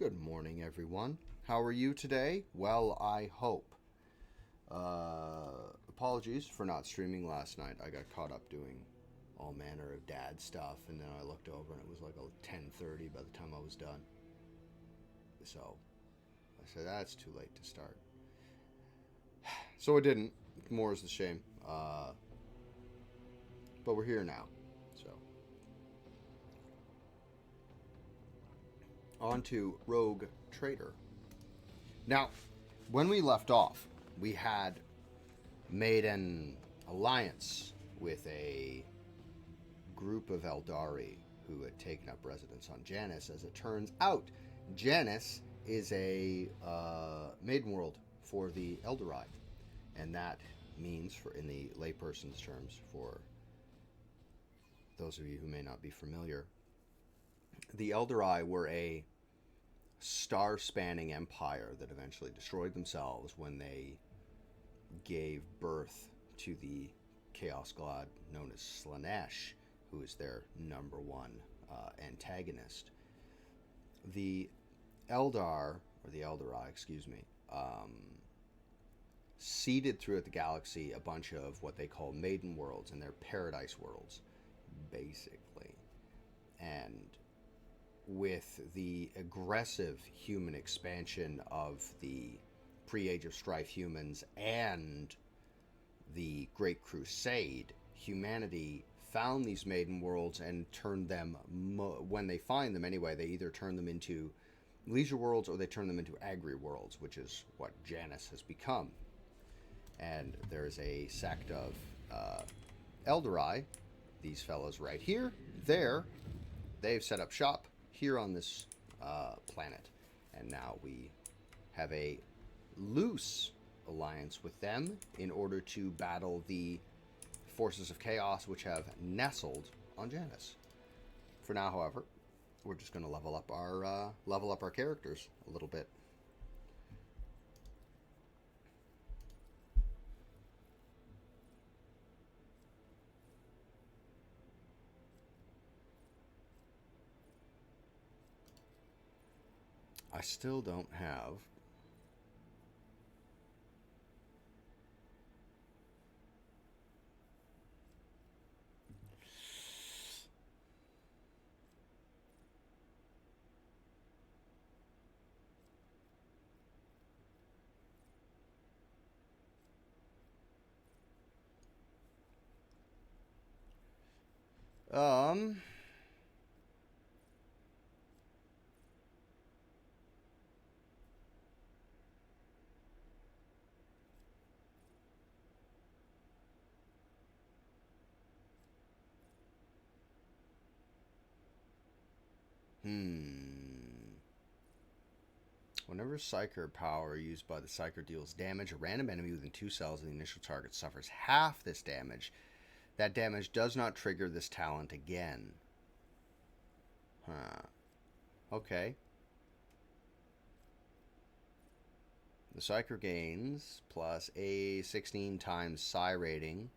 Good morning, everyone. How are you today? Well, I hope. Apologies for not streaming last night. I got caught up doing all manner of dad stuff, and then I looked over and it was like 10:30 by the time I was done. So I said, that's too late to start. So I didn't. More is the shame. But we're here now. So on to Rogue Trader. Now, when we left off, we had made an alliance with a group of Eldari who had taken up residence on Janus. As it turns out, Janus is a maiden world for the Eldari, and that means, for in the layperson's terms, for those of you who may not be familiar, the Eldari were a star-spanning empire that eventually destroyed themselves when they gave birth to the chaos god known as Slaanesh, who is their number one antagonist. The Eldar, or the Eldari, excuse me, seeded throughout the galaxy a bunch of what they call maiden worlds, and they're paradise worlds, basically. And with the aggressive human expansion of the pre-Age of Strife humans and the Great Crusade, humanity found these maiden worlds and turned them, when they find them anyway, they either turn them into leisure worlds or they turn them into agri worlds, which is what Janus has become. And there's a sect of Eldari, these fellows right here, they've set up shop here on this planet, and now we have a loose alliance with them in order to battle the forces of chaos which have nestled on Janus. For now, however, we're just going to level up our characters a little bit. I still don't have Whenever Psyker power used by the Psyker deals damage, a random enemy within 2 cells of the initial target suffers half this damage. That damage does not trigger this talent again. Okay. The Psyker gains plus a 16 times Psi rating,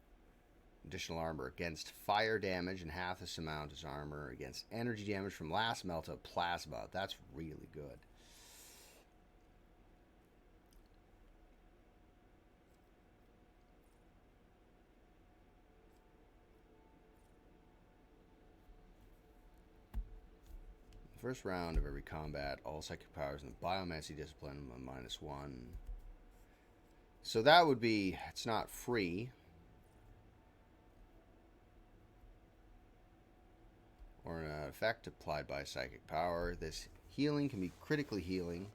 additional armor against fire damage, and half this amount is armor against energy damage from last melt of plasma. That's really good. First round of every combat, all psychic powers in the biomancy discipline -1. So that would be, it's not free. Or an effect applied by a psychic power. This healing can be critically healing.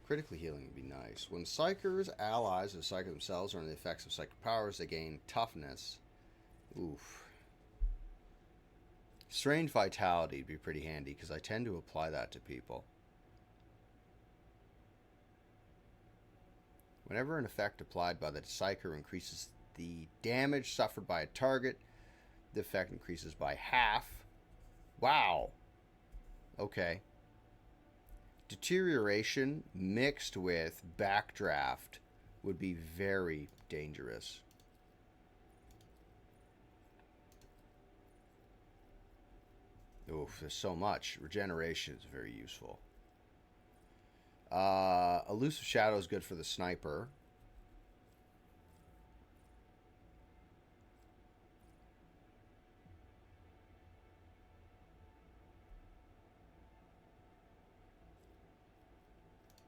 Critically healing would be nice. When Psykers, allies of Psyker themselves, are under the effects of psychic powers, they gain toughness. Oof. Strained vitality would be pretty handy, because I tend to apply that to people. Whenever an effect applied by the Psyker increases the damage suffered by a target, the effect increases by half. Wow. Okay. Deterioration mixed with backdraft would be very dangerous. Oof, there's so much. Regeneration is very useful. Elusive Shadow is good for the sniper.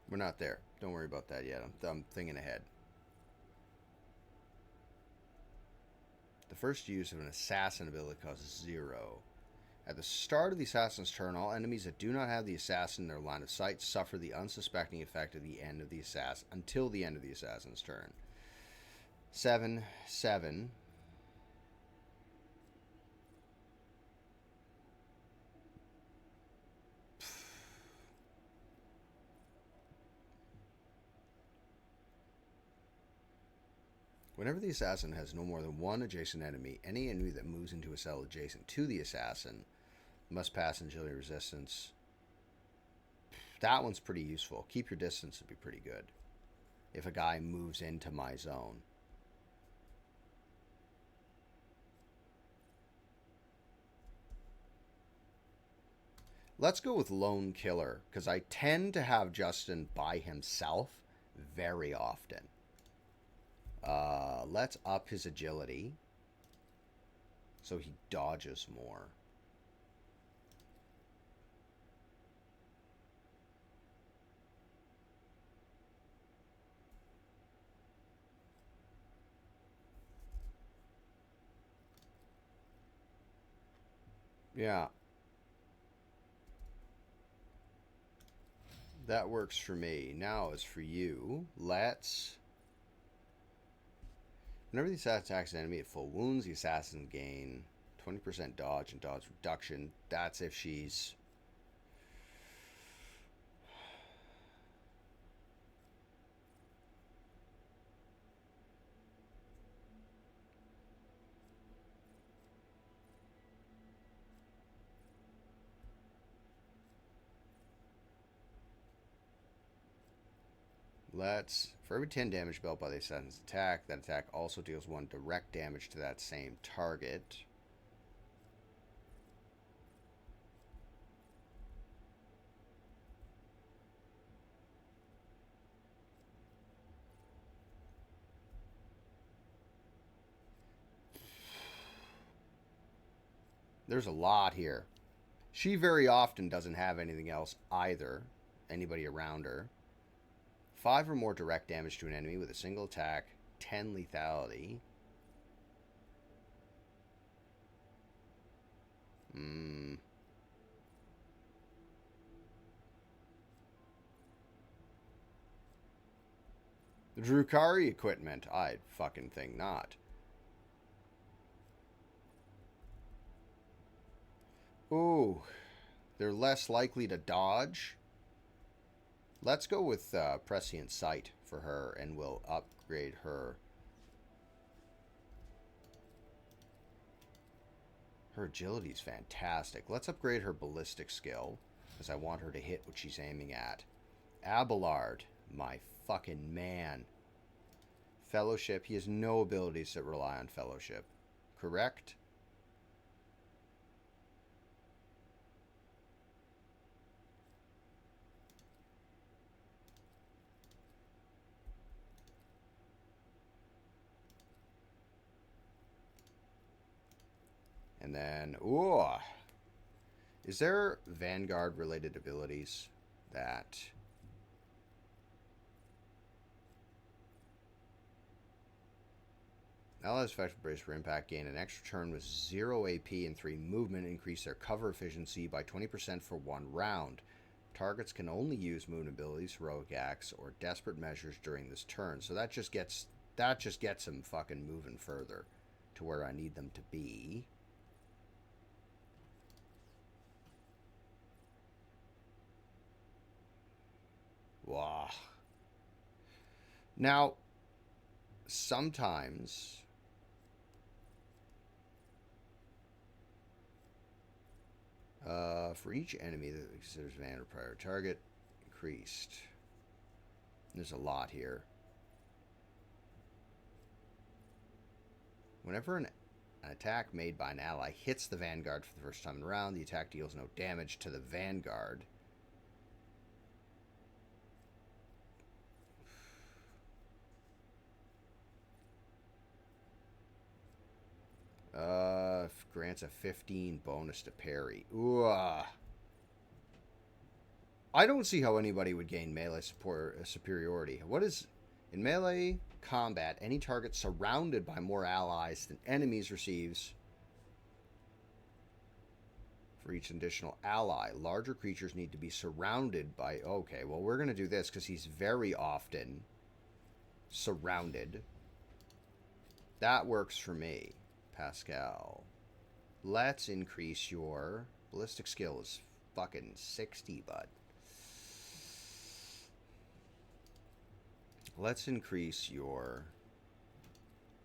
We're not there. Don't worry about that yet. I'm thinking ahead. The first use of an assassin ability costs 0. At the start of the assassin's turn, all enemies that do not have the assassin in their line of sight suffer the unsuspecting effect of the end of the assassin until the end of the assassin's turn. 7/7. Whenever the assassin has no more than one adjacent enemy, any enemy that moves into a cell adjacent to the assassin must pass agility resistance. That one's pretty useful. Keep your distance would be pretty good if a guy moves into my zone. Let's go with Lone Killer, because I tend to have Justin by himself very often. Let's up his agility so he dodges more. Yeah. That works for me. Now as for you, let's... Whenever the assassin attacks an enemy at full wounds, the assassin gain 20% dodge and dodge reduction. That's if she's... For every 10 damage dealt by the assassin's attack, that attack also deals 1 direct damage to that same target. There's a lot here. She very often doesn't have anything else either. Anybody around her. 5 or more direct damage to an enemy with a single attack. 10 lethality. The Drukari equipment. I'd fucking think not. Ooh. They're less likely to dodge. Let's go with Prescient Sight for her, and we'll upgrade her. Her agility is fantastic. Let's upgrade her ballistic skill, because I want her to hit what she's aiming at. Abelard, my fucking man. Fellowship. He has no abilities that rely on Fellowship. Correct? And then, ooh. Is there Vanguard related abilities that... Allies effective brace for impact gain an extra turn with 0 AP and 3 movement, increase their cover efficiency by 20% for 1 round. Targets can only use movement abilities, heroic acts, or desperate measures during this turn. So that just gets them fucking moving further to where I need them to be. Wow. Now, sometimes for each enemy that considers Vander prior target increased. There's a lot here. Whenever an attack made by an ally hits the Vanguard for the first time in the round, the attack deals no damage to the Vanguard. Grants a 15 bonus to parry. Ooh. I don't see how anybody would gain melee superiority. What is... In melee combat, any target surrounded by more allies than enemies receives... For each additional ally, larger creatures need to be surrounded by... Okay, well, we're going to do this because he's very often surrounded. That works for me, Pascal. Let's increase your... Ballistic skill is fucking 60, bud. Let's increase your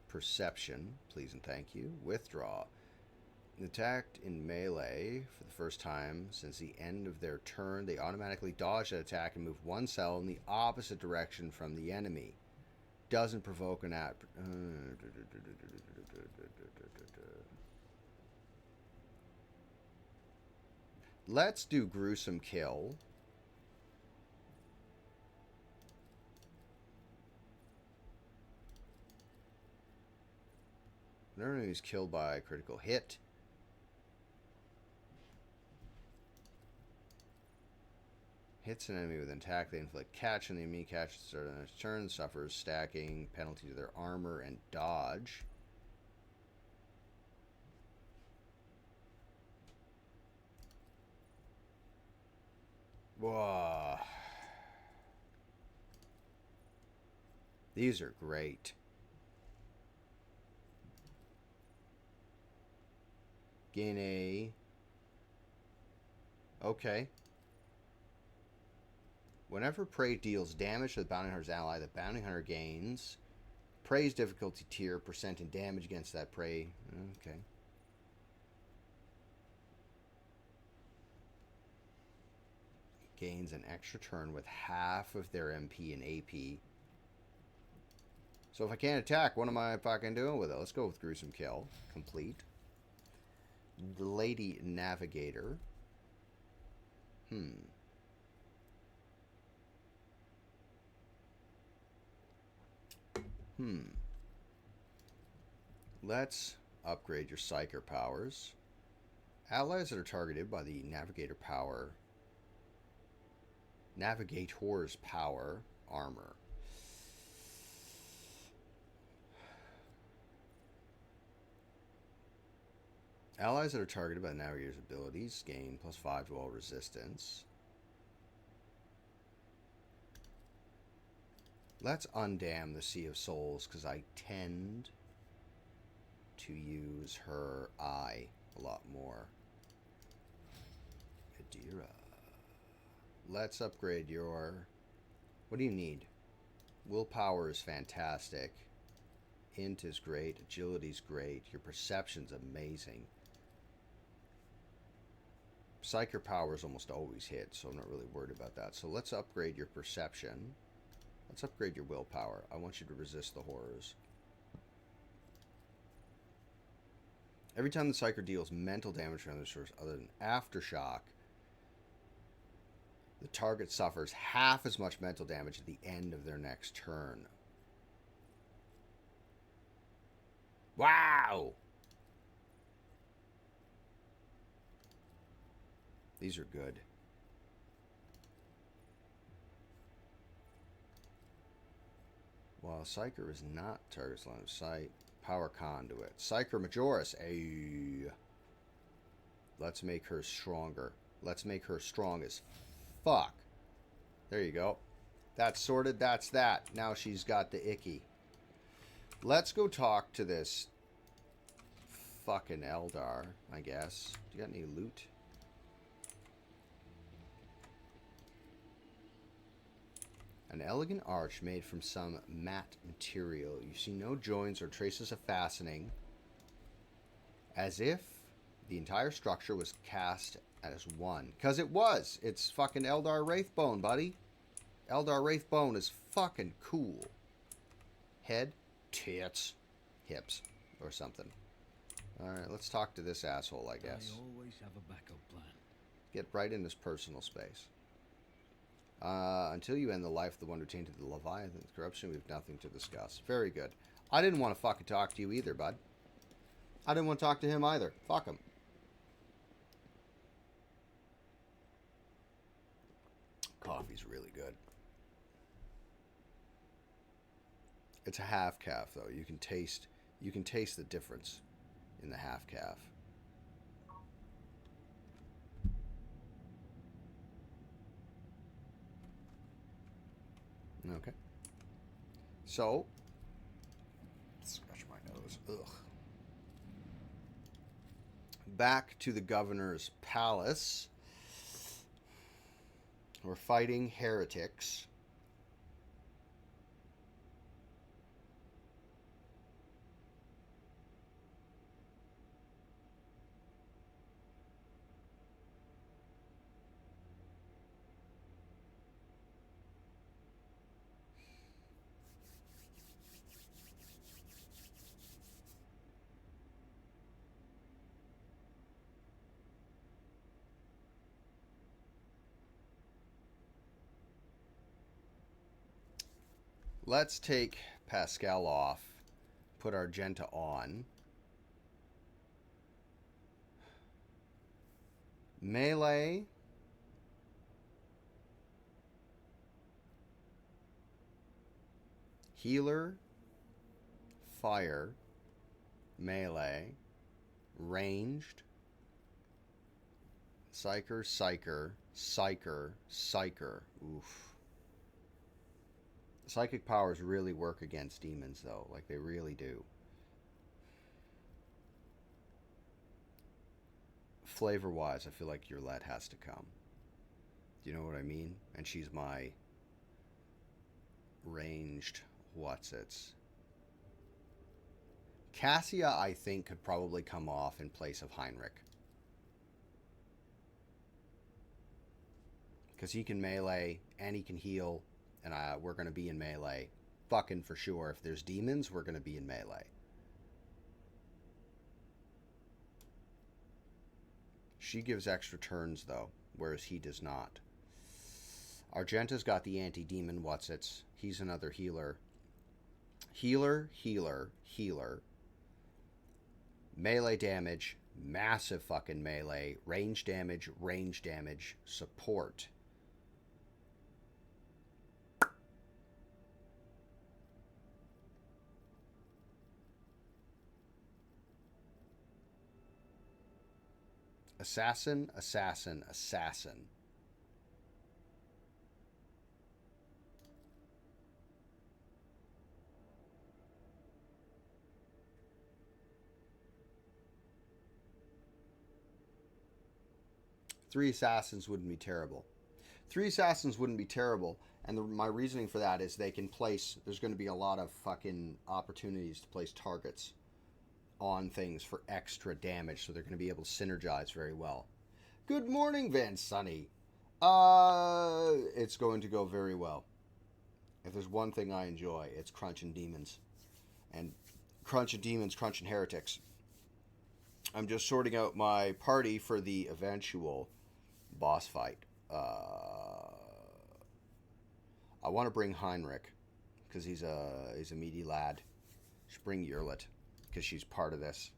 perception, please and thank you. Withdraw. Attacked in melee for the first time since the end of their turn, they automatically dodge that attack and move one cell in the opposite direction from the enemy. Doesn't provoke an Let's do gruesome kill. Whenever an enemy is killed by a critical hit, hits an enemy with an attack, they inflict catch, and the enemy catches the start of its turn, suffers stacking penalty to their armor and dodge. Whoa. These are great. Gain a... Okay. Whenever prey deals damage to the bounty hunter's ally, the bounty hunter gains prey's difficulty tier, percent in damage against that prey. Okay. Gains an extra turn with half of their MP and AP. So if I can't attack, what am I fucking doing with it? Let's go with gruesome kill. Complete. The Lady Navigator. Let's upgrade your Psyker powers. Allies that are targeted by the Navigator's power armor. Allies that are targeted by the Navigator's abilities gain +5 to all resistance. Let's undam the Sea of Souls because I tend to use her eye a lot more. Adira. Let's upgrade your... What do you need? Willpower is fantastic. Int is great. Agility's great. Your perception's amazing. Psyker powers almost always hit, so I'm not really worried about that. So let's upgrade your perception. Let's upgrade your willpower. I want you to resist the horrors. Every time the Psyker deals mental damage to another source other than Aftershock, the target suffers half as much mental damage at the end of their next turn. Wow! These are good. While Psyker is not target's line of sight, power conduit. Psyker Majoris. Ay. Let's make her stronger. Let's make her strong as fuck. There you go. That's sorted. That's that. Now she's got the icky. Let's go talk to this fucking Eldar, I guess. Do you got any loot? An elegant arch made from some matte material. You see no joints or traces of fastening. As if the entire structure was cast as one. Because it was. It's fucking Eldar Wraithbone, buddy. Eldar Wraithbone is fucking cool. Head, tits, hips, or something. Alright, let's talk to this asshole, I guess. I always have a backup plan. Get right in his personal space. Until you end the life of the one who tainted the Leviathan's corruption, we have nothing to discuss. Very good. I didn't want to fucking talk to you either, bud. I didn't want to talk to him either. Fuck him. Coffee's really good. It's a half calf though. You can taste the difference in the half calf. Okay. So, scratch my nose. Ugh. Back to the governor's palace. We're fighting heretics. Let's take Pascal off, put Argenta on. Melee. Healer. Fire. Melee. Ranged. Psyker, Psyker, Psyker, Psyker. Oof. Psychic powers really work against demons, though. Like, they really do. Flavor-wise, I feel like your lead has to come. Do you know what I mean? And she's my ranged what's-its. Cassia, I think, could probably come off in place of Heinrich. Because he can melee, and he can heal, and we're going to be in melee. Fucking for sure. If there's demons, we're going to be in melee. She gives extra turns, though, whereas he does not. Argenta's got the anti-demon what's-its. He's another healer. Healer, healer, healer. Melee damage, massive fucking melee. Range damage, support. Assassin, assassin, assassin. Three assassins wouldn't be terrible. Three assassins wouldn't be terrible. And my reasoning for that is they can place... There's going to be a lot of fucking opportunities to place targets on things for extra damage, so they're going to be able to synergize very well. Good morning, Van Sunny. It's going to go very well. If there's one thing I enjoy, it's crunching demons. And crunching demons, crunching heretics. I'm just sorting out my party for the eventual boss fight. I want to bring Heinrich, because he's a meaty lad. Just bring Yerlet, because she's part of this.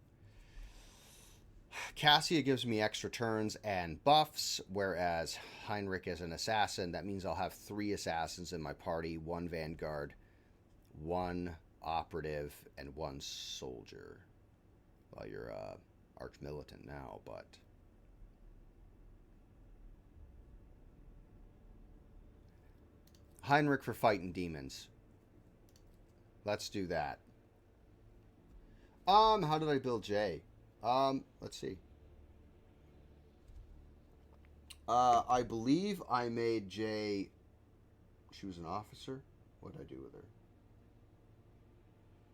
Cassia gives me extra turns and buffs, whereas Heinrich is an assassin. That means I'll have 3 assassins in my party, 1 vanguard, 1 operative, and 1 soldier. Well, you're arch-militant now, but... Heinrich for fighting demons. Let's do that. How did I build Jay? Let's see. I believe I made Jay... She was an officer? What did I do with her?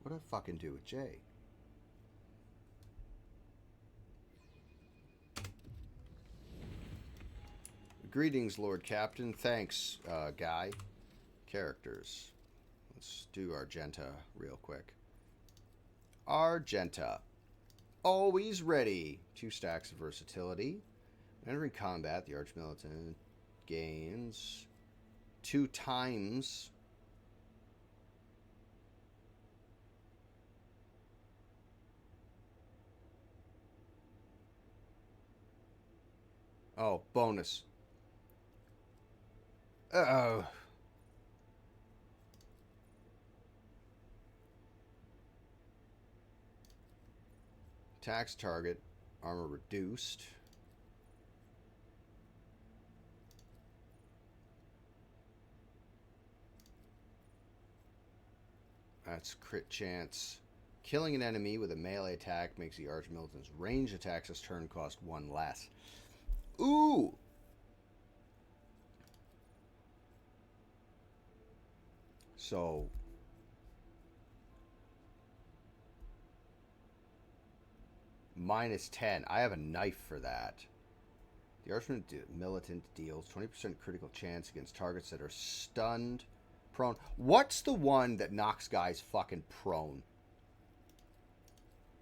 What did I fucking do with Jay? Greetings, Lord Captain. Thanks, Guy. Characters. Let's do Argenta real quick. Argenta. Always ready. 2 stacks of versatility. Entering combat, the Arch-Militant gains 2 times Oh, bonus. Oh. Attacks target. Armor reduced. That's crit chance. Killing an enemy with a melee attack makes the Archmilitan's range attacks this turn cost 1 less. Ooh! So... minus 10. I have a knife for that. The Archmilitant deals 20% critical chance against targets that are stunned, prone. What's the one that knocks guys fucking prone?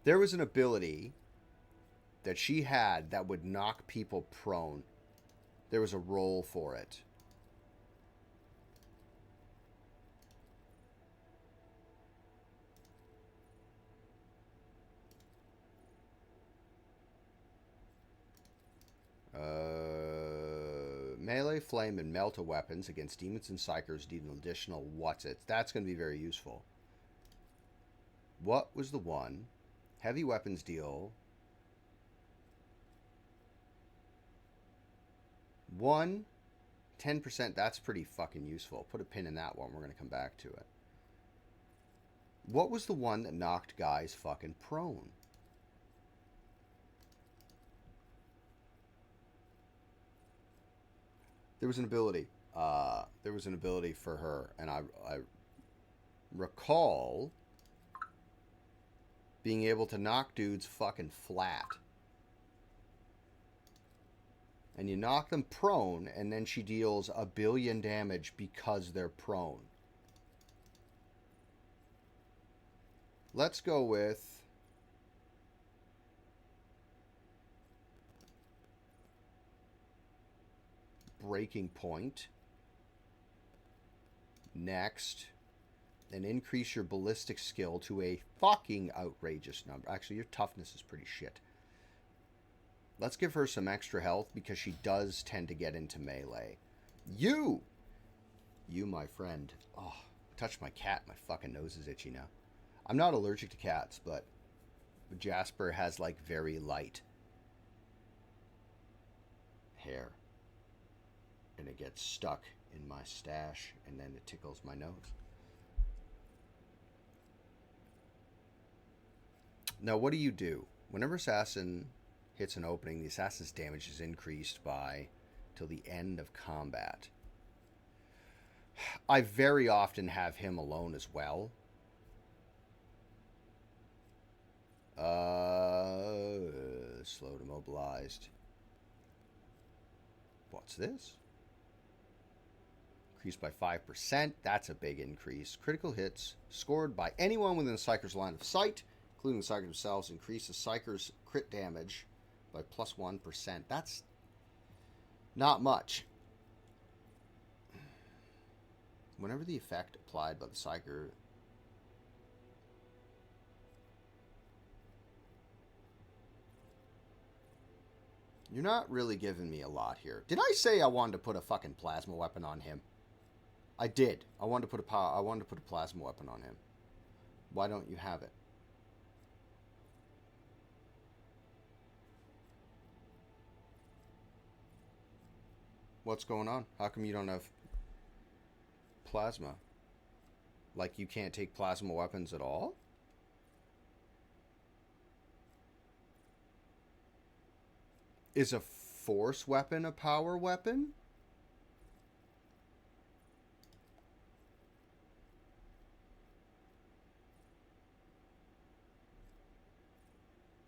There was an ability that she had that would knock people prone. There was a roll for it. Melee, flame, and melta weapons against demons and psychers need an additional what's it. That's going to be very useful. What was the one? Heavy weapons deal 10%. That's pretty fucking useful. Put a pin in that one. We're going to come back to it. What was the one that knocked guys fucking prone? There was an ability. There was an ability for her, and I recall being able to knock dudes fucking flat. And you knock them prone, and then she deals 1 billion damage because they're prone. Let's go with... breaking point. Next, and increase your ballistic skill to a fucking outrageous number. Actually, your toughness is pretty shit. Let's give her some extra health because she does tend to get into melee. You, my friend. Oh, touch my cat. My fucking nose is itchy now. I'm not allergic to cats, but Jasper has like very light hair. And it gets stuck in my stash, and then it tickles my nose. Now, what do? Whenever assassin hits an opening, the assassin's damage is increased by till the end of combat. I very often have him alone as well. Slow to mobilized. What's this? Increased by 5%. That's a big increase. Critical hits scored by anyone within the Psyker's line of sight, including the Psykers themselves, increase the Psyker's crit damage by plus 1%. That's not much. Whenever the effect applied by the Psyker... You're not really giving me a lot here. Did I say I wanted to put a fucking plasma weapon on him? I did. I wanted to put a plasma weapon on him. Why don't you have it? What's going on? How come you don't have plasma? Like you can't take plasma weapons at all? Is a force weapon a power weapon?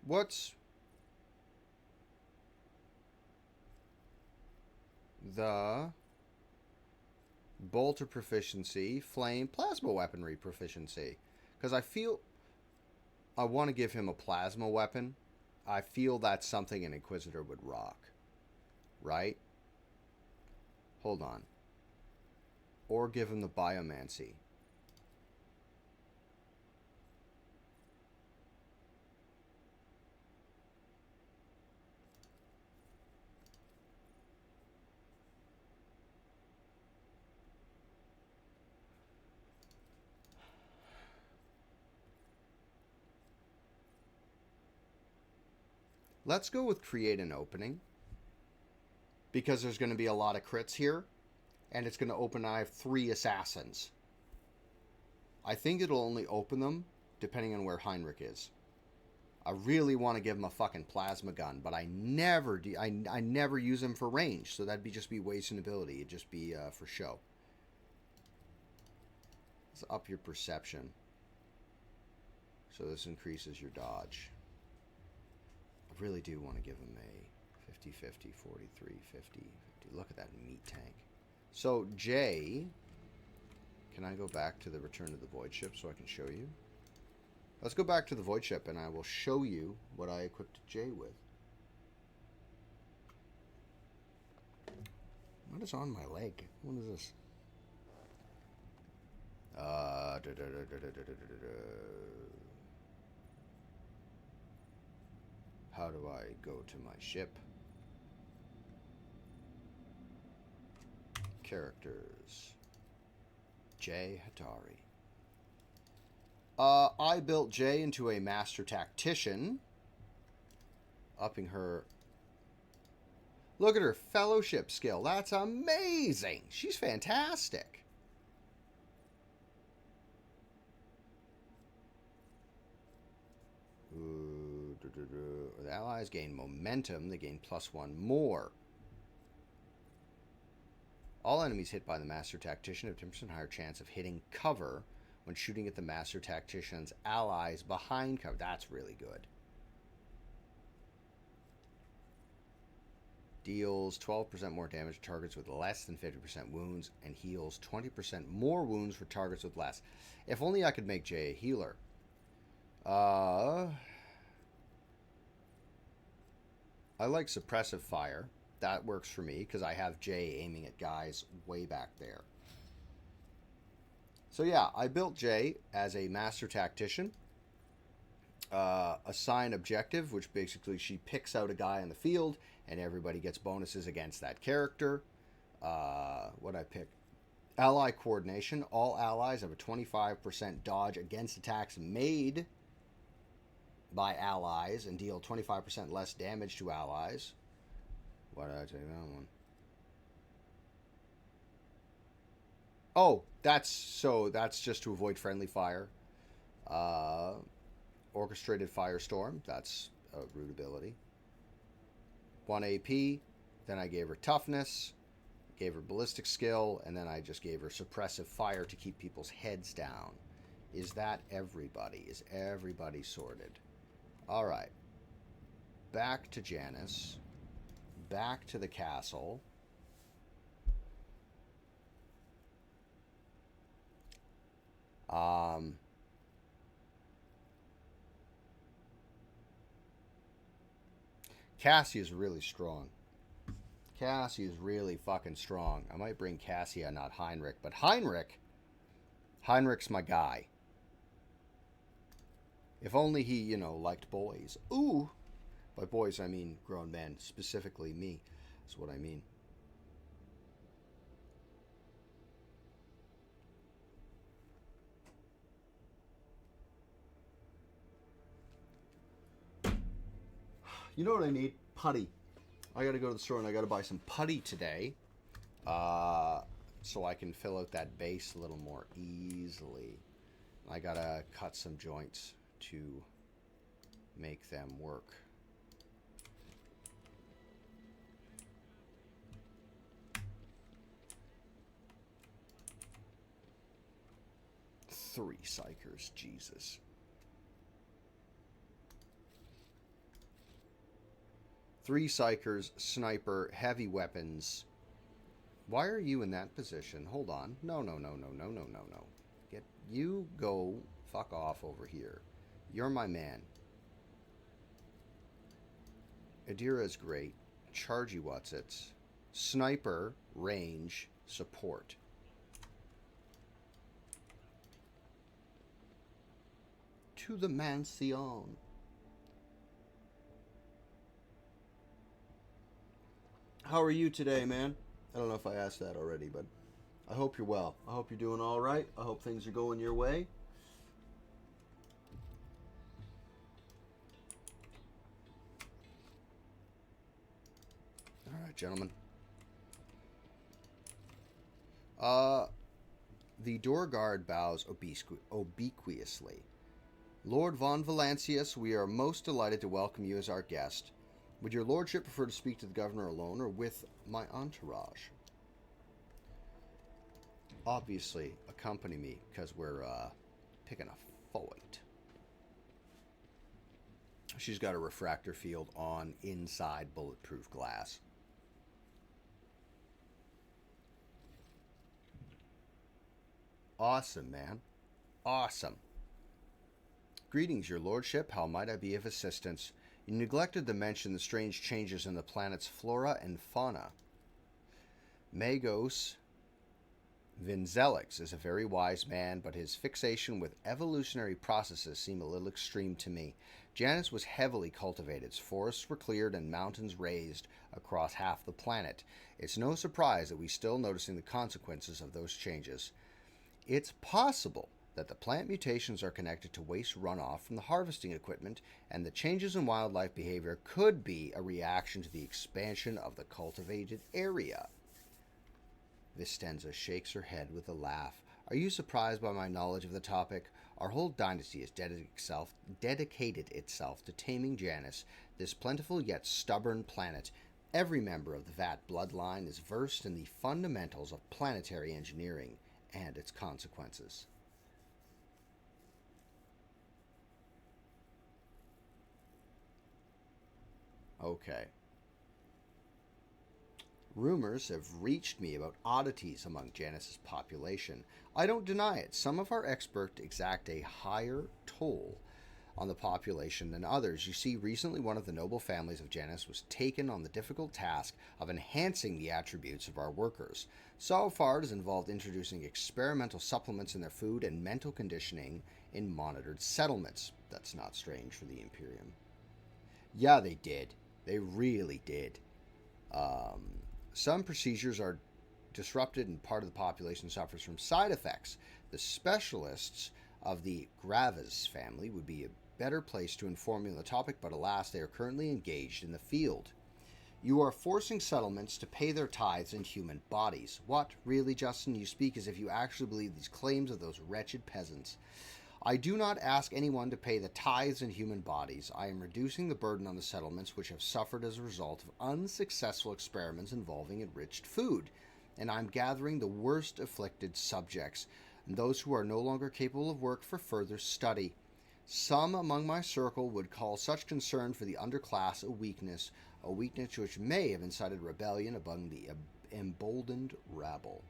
What's the bolter proficiency, flame, plasma weaponry proficiency? Because I feel I want to give him a plasma weapon. I feel that's something an Inquisitor would rock. Right? Hold on. Or give him the biomancy. Let's go with create an opening. Because there's going to be a lot of crits here. And it's going to open, I have 3 assassins. I think it'll only open them depending on where Heinrich is. I really want to give him a fucking plasma gun, but I never do. I never use him for range, so that'd just be wasting ability. It'd just be for show. Let's up your perception. So this increases your dodge. I really do want to give him a 50, 50, 43, 50, 50. Look at that meat tank. So Jay, can I go back to the Return of the Void Ship so I can show you? Let's go back to the Void Ship and I will show you what I equipped Jay with. What is on my leg? What is this? How do I go to my ship? Characters. Jay Hatari. I built Jay into a master tactician, upping her. Look at her fellowship skill. That's amazing. She's fantastic. The allies gain momentum. They gain +1 more. All enemies hit by the Master Tactician have 10% higher chance of hitting cover when shooting at the Master Tactician's allies behind cover. That's really good. Deals 12% more damage to targets with less than 50% wounds and heals 20% more wounds for targets with less. If only I could make Jay a healer. I like suppressive fire. That works for me because I have Jay aiming at guys way back there. So yeah, I built Jay as a master tactician. Assign objective, which basically she picks out a guy in the field and everybody gets bonuses against that character. What I pick? Ally coordination. All allies have a 25% dodge against attacks made by allies and deal 25% less damage to allies. Why did I take that one? Oh, that's just to avoid friendly fire. Orchestrated firestorm, that's a root ability. 1 AP, then I gave her toughness, gave her ballistic skill, and then I just gave her suppressive fire to keep people's heads down. Is that everybody? Is everybody sorted? Alright. Back to Janus. Back to the castle. Cassie is really strong. Cassie is really fucking strong. I might bring Cassia, not Heinrich. But Heinrich's my guy. If only he, you know, liked boys. Ooh! By boys, I mean grown men. Specifically me, is what I mean. You know what I need? Putty. I gotta go to the store and I gotta buy some putty today. So I can fill out that base a little more easily. I gotta cut some joints to make them work. Three psychers, Jesus. Three psychers, sniper, heavy weapons. Why are you in that position? Hold on. No. Get you go fuck off over here. You're my man. Adira is great. Chargy Whatsits. Sniper, range, support. To the mansion. How are you today, man? I don't know if I asked that already, but I hope you're well. I hope you're doing all right. I hope things are going your way. Alright, gentlemen. The door guard bows obliquously. Lord von Valancius, we are most delighted to welcome you as our guest. Would your lordship prefer to speak to the governor alone or with my entourage? Obviously, accompany me, because we're picking a fight. She's got a refractor field on inside bulletproof glass. Awesome, man. Awesome. Greetings, your lordship. How might I be of assistance? You neglected to mention the strange changes in the planet's flora and fauna. Magos Vinzelix is a very wise man, but his fixation with evolutionary processes seem a little extreme to me. Janus was heavily cultivated, its forests were cleared and mountains raised across half the planet. It's no surprise that we're still noticing the consequences of those changes. It's possible that the plant mutations are connected to waste runoff from the harvesting equipment, and the changes in wildlife behavior could be a reaction to the expansion of the cultivated area. Vistenza shakes her head with a laugh. Are you surprised by my knowledge of the topic? Our whole dynasty has dedicated itself to taming Janus, this plentiful yet stubborn planet. Every member of the Vat bloodline is versed in the fundamentals of planetary engineering and its consequences. Okay. Rumors have reached me about oddities among Janus's population. I don't deny it. Some of our experts exact a higher toll on the population than others. You see, recently one of the noble families of Janus was taken on the difficult task of enhancing the attributes of our workers. So far, it has involved introducing experimental supplements in their food and mental conditioning in monitored settlements. That's not strange for the Imperium. Yeah, they did. They really did. Some procedures are disrupted and part of the population suffers from side effects. The specialists of the Graves family would be a better place to inform you on the topic, but alas, they are currently engaged in the field. You are forcing settlements to pay their tithes in human bodies. What? Really, Justin? You speak as if you actually believe these claims of those wretched peasants. I do not ask anyone to pay the tithes in human bodies. I am reducing the burden on the settlements which have suffered as a result of unsuccessful experiments involving enriched food, and I am gathering the worst afflicted subjects, and those who are no longer capable of work for further study. Some among my circle would call such concern for the underclass a weakness which may have incited rebellion among the emboldened rabble.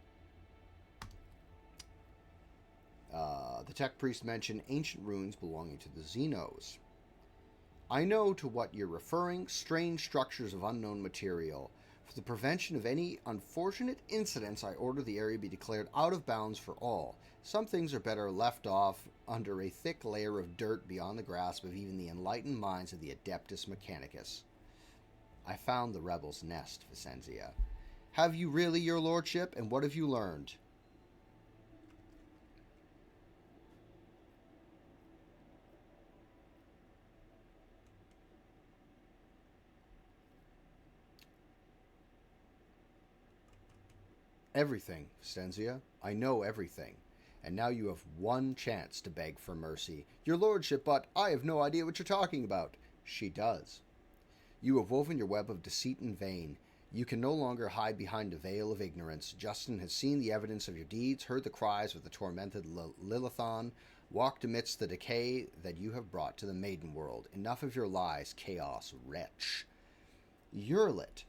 The tech priest mentioned ancient ruins belonging to the xenos. I know to what you're referring, strange structures of unknown material. For the prevention of any unfortunate incidents, I order the area be declared out of bounds for all. Some things are better left off under a thick layer of dirt beyond the grasp of even the enlightened minds of the Adeptus Mechanicus. I found the rebels' nest, Vicenzia. Have you really, your lordship? And what have you learned? Everything, Stenzia. I know everything. And now you have one chance to beg for mercy. Your lordship, but I have no idea what you're talking about. She does. You have woven your web of deceit in vain. You can no longer hide behind a veil of ignorance. Justin has seen the evidence of your deeds, heard the cries of the tormented Lilithon, walked amidst the decay that you have brought to the maiden world. Enough of your lies, chaos wretch. Yurlit,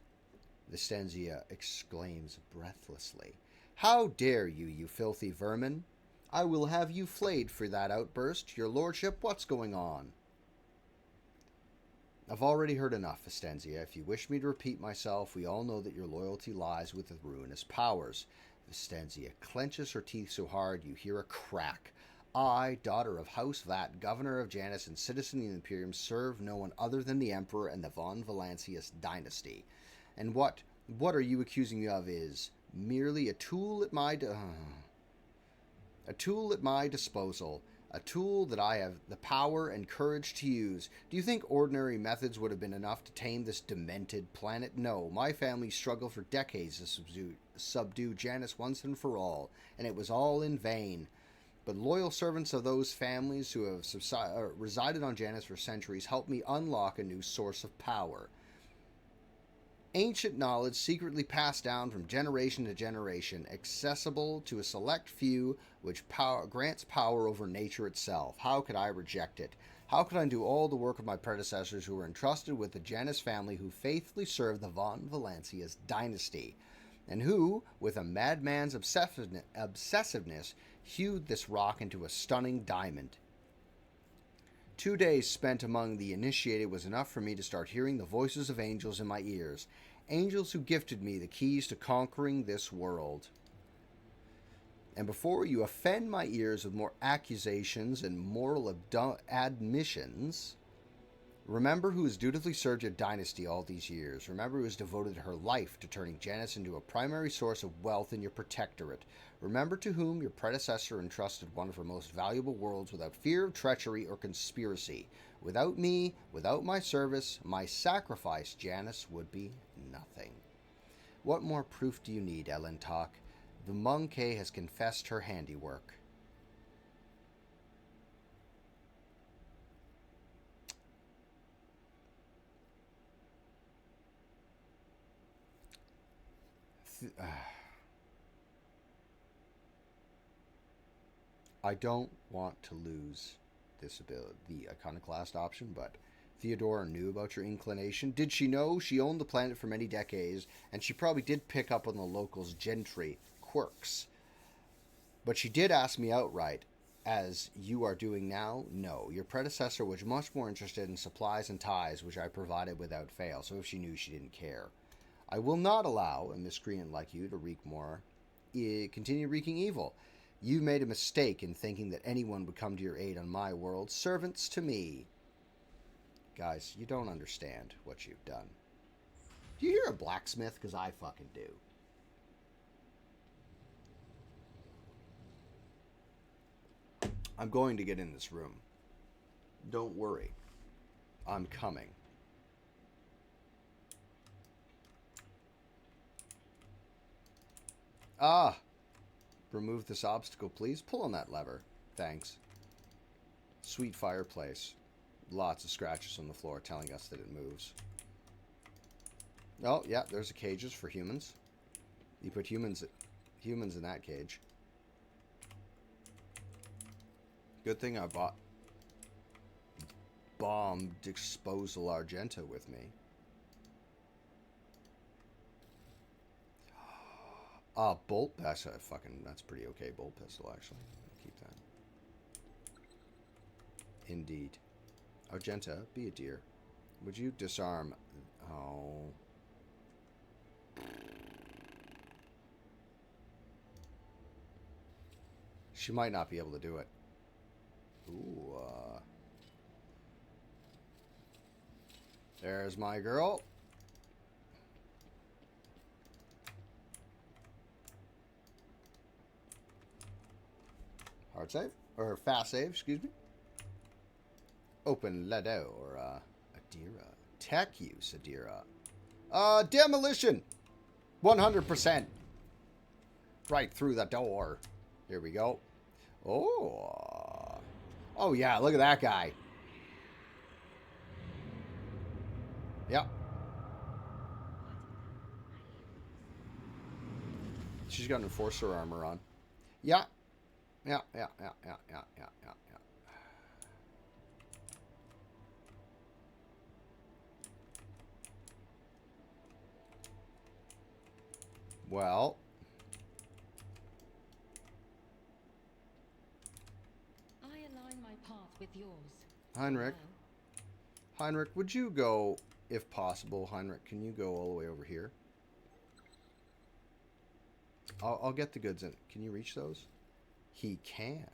Vicenzia exclaims breathlessly. How dare you, you filthy vermin? I will have you flayed for that outburst. Your lordship, what's going on? I've already heard enough, Vicenzia. If you wish me to repeat myself, we all know that your loyalty lies with the ruinous powers. Vicenzia clenches her teeth so hard you hear a crack. I, daughter of House Vat, governor of Janus, and citizen of the Imperium, serve no one other than the Emperor and the von Valancius dynasty. And what are you accusing me of is merely a tool at my disposal. A tool that I have the power and courage to use. Do you think ordinary methods would have been enough to tame this demented planet? No, my family struggled for decades to subdue Janus once and for all, and it was all in vain. But loyal servants of those families who have resided on Janus for centuries helped me unlock a new source of power. Ancient knowledge secretly passed down from generation to generation, accessible to a select few, which grants power over nature itself. How could I reject it? How could I do all the work of my predecessors who were entrusted with the Janus family, who faithfully served the von Valancius dynasty, and who, with a madman's obsessiveness, hewed this rock into a stunning diamond? 2 days spent among the initiated was enough for me to start hearing the voices of angels in my ears. Angels who gifted me the keys to conquering this world. And before you offend my ears with more accusations and moral admissions, remember who has dutifully served your dynasty all these years. Remember who has devoted her life to turning Janus into a primary source of wealth in your protectorate. Remember to whom your predecessor entrusted one of her most valuable worlds without fear of treachery or conspiracy. Without me, without my service, my sacrifice, Janus would be nothing. What more proof do you need, Elentok? The Monkey has confessed her handiwork. I don't want to lose this ability, the iconoclast option, but Theodora knew about your inclination. Did she know? She owned the planet for many decades, and she probably did pick up on the locals' gentry quirks. But she did ask me outright, as you are doing now. No, your predecessor was much more interested in supplies and ties, which I provided without fail, so if she knew, she didn't care. I will not allow a miscreant like you to continue wreaking evil. You made a mistake in thinking that anyone would come to your aid on my world. Servants to me. Guys, you don't understand what you've done. Do you hear a blacksmith? Because I fucking do. I'm going to get in this room. Don't worry. I'm coming. Ah! Remove this obstacle, please. Pull on that lever. Thanks. Sweet fireplace. Lots of scratches on the floor telling us that it moves. Oh, yeah, there's the cages for humans. You put humans in that cage. Good thing I bought bombed disposal Argenta with me. Bolt. That's pretty okay bolt pistol, actually. I'll keep that. Indeed. Argenta, be a dear. Would you disarm? Oh. She might not be able to do it. Ooh, there's my girl. Hard save? Or fast save, excuse me. Open Ledo, or, Adira. Tech use, Adira. Demolition! 100%. Right through the door. Here we go. Oh. Oh, yeah, look at that guy. Yep. She's got enforcer armor on. Yeah. Yeah. Well. I align my path with yours. Heinrich. Heinrich, would you go, if possible, Heinrich, can you go all the way over here? I'll get the goods in. Can you reach those? He can.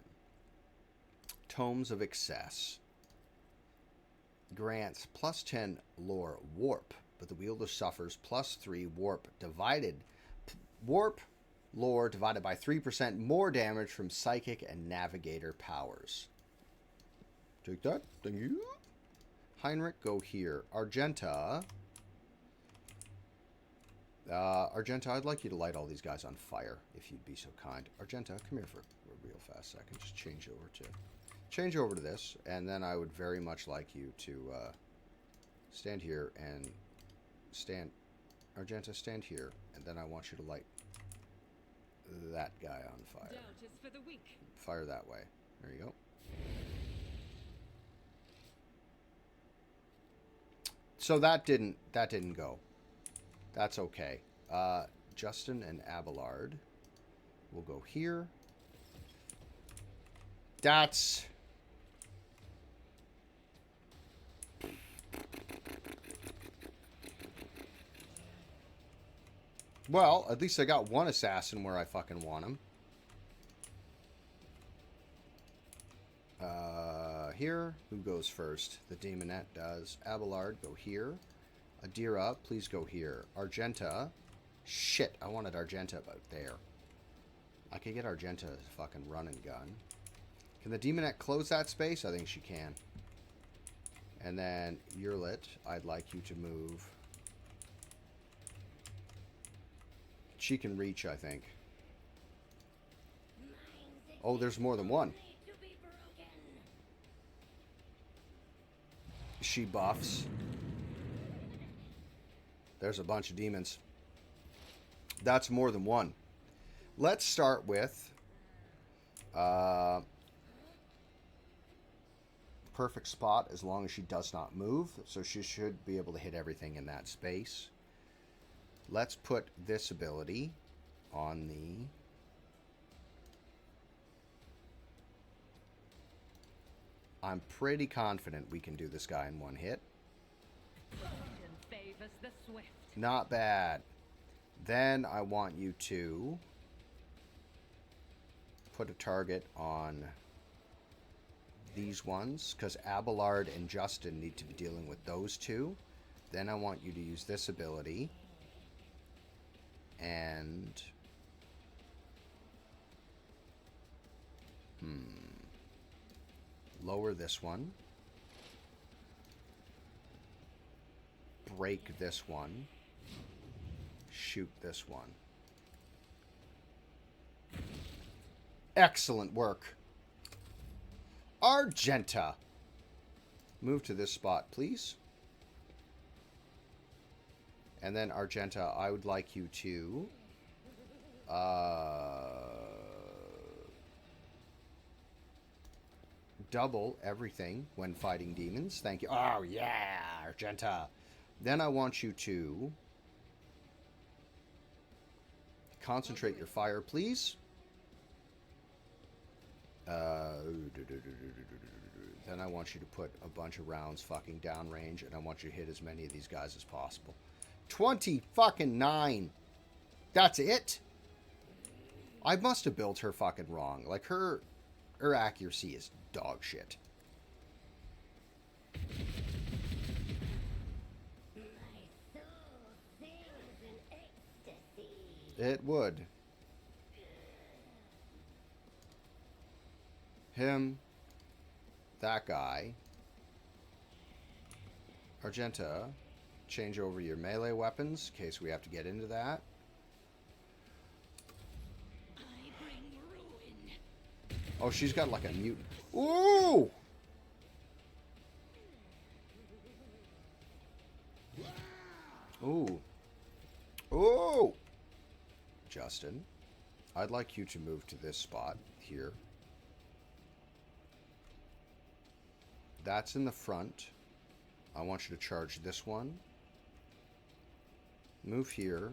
Tomes of Excess. Grants plus 10 lore warp, but the wielder suffers plus 3 warp lore divided by 3% more damage from psychic and navigator powers. Take that. Thank you. Heinrich, go here. Argenta. Argenta, I'd like you to light all these guys on fire, if you'd be so kind. Argenta, come here for a real fast second. Just change over to this, and then I would very much like you to stand here and stand. Argenta, stand here, and then I want you to light that guy on fire. For the weak. Fire that way. There you go. So that didn't go. That's okay. Justin and Abelard will go here. That's... Well, at least I got one assassin where I fucking want him. Here, who goes first? The Demonette does. Abelard, go here. Adira, please go here. Argenta. Shit, I wanted Argenta about there. I could get Argenta fucking run and gun. Can the Demonette close that space? I think she can. And then Urlit, I'd like you to move. She can reach, I think. Oh, there's more than one. She buffs. There's a bunch of demons. That's more than one. Let's start with perfect spot as long as she does not move. So she should be able to hit everything in that space. Let's put this ability on the... I'm pretty confident we can do this guy in one hit. Not bad. Then I want you to put a target on these ones, because Abelard and Justin need to be dealing with those two. Then I want you to use this ability and lower this one, break this one, shoot this one. Excellent work. Argenta, move to this spot, please. And then Argenta, I would like you to double everything when fighting demons. Thank you. Oh, yeah, Argenta. Then I want you to concentrate your fire, please. Then I want you to put a bunch of rounds fucking downrange, and I want you to hit as many of these guys as possible. 20 fucking 9. That's it? I must have built her fucking wrong. Like, her accuracy is dog shit. My soul sings in ecstasy. It would. Him. That guy. Argenta, change over your melee weapons in case we have to get into that. I bring ruin. Oh, she's got like a mutant. Ooh! Ooh. Ooh! Justin, I'd like you to move to this spot here. That's in the front. I want you to charge this one. Move here.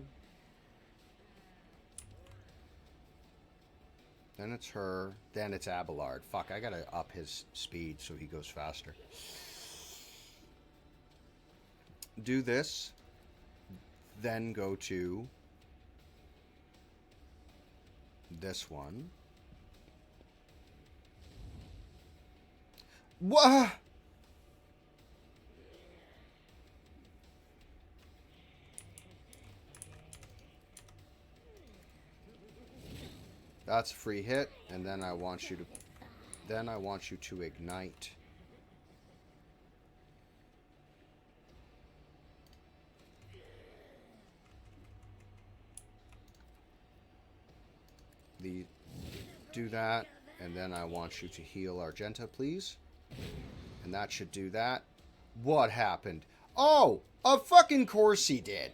Then it's her. Then it's Abelard. Fuck, I gotta up his speed so he goes faster. Do this. Then go to this one. What? That's a free hit, and then I want you to ignite do that, and then I want you to heal Argenta, please. And that should do that. What happened? Oh, of fucking course he did.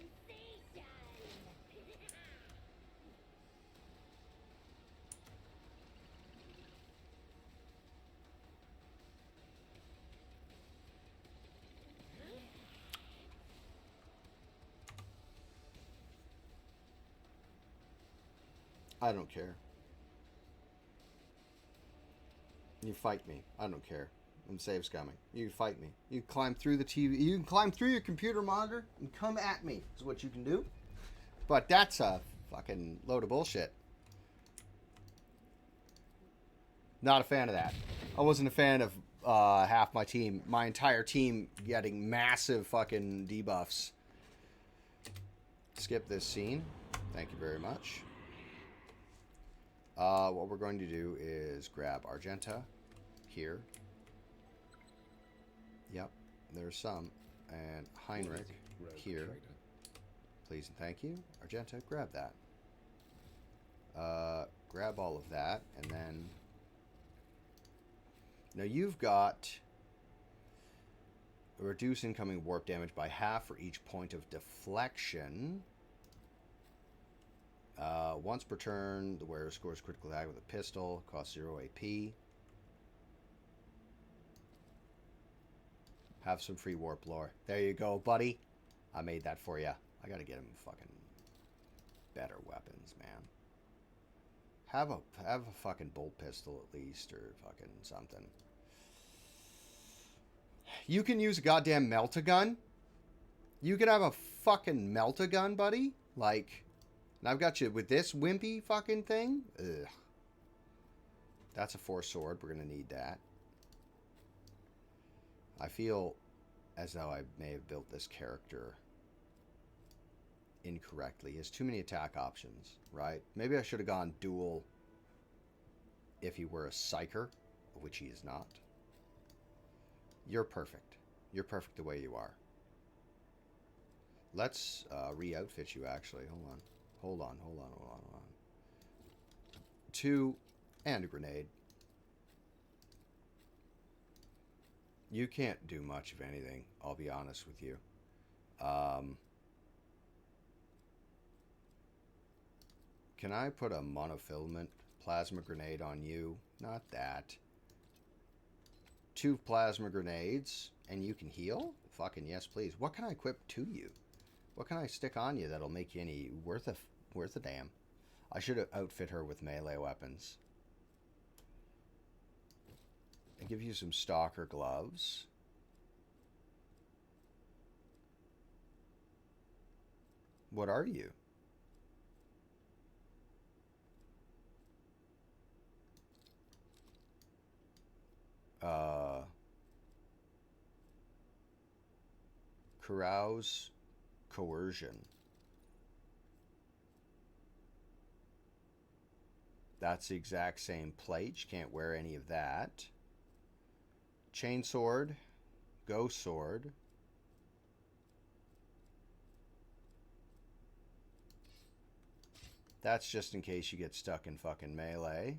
I don't care. You fight me. I don't care. And save's coming. You fight me. You climb through the TV. You can climb through your computer monitor and come at me. Is what you can do. But that's a fucking load of bullshit. Not a fan of that. I wasn't a fan of half my team. My entire team getting massive fucking debuffs. Skip this scene. Thank you very much. What we're going to do is grab Argenta here. Yep, there's some. And Heinrich here. Please and thank you. Argenta, grab that. Grab all of that, and then... Now you've got... Reduce incoming warp damage by half for each point of deflection. Once per turn, the wearer scores critical attack with a pistol. Costs 0 AP. Have some free warp lore. There you go, buddy. I made that for you. I gotta get him fucking better weapons, man. Have a fucking bolt pistol at least, or fucking something. You can use a goddamn melt-a-gun. You can have a fucking melt-a-gun, buddy. Like, and I've got you with this wimpy fucking thing. Ugh. That's a 4 sword. We're gonna need that. I feel as though I may have built this character incorrectly. He has too many attack options, right? Maybe I should have gone dual if he were a psyker, which he is not. You're perfect. You're perfect the way you are. Let's re-outfit you, actually. Hold on. 2 and a grenade. You can't do much of anything, I'll be honest with you. Can I put a monofilament plasma grenade on you? Not that. 2 plasma grenades, and you can heal? Fucking yes, please. What can I equip to you? What can I stick on you that'll make you any worth a damn? I should outfit her with melee weapons. I give you some stalker gloves. What are you? Carouse coercion. That's the exact same plate. You can't wear any of that. Chainsword. Ghost sword. That's just in case you get stuck in fucking melee.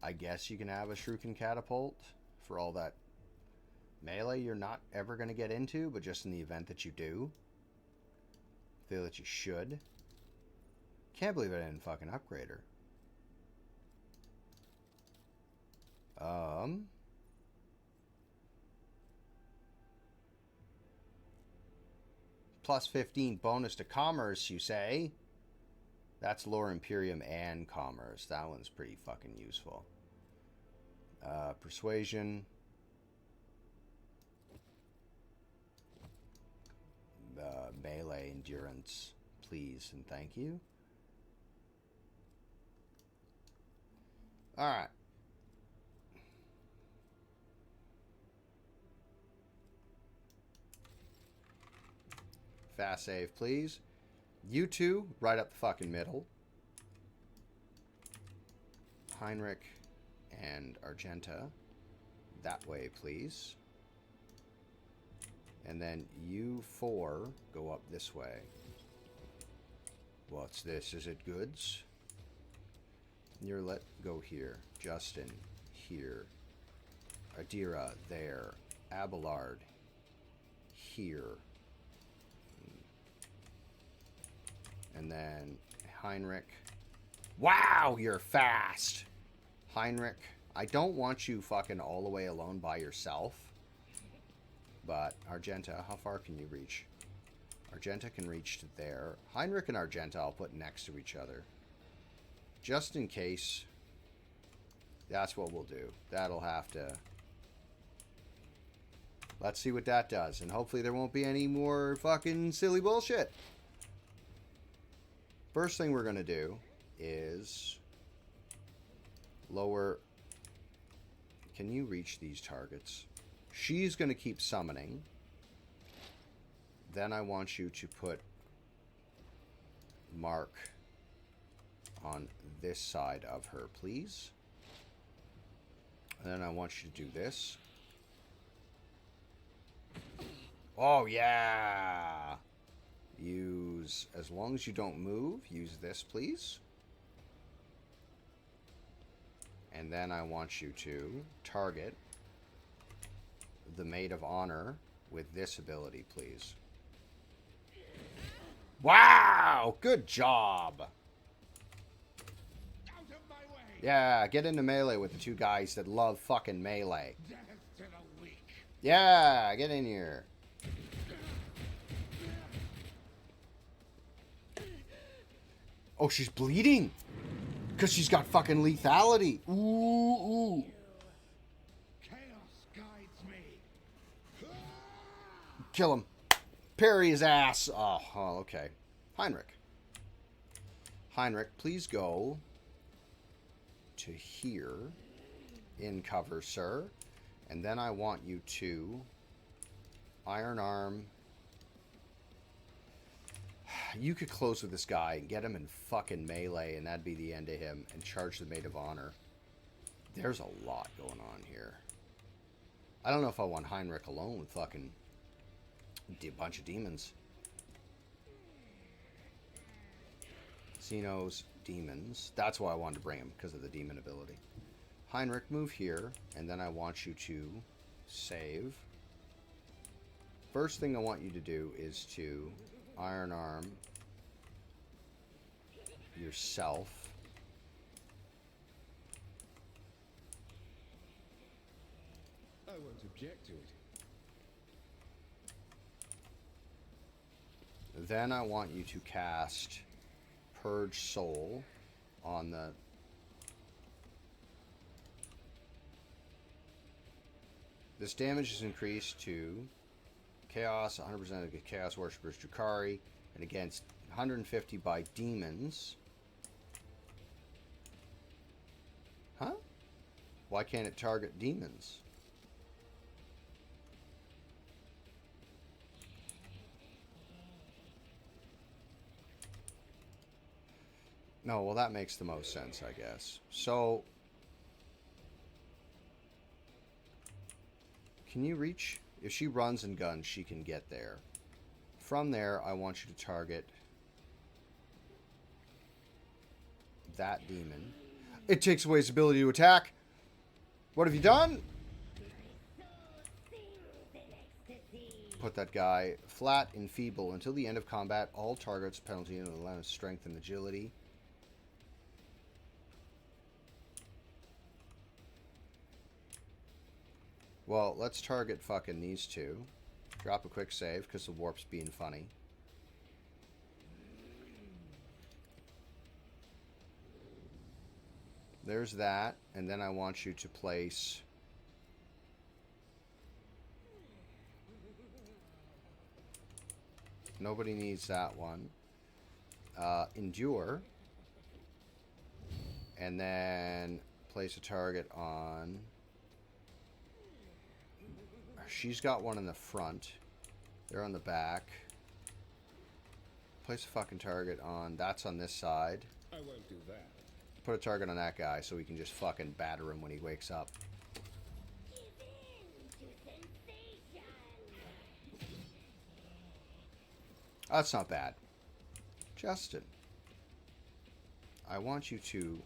I guess you can have a shuriken catapult for all that melee you're not ever going to get into, but just in the event that you do. Feel that you should. Can't believe I didn't fucking upgrade her. Plus 15 bonus to commerce, you say? That's Lore Imperium and commerce. That one's pretty fucking useful. Persuasion. Melee endurance, please and thank you. Alright. Fast save, please. You two, right up the fucking middle. Heinrich and Argenta. That way, please. And then you 4 go up this way. What's this? Is it goods? You're let go here. Justin here. Adira there. Abelard here. And then Heinrich. Wow, you're fast. Heinrich, I don't want you fucking all the way alone by yourself. But Argenta, how far can you reach? Argenta can reach to there. Heinrich and Argenta I'll put next to each other. Just in case. That's what we'll do. That'll have to... Let's see what that does. And hopefully there won't be any more fucking silly bullshit. First thing we're going to do is lower... Can you reach these targets? She's going to keep summoning. Then I want you to put Mark on this side of her, please. And then I want you to do this. Oh, yeah! Use, as long as you don't move, use this, please. And then I want you to target the Maid of Honor with this ability, please. Wow! Good job! Out of my way! Yeah, get into melee with the two guys that love fucking melee. Death to the weak. Yeah, get in here. Oh, she's bleeding! Because she's got fucking lethality. Ooh, ooh. Chaos guides me. Kill him. Parry his ass. Oh, okay. Heinrich. Heinrich, please go to here in cover, sir. And then I want you to Iron Arm. You could close with this guy and get him in fucking melee, and that'd be the end of him, and charge the Maid of Honor. There's a lot going on here. I don't know if I want Heinrich alone with fucking a bunch of demons. Xenos, demons. That's why I wanted to bring him, because of the demon ability. Heinrich, move here, and then I want you to save. First thing I want you to do is to Iron Arm yourself. I won't object to it. Then I want you to cast Purge Soul on the... This damage is increased to Chaos, 100% of Chaos Worshippers Drukhari, and against 150 by demons. Huh? Why can't it target demons? No, well that makes the most sense, I guess. So, can you reach? If she runs and guns, she can get there. From there, I want you to target that demon. It takes away his ability to attack. What have you done? Put that guy flat and feeble until the end of combat. All targets penalty and allow strength and agility. Well, let's target fucking these two. Drop a quick save because the warp's being funny. There's that, and then I want you to place nobody needs that one. Endure, and then place a target on. She's got one in the front. They're on the back. Place a fucking target on. That's on this side. I won't do that. Put a target on that guy so we can just fucking batter him when he wakes up. Give in to sensation. That's not bad. Justin, I want you to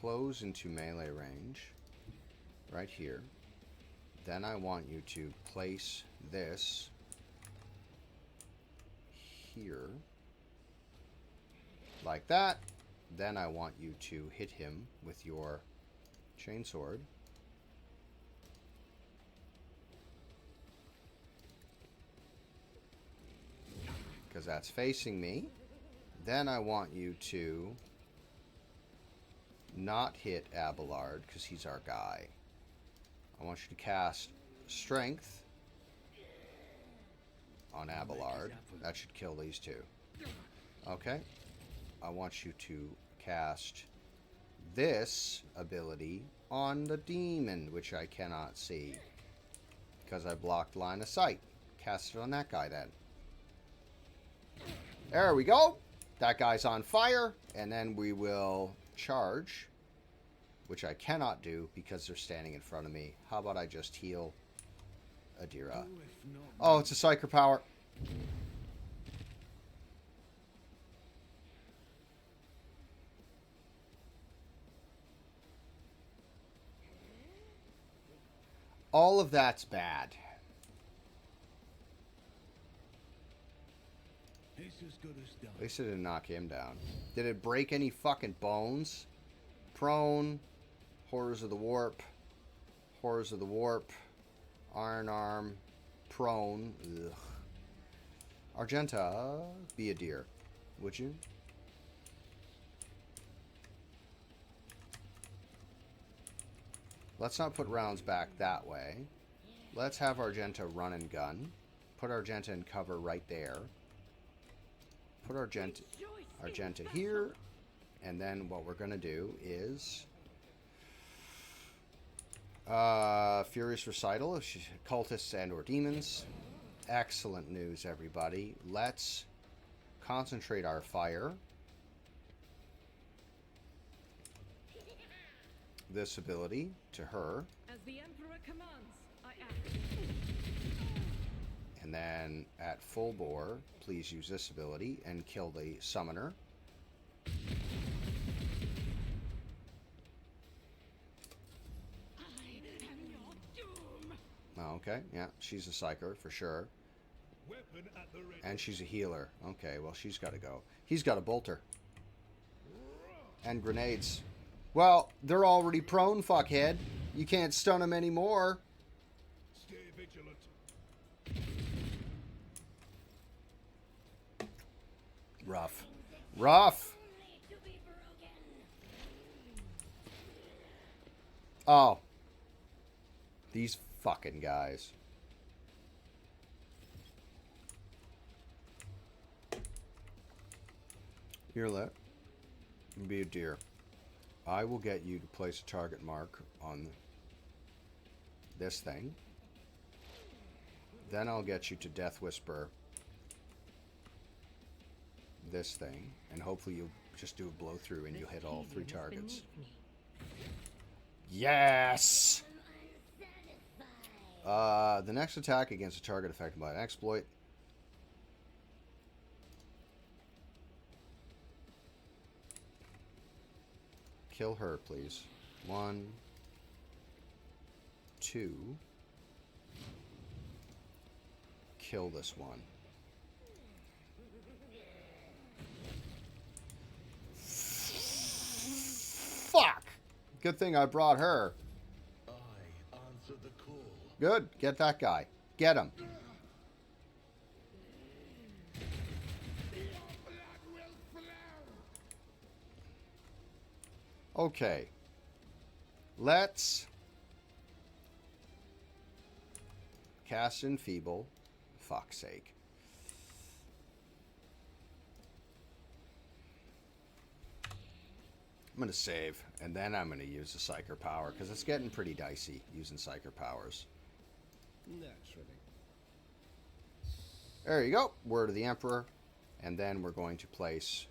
close into melee range right here. Then I want you to place this here like that. Then I want you to hit him with your chainsword. Because that's facing me. Then I want you to not hit Abelard, because he's our guy. I want you to cast Strength on Abelard. That should kill these two. Okay. I want you to cast this ability on the demon, which I cannot see, because I blocked line of sight. Cast it on that guy then. There we go. That guy's on fire. And then we will charge, which I cannot do because they're standing in front of me. How about I just heal Adira? Oh, it's a Psyker power. All of that's bad. At least it didn't knock him down. Did it break any fucking bones? Prone. Horrors of the Warp. Horrors of the Warp. Iron Arm. Prone. Ugh. Argenta, be a deer. Would you? Let's not put rounds back that way. Let's have Argenta run and gun. Put Argenta in cover right there. Put Argenta here. And then what we're going to do is Furious Recital of Cultists and or Demons. Excellent news, everybody. Let's concentrate our fire. This ability to her. As the Emperor commands, I act. And then at full bore, please use this ability and kill the summoner. I am your doom. Oh, okay, yeah, she's a psyker for sure. Weapon at the ready. And she's a healer. Okay, well, she's got to go. He's got a bolter. And grenades. Well, they're already prone, fuckhead. You can't stun them anymore. Stay vigilant. Rough. Rough. Only to be broken. Oh. These fucking guys. Here, let. Be a deer. I will get you to place a target mark on this thing. Then I'll get you to Death Whisper this thing. And hopefully you'll just do a blow through and you'll hit all 3 targets. Yes! The next attack against a target affected by an exploit. Kill her, please. 1, 2. Kill this one. Fuck! Good thing I brought her. I answer the call. Good. Get that guy. Get him. Okay. Let's cast Enfeeble. Fuck's sake. I'm going to save, and then I'm going to use the Psyker power, because it's getting pretty dicey using Psyker powers. Naturally. There you go. Word of the Emperor. And then we're going to place...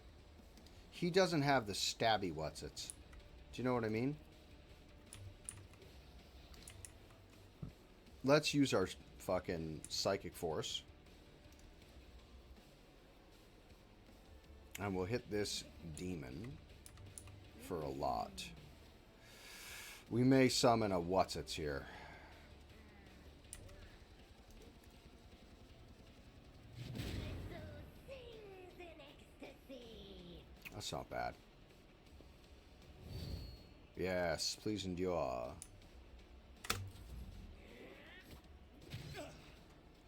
He doesn't have the stabby whatsits. Do you know what I mean? Let's use our fucking Psychic Force. And we'll hit this demon for a lot. We may summon a what's-its here. So sings in ecstasy. That's not bad. Yes, please endure.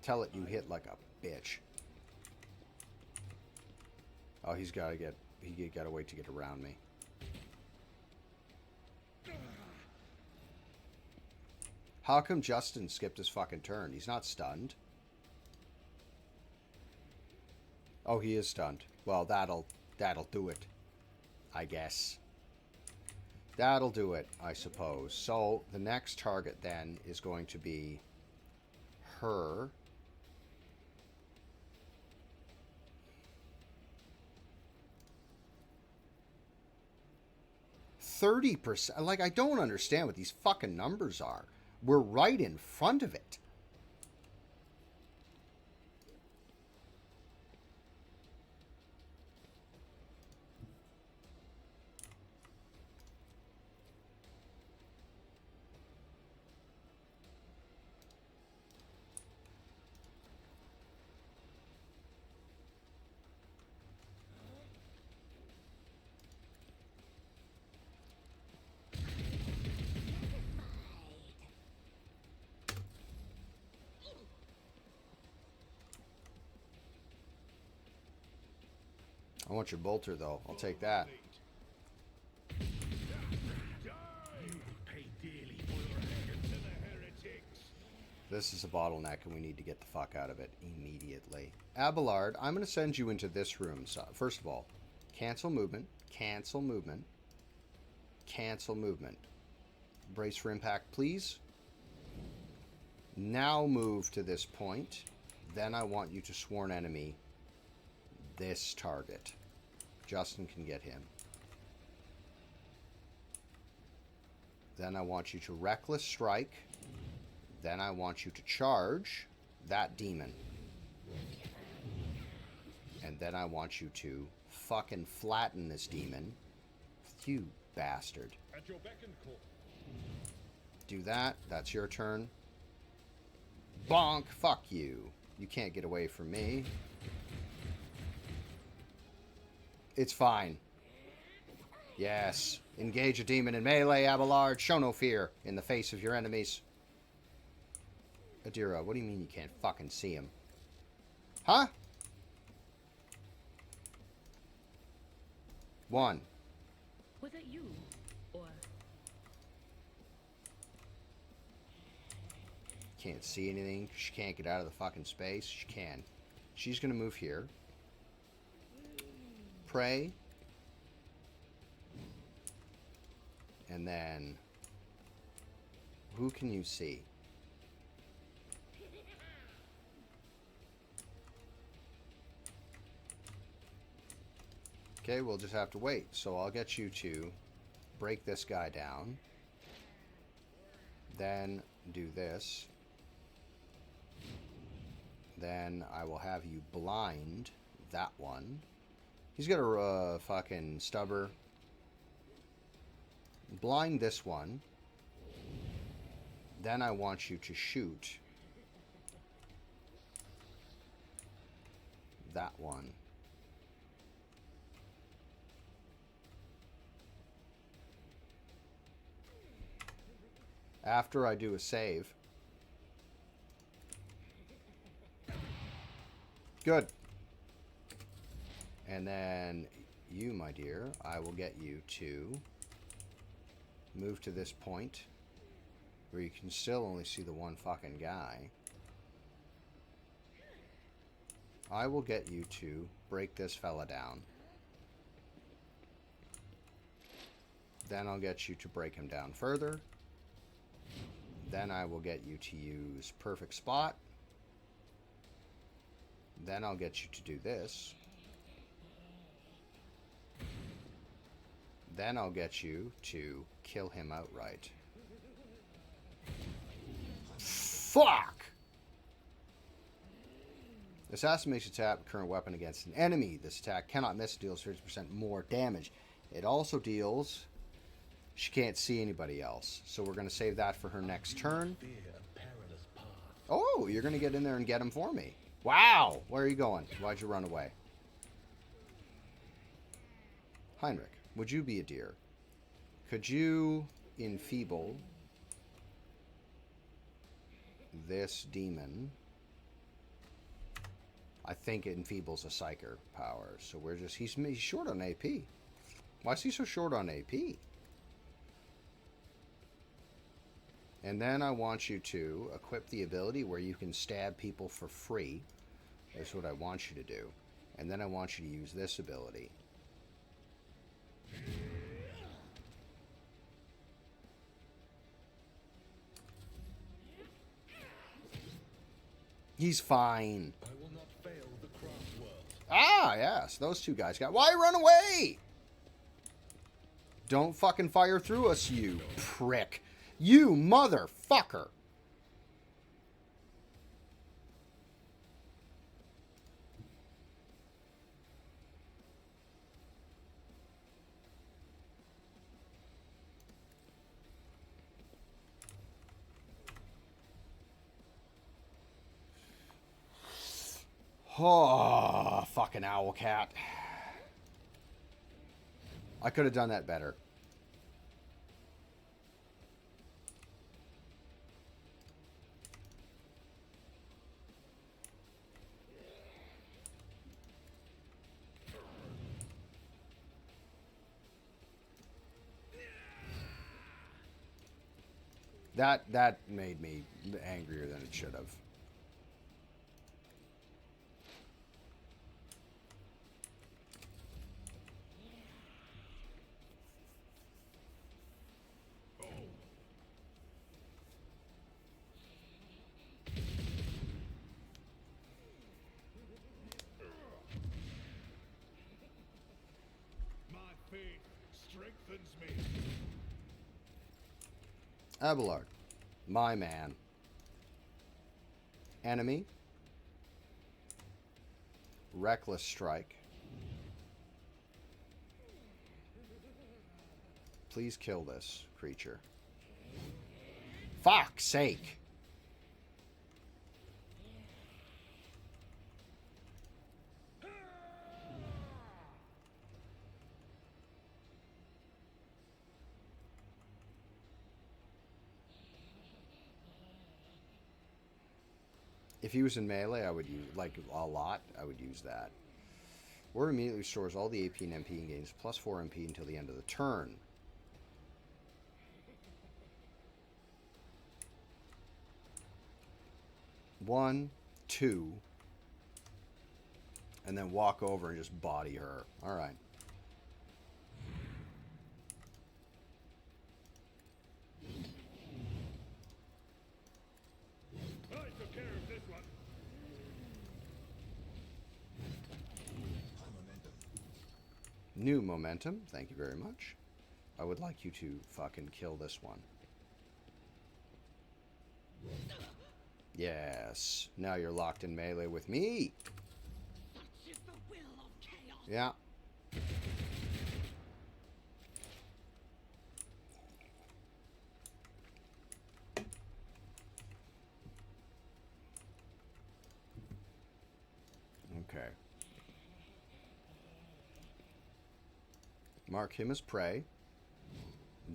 Tell it you hit like a bitch. Oh, he gotta wait to get around me. How come Justin skipped his fucking turn? He's not stunned. Oh, he is stunned. Well, that'll do it, I guess. That'll do it, I suppose. So the next target then is going to be her. 30%. Like, I don't understand what these fucking numbers are. We're right in front of it. I want your bolter, though. I'll take that. You pay dearly for your allegiance to the heretics. This is a bottleneck, and we need to get the fuck out of it immediately. Abelard, I'm going to send you into this room. So, first of all, cancel movement, cancel movement, cancel movement. Brace for impact, please. Now move to this point. Then I want you to sworn enemy this target. Justin can get him. Then I want you to reckless strike. Then I want you to charge that demon. And then I want you to fucking flatten this demon. You bastard. At your beck and call. Do that. That's your turn. Bonk. Fuck you. You can't get away from me. It's fine. Yes. Engage a demon in melee, Abelard. Show no fear in the face of your enemies. Adira, what do you mean you can't fucking see him? Huh? One. Was it you? Or Can't see anything. She can't get out of the fucking space. She can. She's gonna move here. Pray. And then who can you see? Okay, we'll just have to wait. So I'll get you to break this guy down. Then do this. Then I will have you blind that one. He's got a fucking stubber. Blind this one. Then I want you to shoot that one. After I do a save. Good. And then you, my dear, I will get you to move to this point where you can still only see the one fucking guy. I will get you to break this fella down. Then I'll get you to break him down further. Then I will get you to use perfect spot. Then I'll get you to do this. Then I'll get you to kill him outright. Fuck! Assassin makes a tap current weapon against an enemy. This attack cannot miss, deals 50% more damage. It also deals She can't see anybody else. So we're going to save that for her next turn. Fear a perilous path. Oh, you're going to get in there and get him for me. Wow. Where are you going? Why'd you run away? Heinrich, would you be a deer? Could you enfeeble this demon? I think it enfeebles a psyker power. So we're just... He's short on AP. Why is he so short on AP? And then I want you to equip the ability where you can stab people for free. That's what I want you to do. And then I want you to use this ability. He's fine. I will not fail the craft world. Ah, yes. Those two guys got... Why run away? Don't fucking fire through us, you prick. You motherfucker. Oh, fucking Owlcat. I could have done that better. That made me angrier than it should have. My faith strengthens me. Abelard, my man. Enemy. Reckless strike. Please kill this creature. Fuck's sake. If he was in melee, I would use, like, a lot, I would use that. Or immediately restores all the AP and MP and gains plus 4 MP until the end of the turn. One, two, and then walk over and just body her. All right. I took care of this one. New momentum. Thank you very much. I would like you to fucking kill this one. Yes. Now you're locked in melee with me. Such is the will of chaos. Yeah. Okay. Mark him as prey.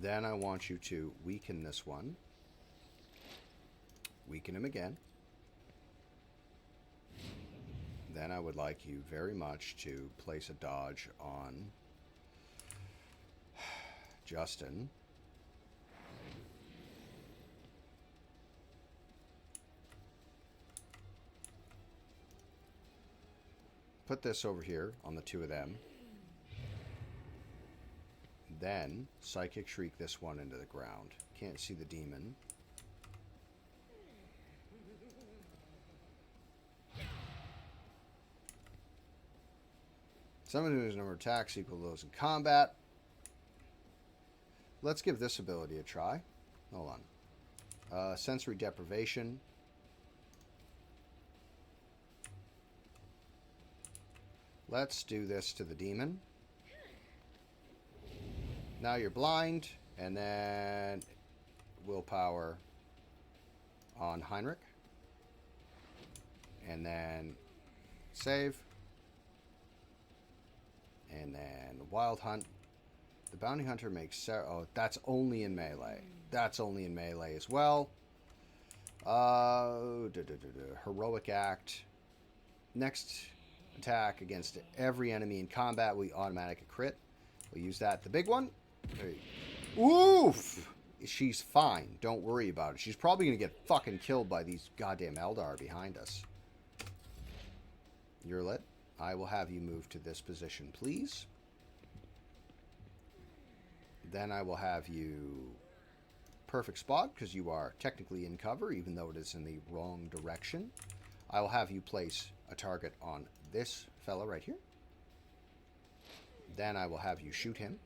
Then I want you to weaken this one. Weaken him again. Then I would like you very much to place a dodge on Justin. Put this over here on the two of them. Then Psychic Shriek this one into the ground. Can't see the demon. Someone whose number of attacks equal to those in combat. Let's give this ability a try. Hold on. Sensory deprivation. Let's do this to the demon. Now you're blind. And then willpower on Heinrich. And then save. And then wild hunt. The bounty hunter makes... Oh, that's only in melee. That's only in melee as well. Heroic act. Next attack against every enemy in combat, we automatic crit. We'll use that. The big one. There you... Oof! She's fine. Don't worry about it. She's probably going to get fucking killed by these goddamn Eldar behind us. You're lit. I will have you move to this position, please. Then I will have you... Perfect spot, because you are technically in cover, even though it is in the wrong direction. I will have you place a target on this fella right here. Then I will have you shoot him.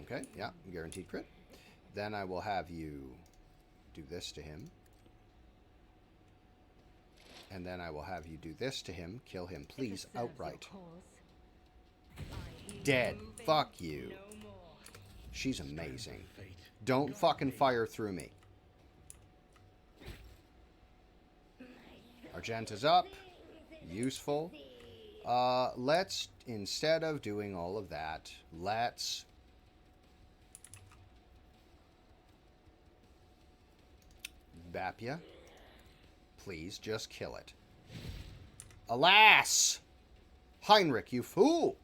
Okay, yeah, guaranteed crit. Then I will have you do this to him. And then I will have you do this to him. Kill him, please, outright. Dead. Fuck you. She's amazing. Don't fucking fire through me. Argenta's up. Useful. Let's, instead of doing all of that, let's... Bap ya. Please, just kill it. Alas! Heinrich, you fool!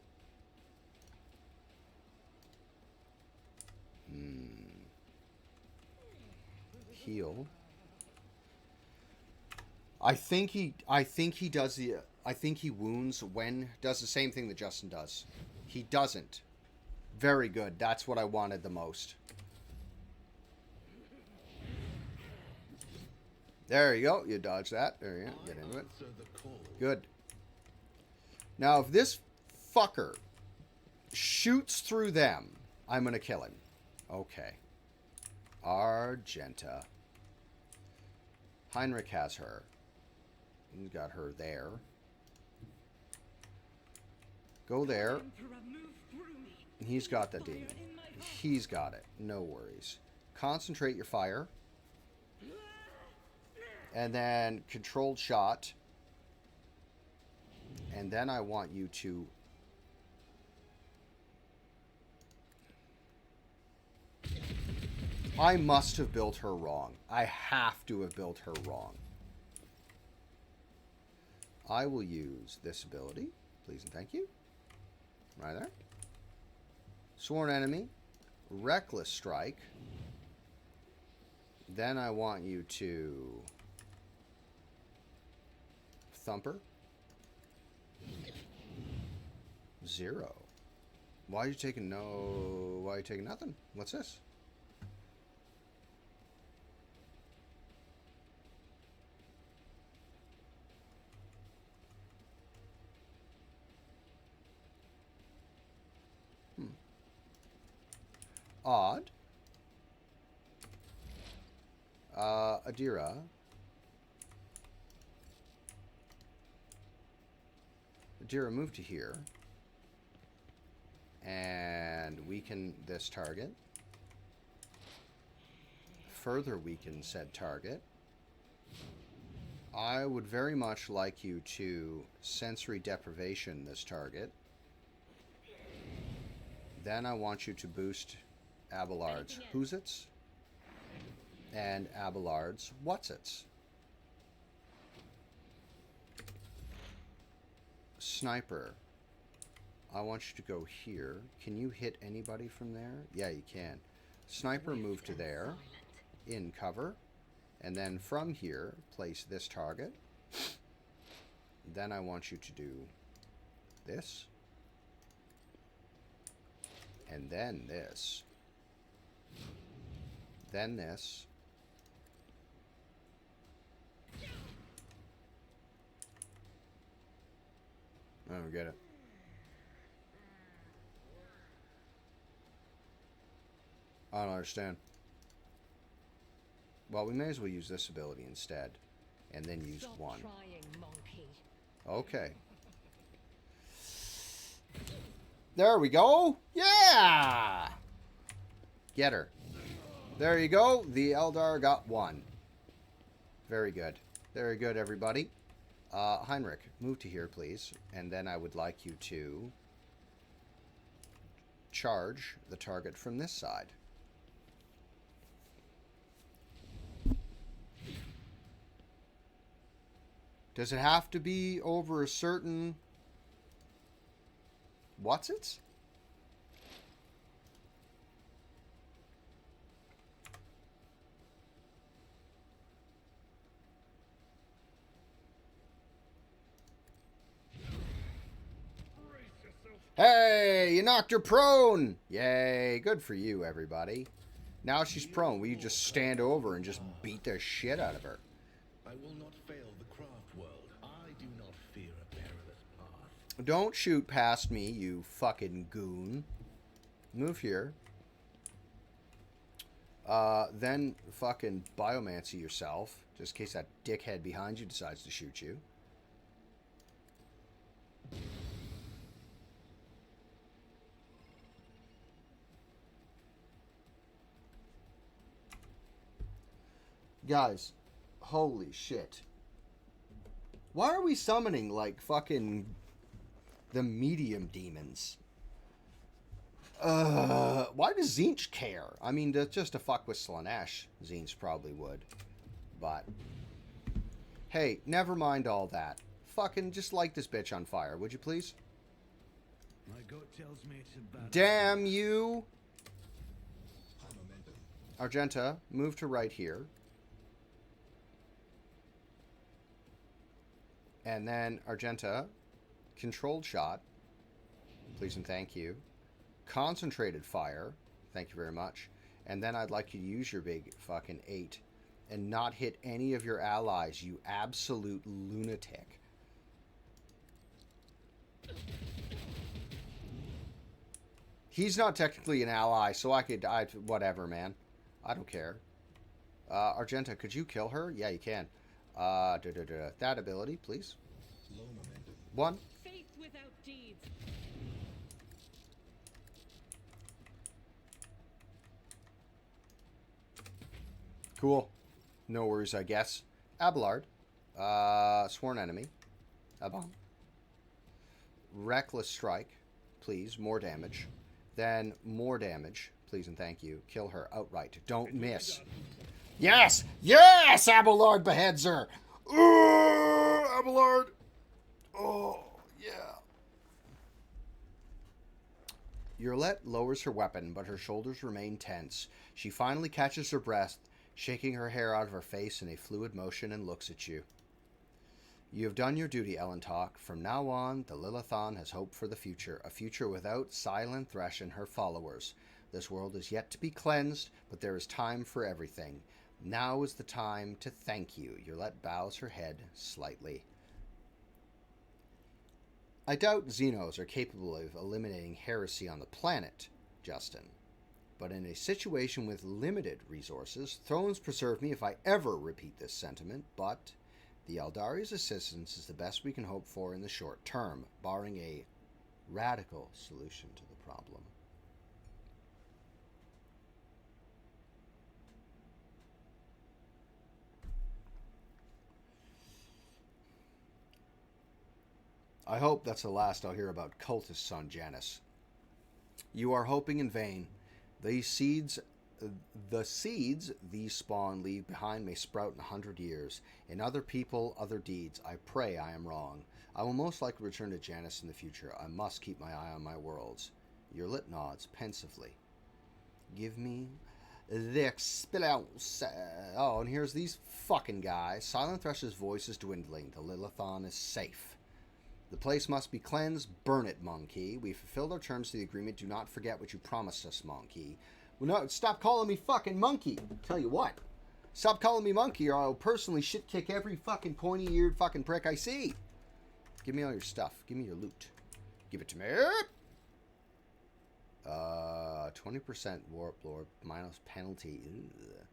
Heal. I think he does the... I think he wounds when... Does the same thing that Justin does. He doesn't. Very good. That's what I wanted the most. There you go. You dodge that. There you go. Get into it. Good. Now, if this fucker shoots through them, I'm going to kill him. Okay. Argenta. Heinrich has her. He's got her there. Go there. He's got the demon. He's got it. No worries. Concentrate your fire. And then controlled shot. And then I want you to... I must have built her wrong. I have to have built her wrong. I will use this ability. Please and thank you. Right there. Sworn enemy. Reckless strike. Then I want you to... Thumper. 0. Why are you taking no... Why are you taking nothing? What's this? Odd. Adira. Adira, move to here. And weaken this target. Further weaken said target. I would very much like you to sensory deprivation this target. Then I want you to boost Abelard's Who's-Its and Abelard's What's-Its. Sniper. I want you to go here. Can you hit anybody from there? Yeah, you can. Sniper, move to there. In cover. And then from here, place this target. Then I want you to do this. And then this. Then this. I don't get it. I don't understand. Well, we may as well use this ability instead. And then use one. Trying, monkey. Okay. There we go. Yeah! Get her. There you go. The Eldar got one. Very good. Very good, everybody. Heinrich, move to here, please. And then I would like you to charge the target from this side. Does it have to be over a certain... What's it? Hey, you knocked her prone! Yay, good for you, everybody. Now she's prone. Will you just stand over and just beat the shit out of her? I will not fail the craft world. I do not fear a perilous path. Don't shoot past me, you fucking goon. Move here. Then fucking biomancy yourself, just in case that dickhead behind you decides to shoot you. Guys, holy shit. Why are we summoning, like, fucking the medium demons? Why does Tzeentch care? I mean, just to fuck with Slaanesh, Tzeentch probably would. But, hey, never mind all that. Fucking just light this bitch on fire, would you please? My gut tells me it's about... Damn you! Argenta, move to right here. And then Argenta, controlled shot, please and thank you. Concentrated fire, thank you very much. And then I'd like you to use your big fucking 8 and not hit any of your allies, you absolute lunatic. He's not technically an ally, so whatever, man. I don't care. Argenta, could you kill her? Yeah, you can. That ability, please. 1. Faith without deeds. Cool. No worries, I guess. Abelard. Sworn enemy. Abon. Reckless strike. Please, more damage. Then more damage. Please and thank you. Kill her outright. Don't miss. Yes! Yes! Abelard beheads her! Ooh, Abelard! Oh, yeah. Yurlet lowers her weapon, but her shoulders remain tense. She finally catches her breath, shaking her hair out of her face in a fluid motion, and looks at you. You have done your duty, Elentok. From now on, the Lilithon has hope for the future, a future without Silent Thresh and her followers. This world is yet to be cleansed, but there is time for everything. Now is the time to thank you. Yurlet bows her head slightly. I doubt xenos are capable of eliminating heresy on the planet, Justin. But in a situation with limited resources, thrones preserve me if I ever repeat this sentiment, but the Eldari's assistance is the best we can hope for in the short term, barring a radical solution to the problem. I hope that's the last I'll hear about cultist son Janus. You are hoping in vain. The seeds these spawn leave behind may sprout in 100 years. In other people, other deeds. I pray I am wrong. I will most likely return to Janus in the future. I must keep my eye on my worlds. Yurlet nods pensively. Give me the experience. Oh, and here's these fucking guys. Silent Thresh's voice is dwindling. The Lilithon is safe. The place must be cleansed. Burn it, Monkey. We fulfilled our terms to the agreement. Do not forget what you promised us, Monkey. Well, no, stop calling me fucking Monkey. Tell you what. Stop calling me Monkey or I'll personally shit kick every fucking pointy-eared fucking prick I see. Give me all your stuff. Give me your loot. Give it to me. 20% warp lord minus penalty. Ugh.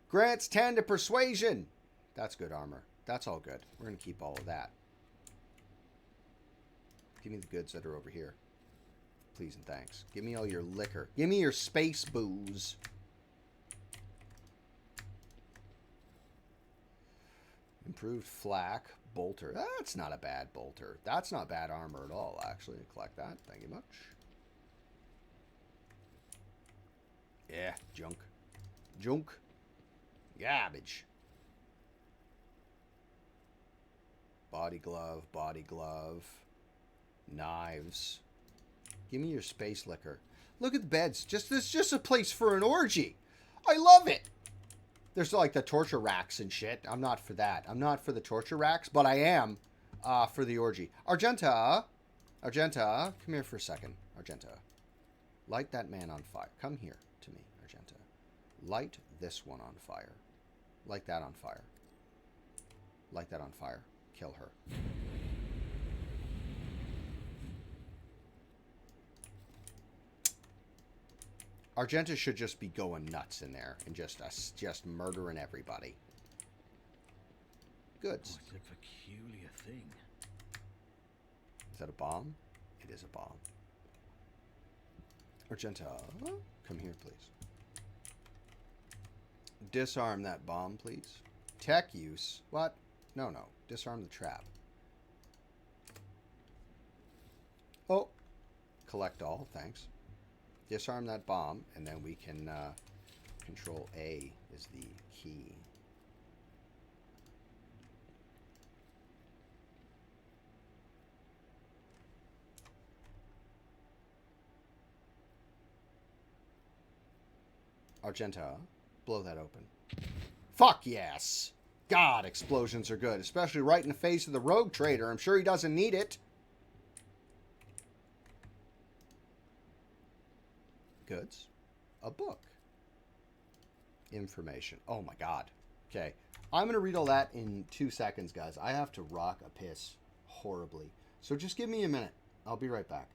Grants 10 to persuasion. That's good armor. That's all good. We're going to keep all of that. Give me the goods that are over here. Please and thanks. Give me all your liquor. Give me your space booze. Improved flak. Bolter. That's not a bad bolter. That's not bad armor at all, actually. Collect that. Thank you much. Yeah, junk. Junk. Garbage. Body glove, body glove. Knives. Give me your space liquor. Look at the beds. It's just a place for an orgy. I love it. There's like the torture racks and shit. I'm not for that. I'm not for the torture racks, but I am for the orgy. Argenta. Argenta. Come here for a second. Argenta. Light that man on fire. Come here to me, Argenta. Light this one on fire. Light that on fire. Light that on fire. Kill her. Argenta should just be going nuts in there and just murdering everybody. Good. What a peculiar thing. Is that a bomb? It is a bomb. Argenta, come here, please. Disarm that bomb, please. Tech use. What? No, no. Disarm the trap. Oh. Collect all. Thanks. Disarm that bomb, and then we can Control A is the key. Argenta, blow that open. Fuck yes! God, explosions are good, especially right in the face of the rogue trader. I'm sure he doesn't need it. Goods. A book. Information. Oh my god. Okay. I'm going to read all that in 2 seconds, guys. I have to rock a piss horribly. So just give me a minute. I'll be right back.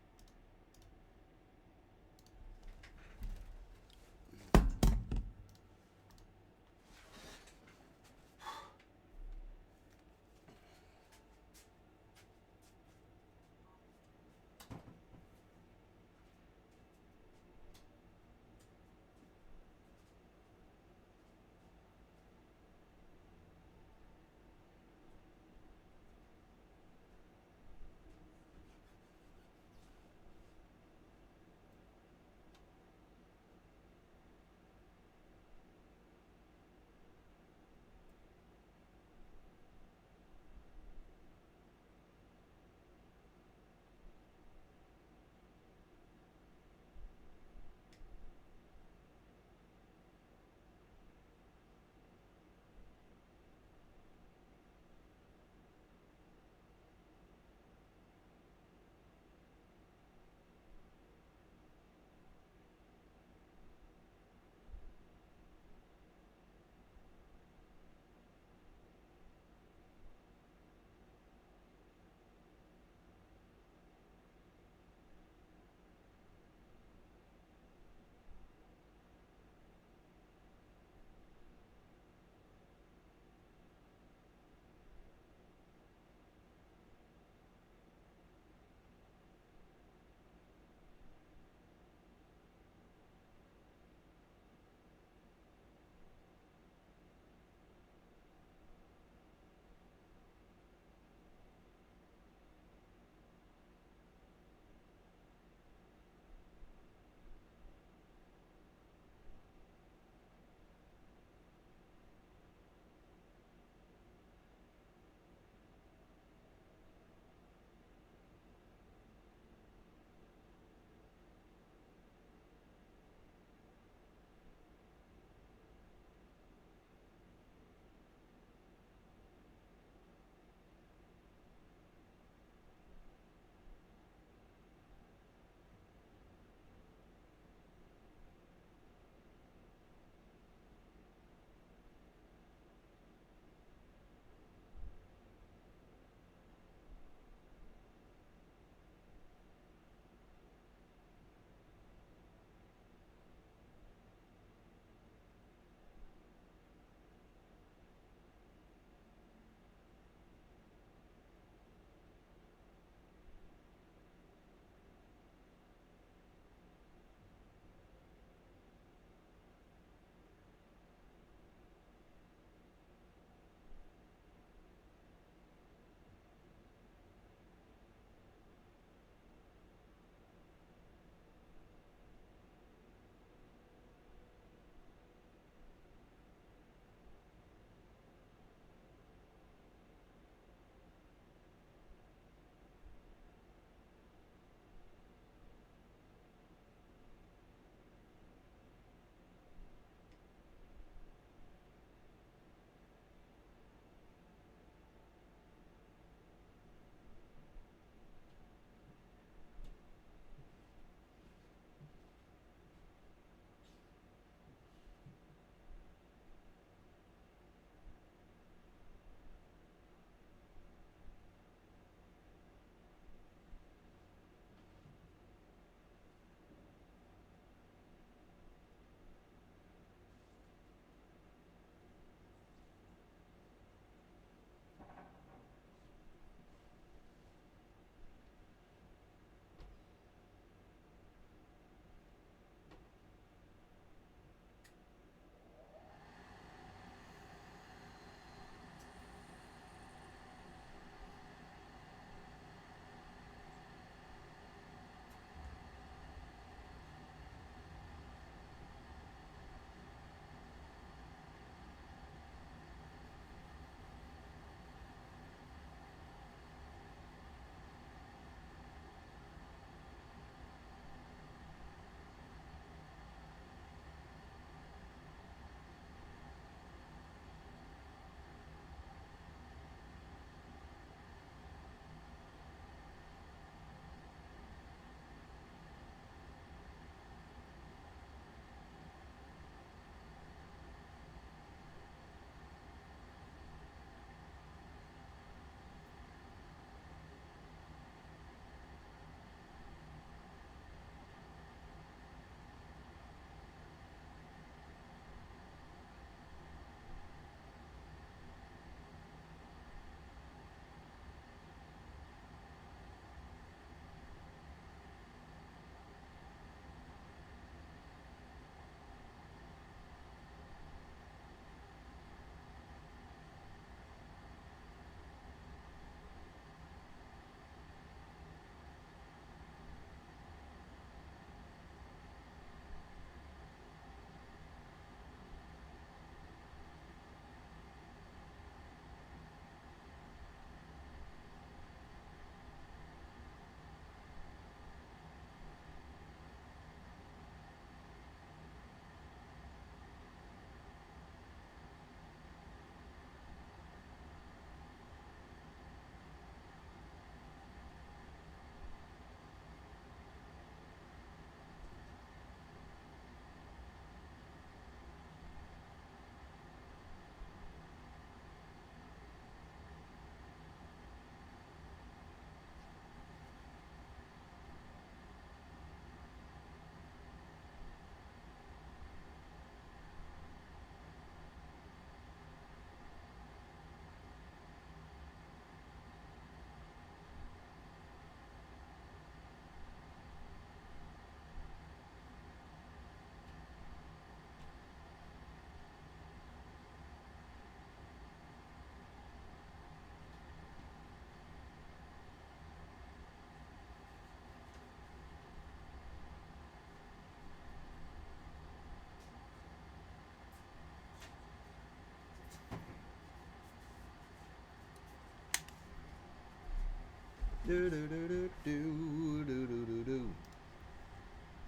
Do do do do do do do do do.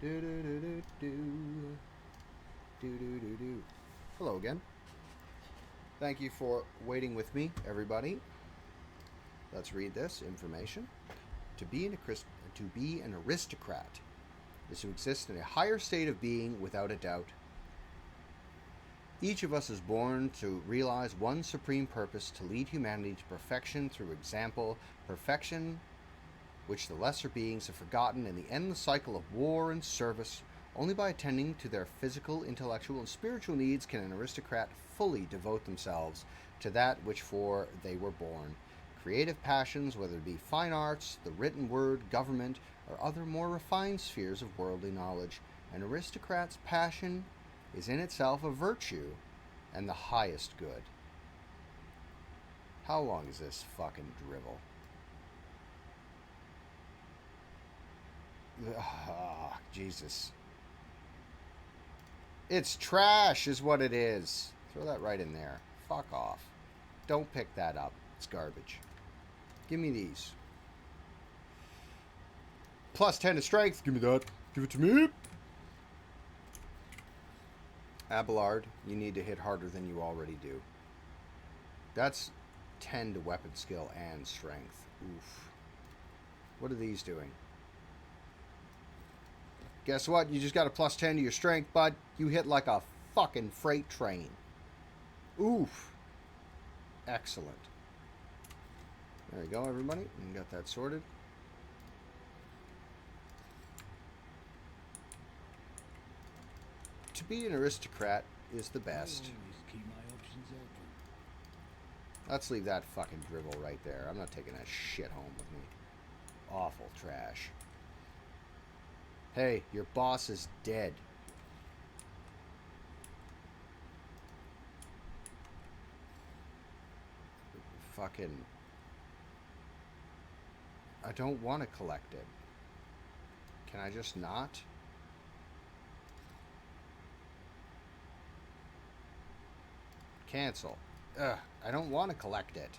Do do do do do. Do do do do. Hello again. Thank you for waiting with me, everybody. Let's read this information. To be an aristocrat is to exist in a higher state of being without a doubt. Each of us is born to realize one supreme purpose, to lead humanity to perfection through example, perfection which the lesser beings have forgotten, and the endless cycle of war and service. Only by attending to their physical, intellectual, and spiritual needs can an aristocrat fully devote themselves to that which for they were born. Creative passions, whether it be fine arts, the written word, government, or other more refined spheres of worldly knowledge. An aristocrat's passion is in itself a virtue and the highest good. How long is this fucking drivel? Oh, Jesus. It's trash is what it is. Throw that right in there. Fuck off. Don't pick that up. It's garbage. Give me these. Plus 10 to strength. Give me that. Give it to me. Abelard, you need to hit harder than you already do. That's 10 to weapon skill and strength. Oof. What are these doing? Guess what? You just got a plus 10 to your strength, bud. You hit like a fucking freight train. Oof. Excellent. There we go, everybody. We got that sorted. To be an aristocrat is the best. Always keep my options open. Let's leave that fucking drivel right there. I'm not taking that shit home with me. Awful trash. Hey, your boss is dead. Fucking... I don't want to collect it. Can I just not? Cancel. Ugh, I don't want to collect it.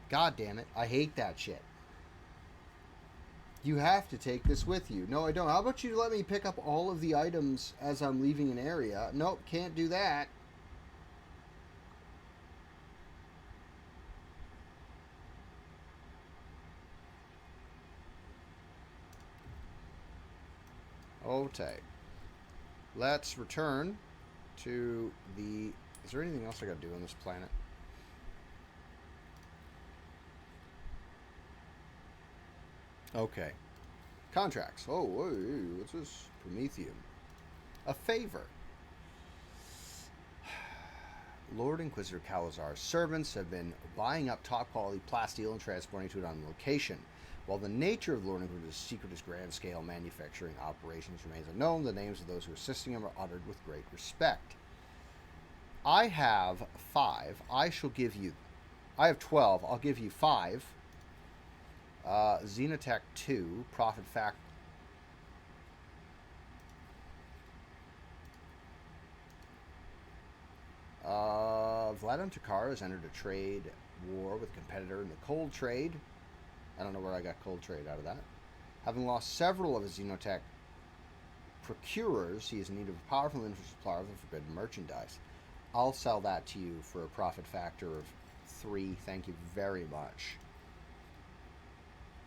God damn it. I hate that shit. You have to take this with you. No, I don't. How about you let me pick up all of the items as I'm leaving an area? Nope, can't do that. Okay. Let's return to the... Is there anything else I gotta do on this planet? Okay. Contracts. Oh, what's this? Prometheum. A favor. Lord Inquisitor Calazar's servants have been buying up top-quality plasteel and transporting to it on location. While the nature of Lord Inquisitor's secret is grand-scale manufacturing operations remains unknown, the names of those who are assisting him are uttered with great respect. I have 5. I shall give you... I have 12. I'll give you 5. Xenotech 2. Profit Fact... Vladon Takar has entered a trade war with a competitor in the cold trade. I don't know where I got cold trade out of that. Having lost several of his Xenotech procurers, he is in need of a powerful supplier of the forbidden merchandise. I'll sell that to you for a profit factor of 3. Thank you very much.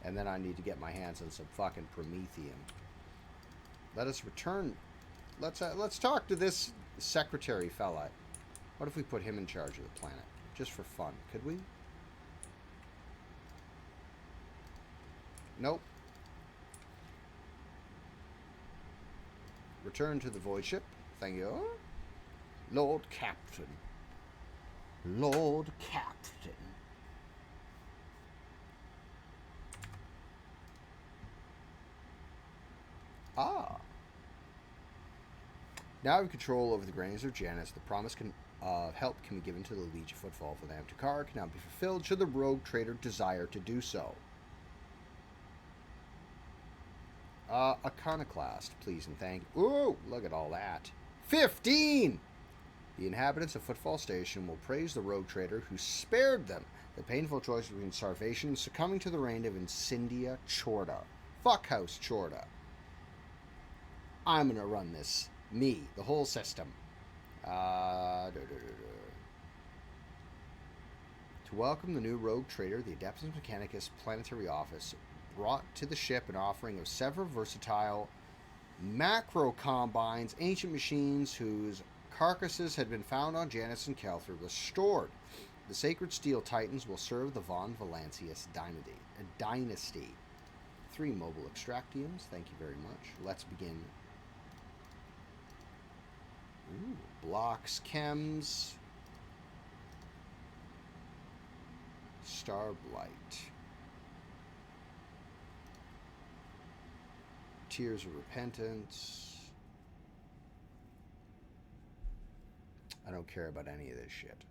And then I need to get my hands on some fucking Prometheum. Let us return. Let's talk to this secretary fella. What if we put him in charge of the planet? Just for fun. Could we? Nope. Return to the void ship. Thank you. Lord Captain. Lord Captain. Ah. Now in control over the grains of Janus, the promise of help can be given to the Legion of Footfall for the Amtakar can now be fulfilled should the rogue trader desire to do so. Iconoclast, please and thank you. Ooh, look at all that. 15! The inhabitants of Footfall Station will praise the rogue trader who spared them the painful choice between starvation and succumbing to the reign of Incendia Chorda. Fuckhouse Chorda. I'm gonna run this. Me. The whole system. To welcome the new rogue trader, the Adeptus Mechanicus Planetary Office brought to the ship an offering of several versatile macro combines, ancient machines whose carcasses had been found on Janus and Kelthur restored. The Sacred Steel Titans will serve the von Valancius dynasty. 3 mobile extractiums. Thank you very much. Let's begin. Ooh, blocks, chems. Starblight. Tears of Repentance. I don't care about any of this shit.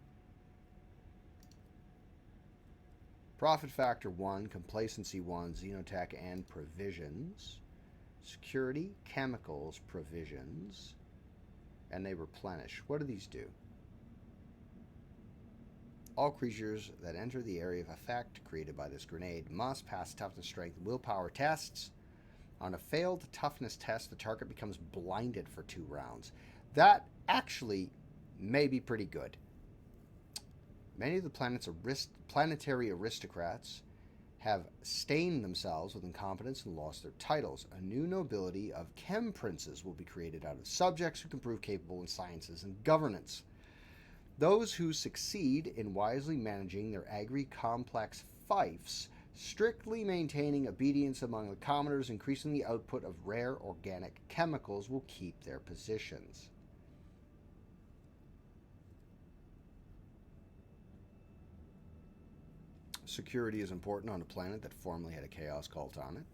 Profit factor 1, complacency 1, xenotech and provisions. Security, chemicals, provisions. And they replenish. What do these do? All creatures that enter the area of effect created by this grenade must pass toughness, strength, willpower tests. On a failed toughness test, the target becomes blinded for 2 rounds. That actually may be pretty good. Many of the planet's planetary aristocrats have stained themselves with incompetence and lost their titles. A new nobility of chem princes will be created out of subjects who can prove capable in sciences and governance. Those who succeed in wisely managing their agri-complex fiefs, strictly maintaining obedience among the commoners, increasing the output of rare organic chemicals, will keep their positions. Security is important on a planet that formerly had a chaos cult on it.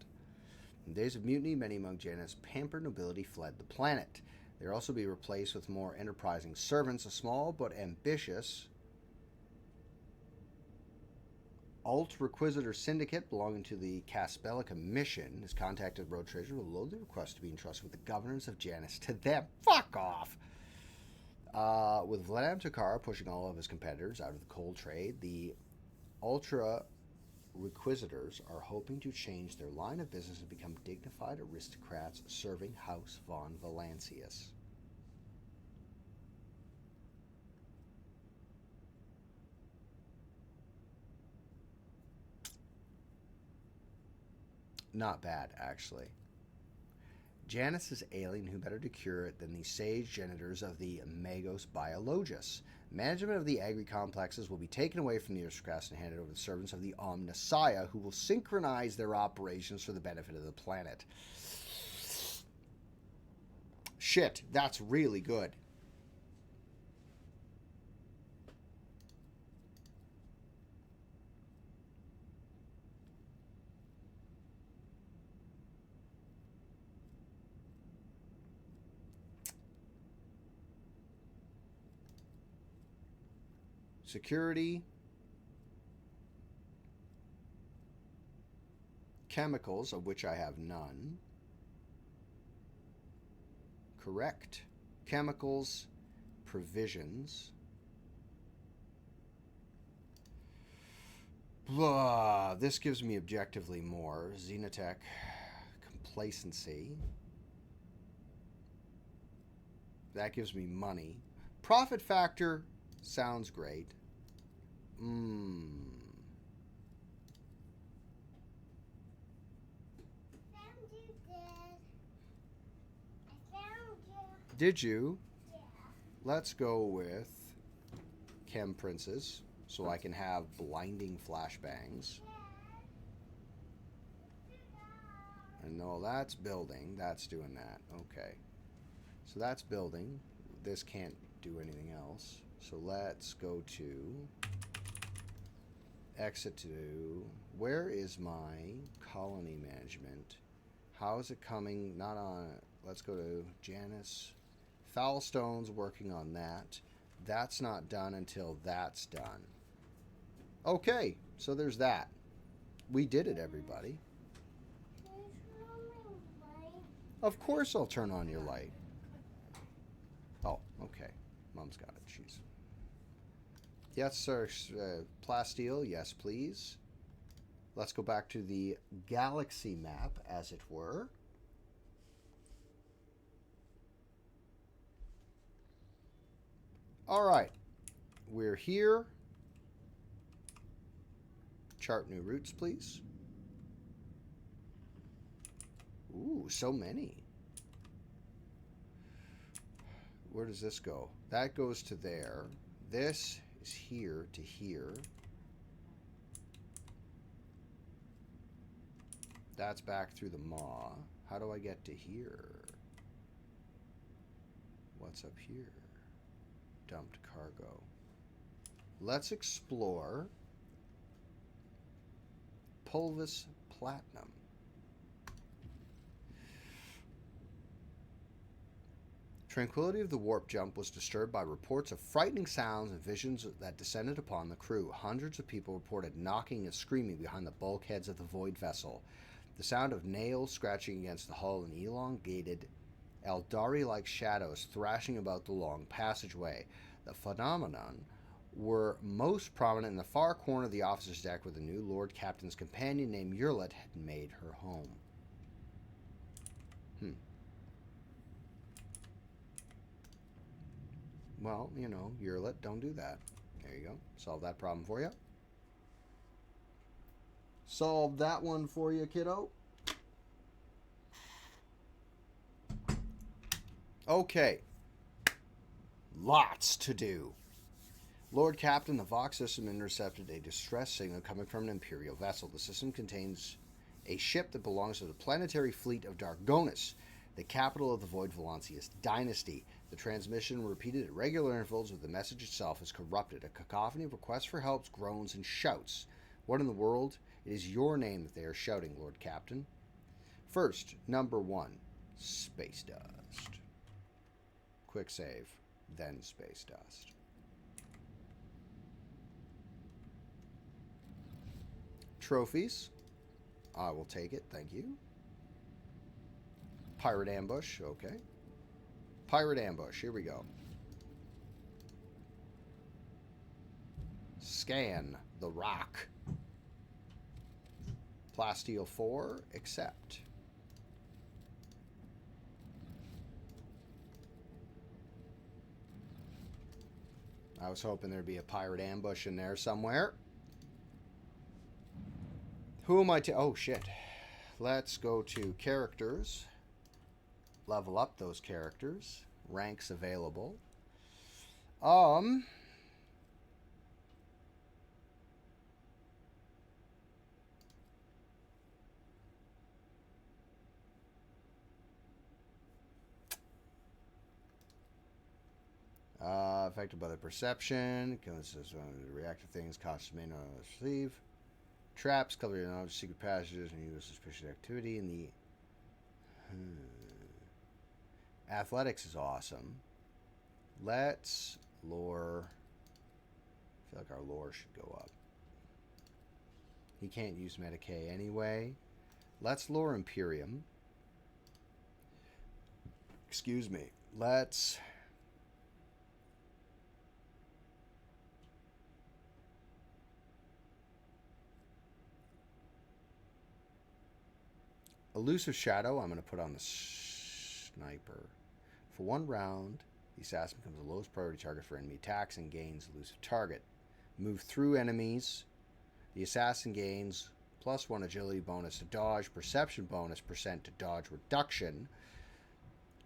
In days of mutiny, many among Janus' pampered nobility fled the planet. They will also be replaced with more enterprising servants. A small but ambitious Alt-Requisitor Syndicate belonging to the Caspelica mission has contacted Road Treasurer with a load the request to be entrusted with the governance of Janus to them. Fuck off! With Vladimir Takara pushing all of his competitors out of the coal trade, the Ultra Requisitors are hoping to change their line of business and become dignified aristocrats serving House von Valancius. Not bad, actually. Janus is alien, who better to cure it than the sage genitors of the Magos Biologus. Management of the agri-complexes will be taken away from the aristocrats and handed over to the servants of the Omnissiah, who will synchronize their operations for the benefit of the planet. Shit, that's really good. Security, chemicals, of which I have none. Correct. Chemicals, provisions. Blah. This gives me objectively more. Xenotech, complacency. That gives me money. Profit factor sounds great. Did you? Yeah. Let's go with Chem Princes so I can have blinding flashbangs. And no, that's building. That's doing that. Okay. So that's building. This can't do anything else. So let's go to exit to, where is my colony management? How is it coming? Not on, let's go to Janus. Foulstone's working on that. That's not done until that's done. Okay, so there's that. We did it, everybody. Of course I'll turn on your light. Oh, okay. Mom's got it. She's... Yes, sir. Plasteel, yes, please. Let's go back to the galaxy map, as it were. All right. We're here. Chart new routes, please. Ooh, so many. Where does this go? That goes to there. This is here to here. That's back through the maw. How do I get to here? What's up here? Dumped cargo. Let's explore Pulvis Platinum. Tranquility of the warp jump was disturbed by reports of frightening sounds and visions that descended upon the crew. Hundreds of people reported knocking and screaming behind the bulkheads of the void vessel. The sound of nails scratching against the hull and elongated Eldari-like shadows thrashing about the long passageway. The phenomenon were most prominent in the far corner of the officer's deck where the new Lord Captain's companion named Urlet had made her home. Well, you know, Urlet, don't do that. There you go. Solve that problem for you. Solve that one for you, kiddo. Okay. Lots to do. Lord Captain, the Vox system intercepted a distress signal coming from an Imperial vessel. The system contains a ship that belongs to the planetary fleet of Dargonus, the capital of the Void Valancius dynasty. The transmission repeated at regular intervals, but the message itself is corrupted. A cacophony of requests for help, groans, and shouts. What in the world? It is your name that they are shouting, Lord Captain. First, number 1, space dust. Quick save, then space dust. Trophies. I will take it, thank you. Pirate ambush, okay. Pirate ambush, here we go. Scan the rock. Plasteel 4, accept. I was hoping there'd be a pirate ambush in there somewhere. Who am I to... Oh, shit. Let's go to characters. Level up those characters. Ranks available. Affected by the perception. Consists of reactive things. Cautious may not receive. Traps. Cover your knowledge. Secret passages. And use suspicious activity in the... Athletics is awesome. Let's lore. I feel like our lore should go up. He can't use Medicae anyway. Let's lore Imperium. Excuse me. Let's... Elusive Shadow, I'm going to put on the sniper. For 1 round, the assassin becomes the lowest priority target for enemy attacks and gains elusive target. Move through enemies. The assassin gains +1 agility bonus to dodge, perception bonus % to dodge reduction,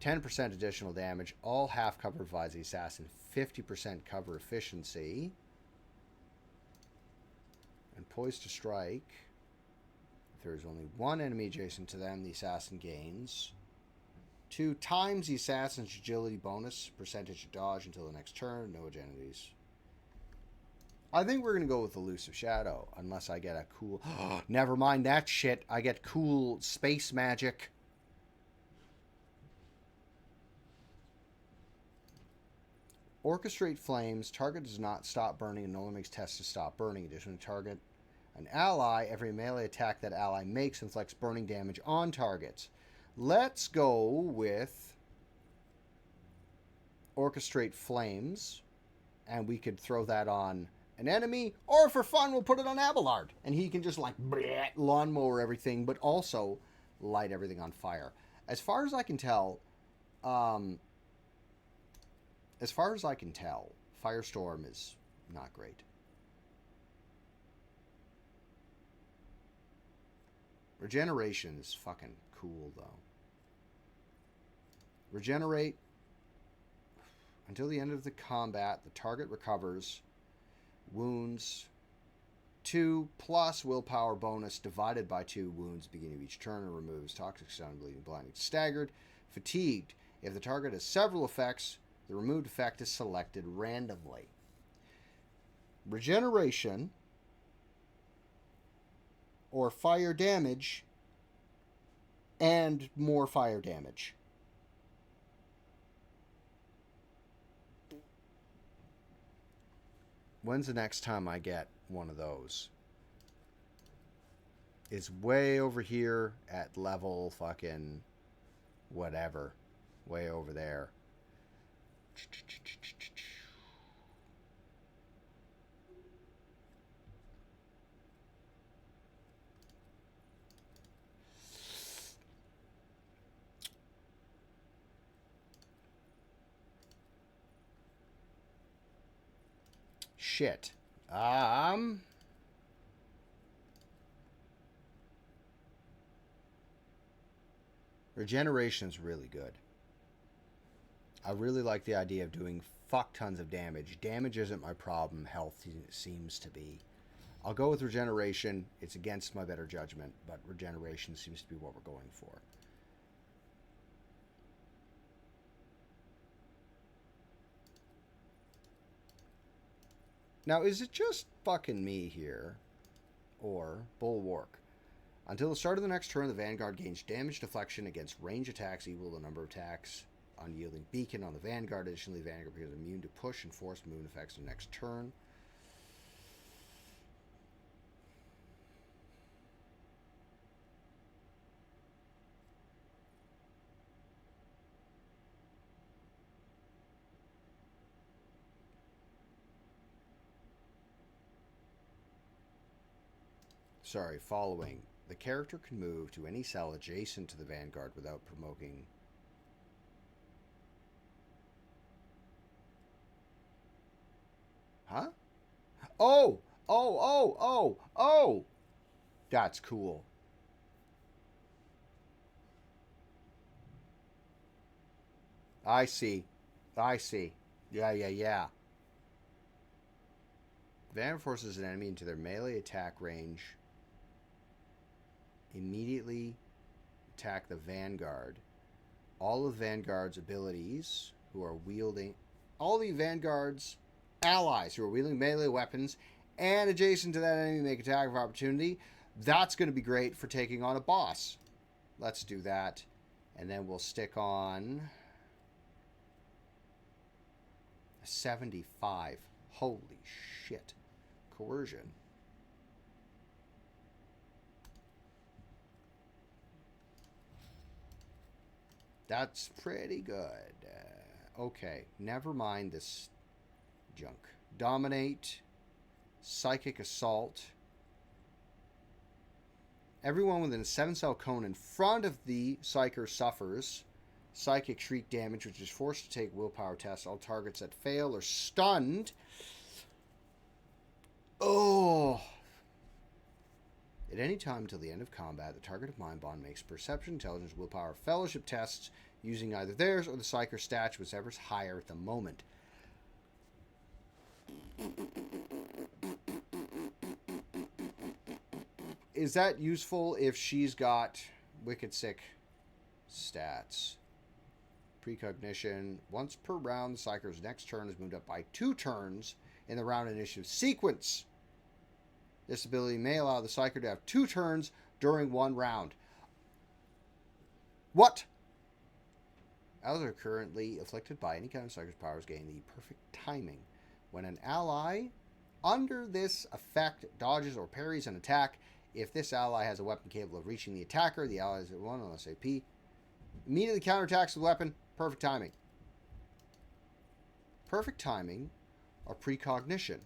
10% additional damage. All half cover provides the assassin 50% cover efficiency. And poised to strike. If there is only 1 enemy adjacent to them, the assassin gains 2 times the assassin's agility bonus, percentage to dodge until the next turn. No identities. I think we're going to go with Elusive Shadow, unless I get a cool... Never mind that shit. I get cool space magic. Orchestrate Flames. Target does not stop burning and no one makes tests to stop burning. Additionally, target an ally. Every melee attack that ally makes inflicts burning damage on targets. Let's go with orchestrate flames, and we could throw that on an enemy, or for fun, we'll put it on Abelard, and he can just like bleh, lawnmower everything, but also light everything on fire. As far as I can tell, Firestorm is not great. Regeneration is fucking cool, though. Regenerate. Until the end of the combat, the target recovers wounds 2 plus willpower bonus divided by 2 wounds beginning of each turn, and removes toxic, stun, bleeding, blinding, staggered, fatigued. If the target has several effects, the removed effect is selected randomly. Regeneration or fire damage and more fire damage. When's the next time I get one of those? It's way over here at level fucking whatever. Way over there. Shit. Regeneration's really good. I really like the idea of doing fuck tons of damage. Damage isn't my problem. Health seems to be. I'll go with regeneration. It's against my better judgment, but regeneration seems to be what we're going for. Now, is it just fucking me here? Or Bulwark? Until the start of the next turn, the Vanguard gains damage deflection against range attacks equal to the number of attacks. Unyielding beacon on the Vanguard. Additionally, the Vanguard becomes immune to push and force movement effects in the next turn. Sorry, following. The character can move to any cell adjacent to the Vanguard without provoking. Huh? Oh! Oh, oh, oh, oh! That's cool. I see. I see. Yeah. Vanguard forces an enemy into their melee attack range. Immediately attack the Vanguard. All of Vanguard's abilities who are wielding... All the Vanguard's allies who are wielding melee weapons and adjacent to that enemy make attack of opportunity. That's going to be great for taking on a boss. Let's do that. And then we'll stick on... 75. Holy shit. Coercion. That's pretty good. Okay, never mind this junk. Dominate. Psychic Assault. Everyone within a 7-cell cone in front of the Psyker suffers Psychic Shriek damage, which is forced to take willpower tests. All targets that fail are stunned. Oh! At any time until the end of combat, the target of Mind Bond makes perception, intelligence, willpower, fellowship tests using either theirs or the Psyker stat, whichever's higher at the moment. Is that useful if she's got Wicked Sick stats? Precognition. Once per round, the Psyker's next turn is moved up by 2 turns in the round initiative sequence. This ability may allow the Psyker to have 2 turns during 1 round. What? Allies are currently afflicted by any kind of Psyker's powers gain the perfect timing. When an ally under this effect dodges or parries an attack, if this ally has a weapon capable of reaching the attacker, the ally is at 1 on SAP. Immediately counterattacks with the weapon. Perfect timing. perfect timing, or precognition.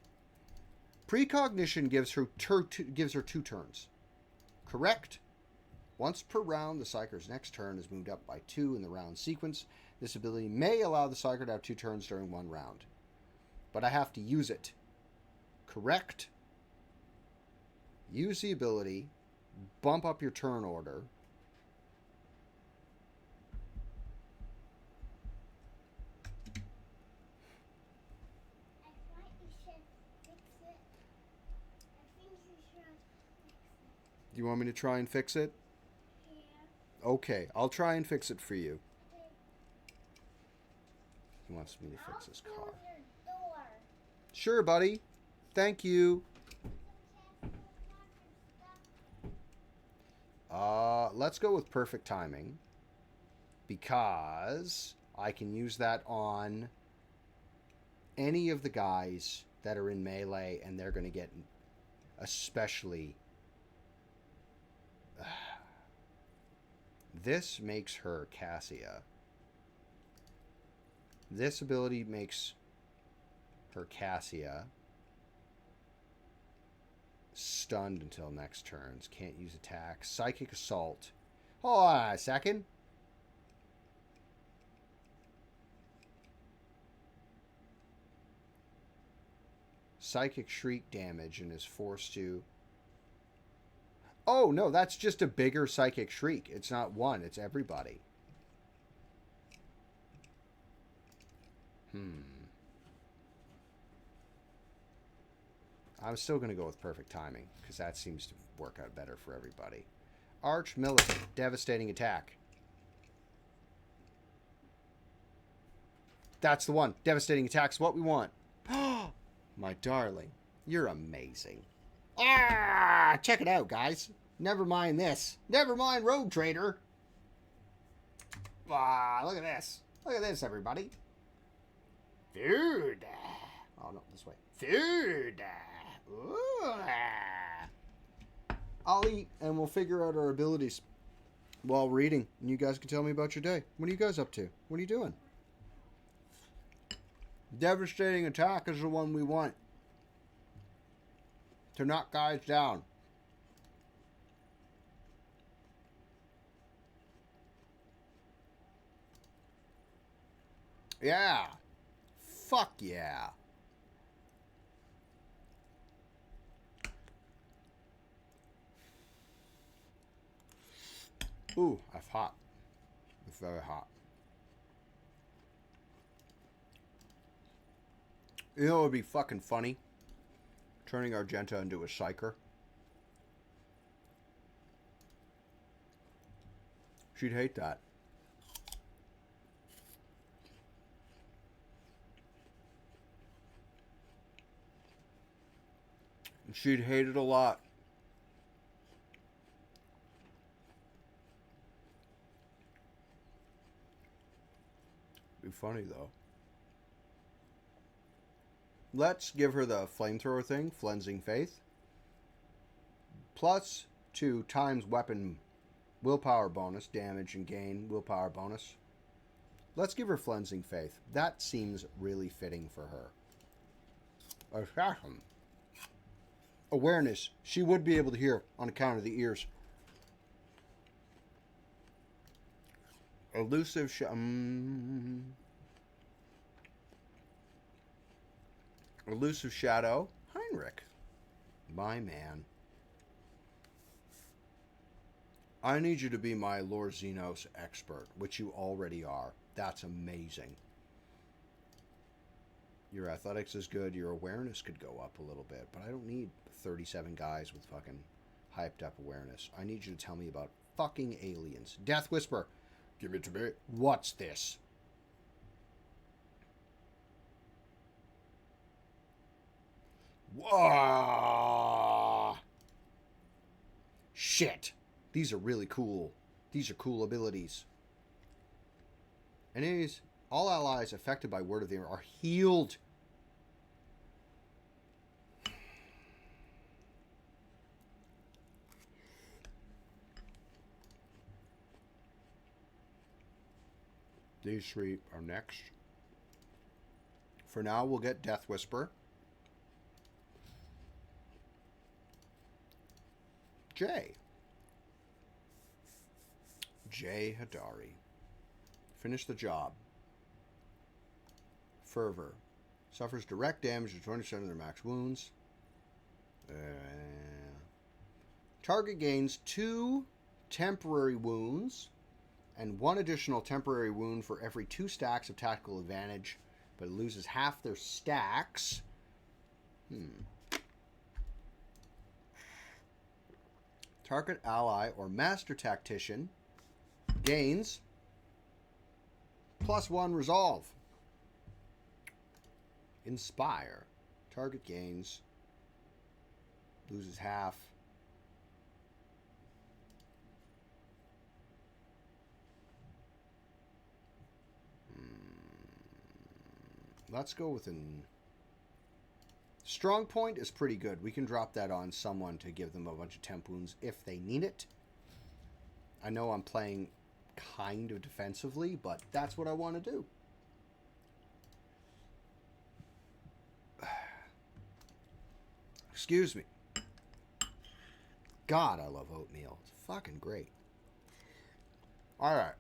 Precognition gives her 2 turns. Correct? Once per round, the Psyker's next turn is moved up by 2 in the round sequence. This ability may allow the Psyker to have 2 turns during 1 round. But I have to use it. Correct? Use the ability, bump up your turn order. I thought you should fix it. I think you should fix it. Do you want me to try and fix it? Yeah. Okay, I'll try and fix it for you. He wants me to fix his car. Close your door. Sure, buddy. Thank you. Let's go with perfect timing, because I can use that on any of the guys that are in melee, and they're going to get especially... This makes her Cassia. This ability makes her Cassia stunned until next turns. Can't use attack. Psychic Assault. Hold on a second. Psychic Shriek damage and is forced to... Oh, no, that's just a bigger Psychic Shriek. It's not one, it's everybody. I'm still going to go with perfect timing, because that seems to work out better for everybody. Arch Militant, devastating attack. That's the one. Devastating attack's what we want. My darling, you're amazing. Ah, check it out, guys. Never mind this. Never mind Rogue Trader. Ah, look at this. Look at this, everybody. Food. Oh, no, this way. Food. Ooh. I'll eat, and we'll figure out our abilities while reading. And you guys can tell me about your day. What are you guys up to? What are you doing? Devastating attack is the one we want. To knock guys down. Yeah. Fuck yeah. Ooh, that's hot. It's very hot. You know what would be fucking funny? Turning Argenta into a psyker. She'd hate that. And she'd hate it a lot. Be funny though. Let's give her the flamethrower thing, Flensing Faith. Plus 2 times weapon willpower bonus, damage and gain willpower bonus. Let's give her Flensing Faith. That seems really fitting for her. Assassin. Awareness. She would be able to hear on account of the ears. Elusive Elusive Shadow, Heinrich. My man. I need you to be my Lord Xenos expert, which you already are. That's amazing. Your athletics is good. Your awareness could go up a little bit, but I don't need 37 guys with fucking hyped up awareness. I need you to tell me about fucking aliens. Death Whisper. Give it to me. What's this? Whoa! Shit. These are really cool. These are cool abilities. Enemies, all allies affected by Word of the Air are healed. These 3 are next. For now, we'll get Death Whisper. J. J. Hadari. Finish the job. Fervor. Suffers direct damage to 20% of their max wounds. Target gains 2 temporary wounds and 1 additional temporary wound for every 2 stacks of tactical advantage, but it loses half their stacks. Target ally or master tactician gains +1 resolve. Inspire. Target gains, loses half. Let's go with an... Strong point is pretty good. We can drop that on someone to give them a bunch of temp wounds if they need it. I know I'm playing kind of defensively, but that's what I want to do. Excuse me. God, I love oatmeal. It's fucking great. Alright.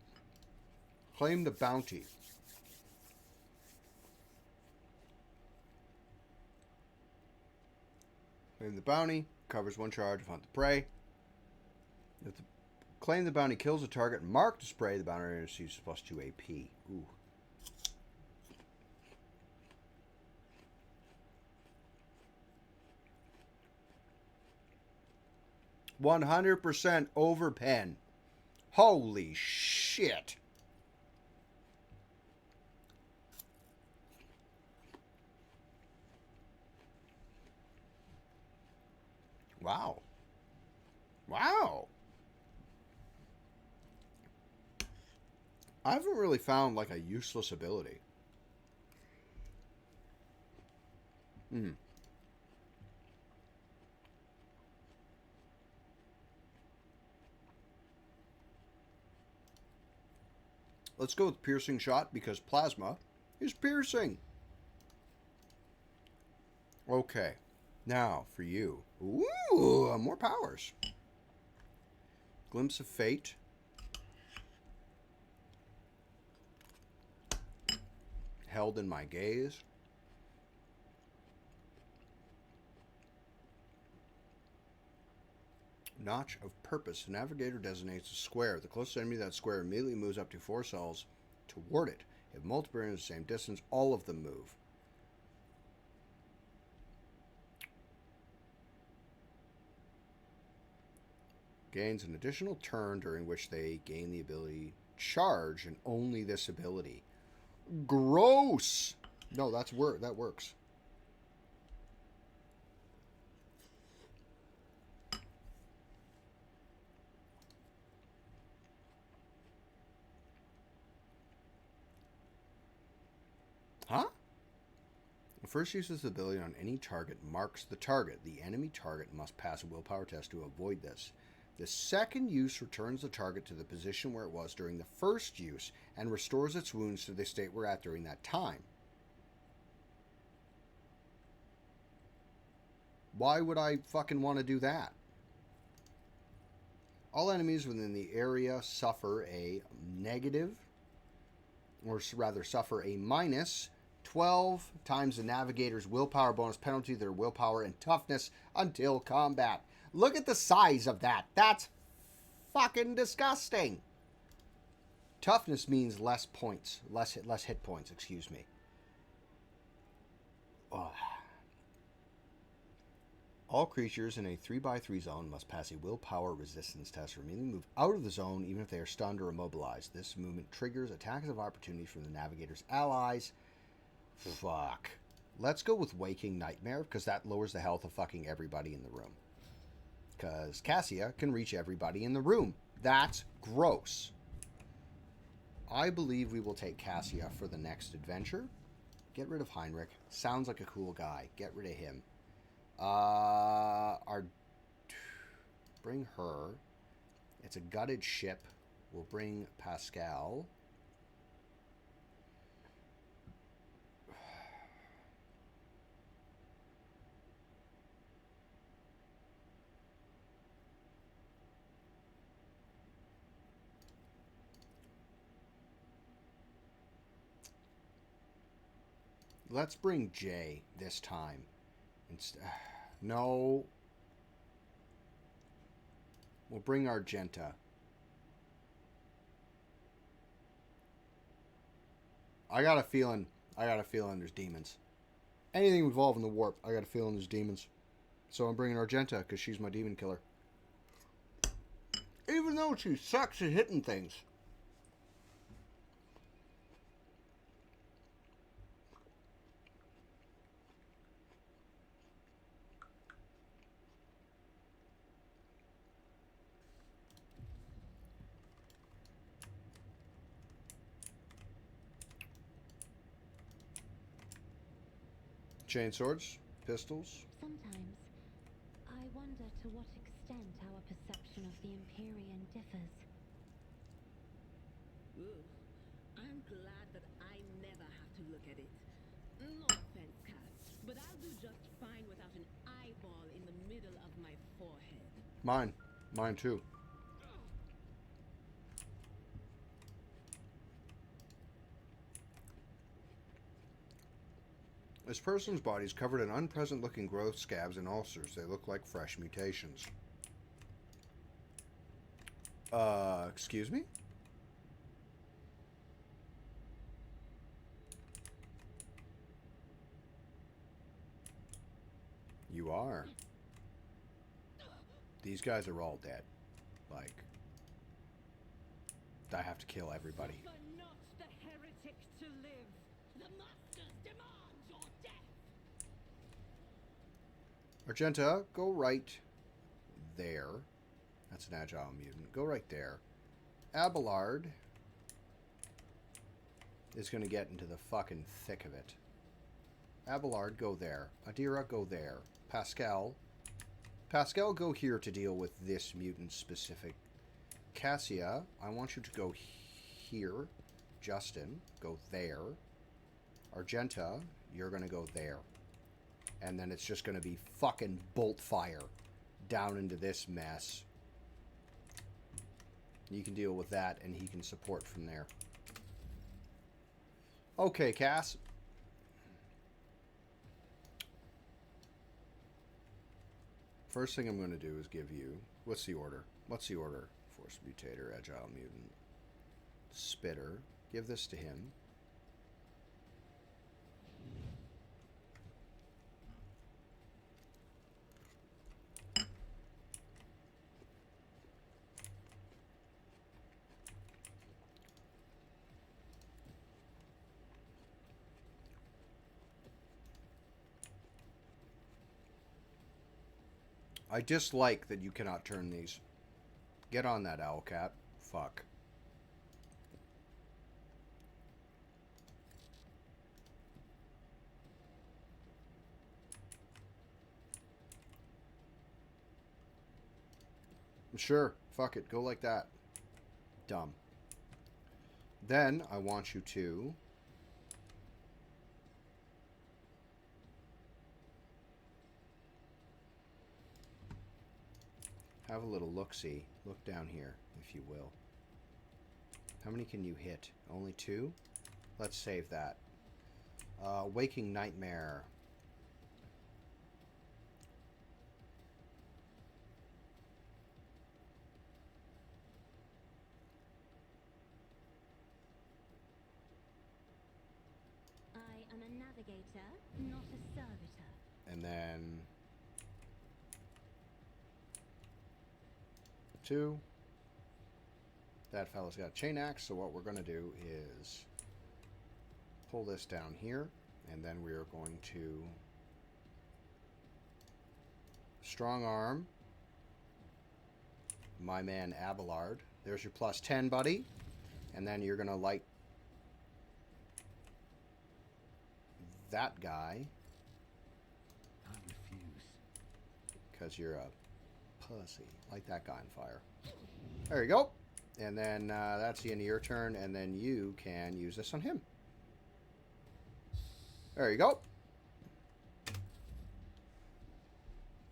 Claim the bounty. Claim the bounty. Covers 1 charge of hunt the prey. If the claim the bounty kills a target marked as prey, the bounty receives +2 AP. Ooh. $100% overpen. Holy shit. Wow. Wow. I haven't really found like a useless ability. Let's go with piercing shot because plasma is piercing. Okay. Now, for you. Ooh, more powers. Glimpse of Fate. Held in my gaze. Notch of Purpose. The navigator designates a square. The closest enemy to that square immediately moves up to 4 cells toward it. If multiple are in the same distance, all of them move. Gains an additional turn during which they gain the ability Charge, and only this ability. Gross! No, that works. Huh? The first use of this ability on any target marks the target. The enemy target must pass a willpower test to avoid this. The second use returns the target to the position where it was during the first use and restores its wounds to the state we're at during that time. Why would I fucking want to do that? All enemies within the area suffer a negative, or rather suffer a minus 12 times the navigator's willpower bonus penalty, their willpower and toughness until combat. Look at the size of that. That's fucking disgusting. Toughness means less points, less hit points, excuse me. Ugh. All creatures in a 3x3 zone must pass a willpower resistance test or immediately move out of the zone even if they are stunned or immobilized. This movement triggers attacks of opportunity from the navigator's allies. Fuck. Let's go with Waking Nightmare because that lowers the health of fucking everybody in the room. Because Cassia can reach everybody in the room. That's gross. I believe we will take Cassia for the next adventure. Get rid of Heinrich. Sounds like a cool guy. Get rid of him. Bring her. It's a gutted ship. We'll bring Pascal. Let's bring Jay this time. No. We'll bring Argenta. I got a feeling there's demons. Anything involved in the warp, I got a feeling there's demons. So I'm bringing Argenta because she's my demon killer. Even though she sucks at hitting things. Chainswords, pistols. Sometimes I wonder to what extent our perception of the Empyrean differs. Ugh. I'm glad that I never have to look at it. No offense, Cat, but I'll do just fine without an eyeball in the middle of my forehead. Mine. Mine too. This person's body is covered in unpleasant-looking growth, scabs, and ulcers. They look like fresh mutations. Excuse me? You are. These guys are all dead. Like, I have to kill everybody. Suffer not the heretic to live. The masters demand your death. Argenta, go right there. That's an agile mutant. Go right there. Abelard is going to get into the fucking thick of it. Abelard, go there. Adira, go there. Pascal, go here to deal with this mutant specific. Cassia, I want you to go here. Justin, go there. Argenta, you're going to go there. And then it's just going to be fucking bolt fire down into this mess. You can deal with that, and he can support from there. Okay, Cass. First thing I'm going to do is give you... What's the order? What's the order? Force Mutator, Agile Mutant. Spitter. Give this to him. I dislike that you cannot turn these. Get on that, Owlcat. Fuck. Sure. Fuck it. Go like that. Dumb. Then I want you to... have a little look-see. Look down here, if you will. How many can you hit? Only 2? Let's save that. Waking Nightmare. I am a navigator, not a servitor. And then... 2. That fella's got a chain axe, so what we're going to do is pull this down here, and then we are going to strong arm my man Abelard. There's your plus 10, buddy. And then you're going to light that guy. I refuse. Because you're a pussy. Light that guy on fire. There you go. And then that's the end of your turn, and then you can use this on him. There you go.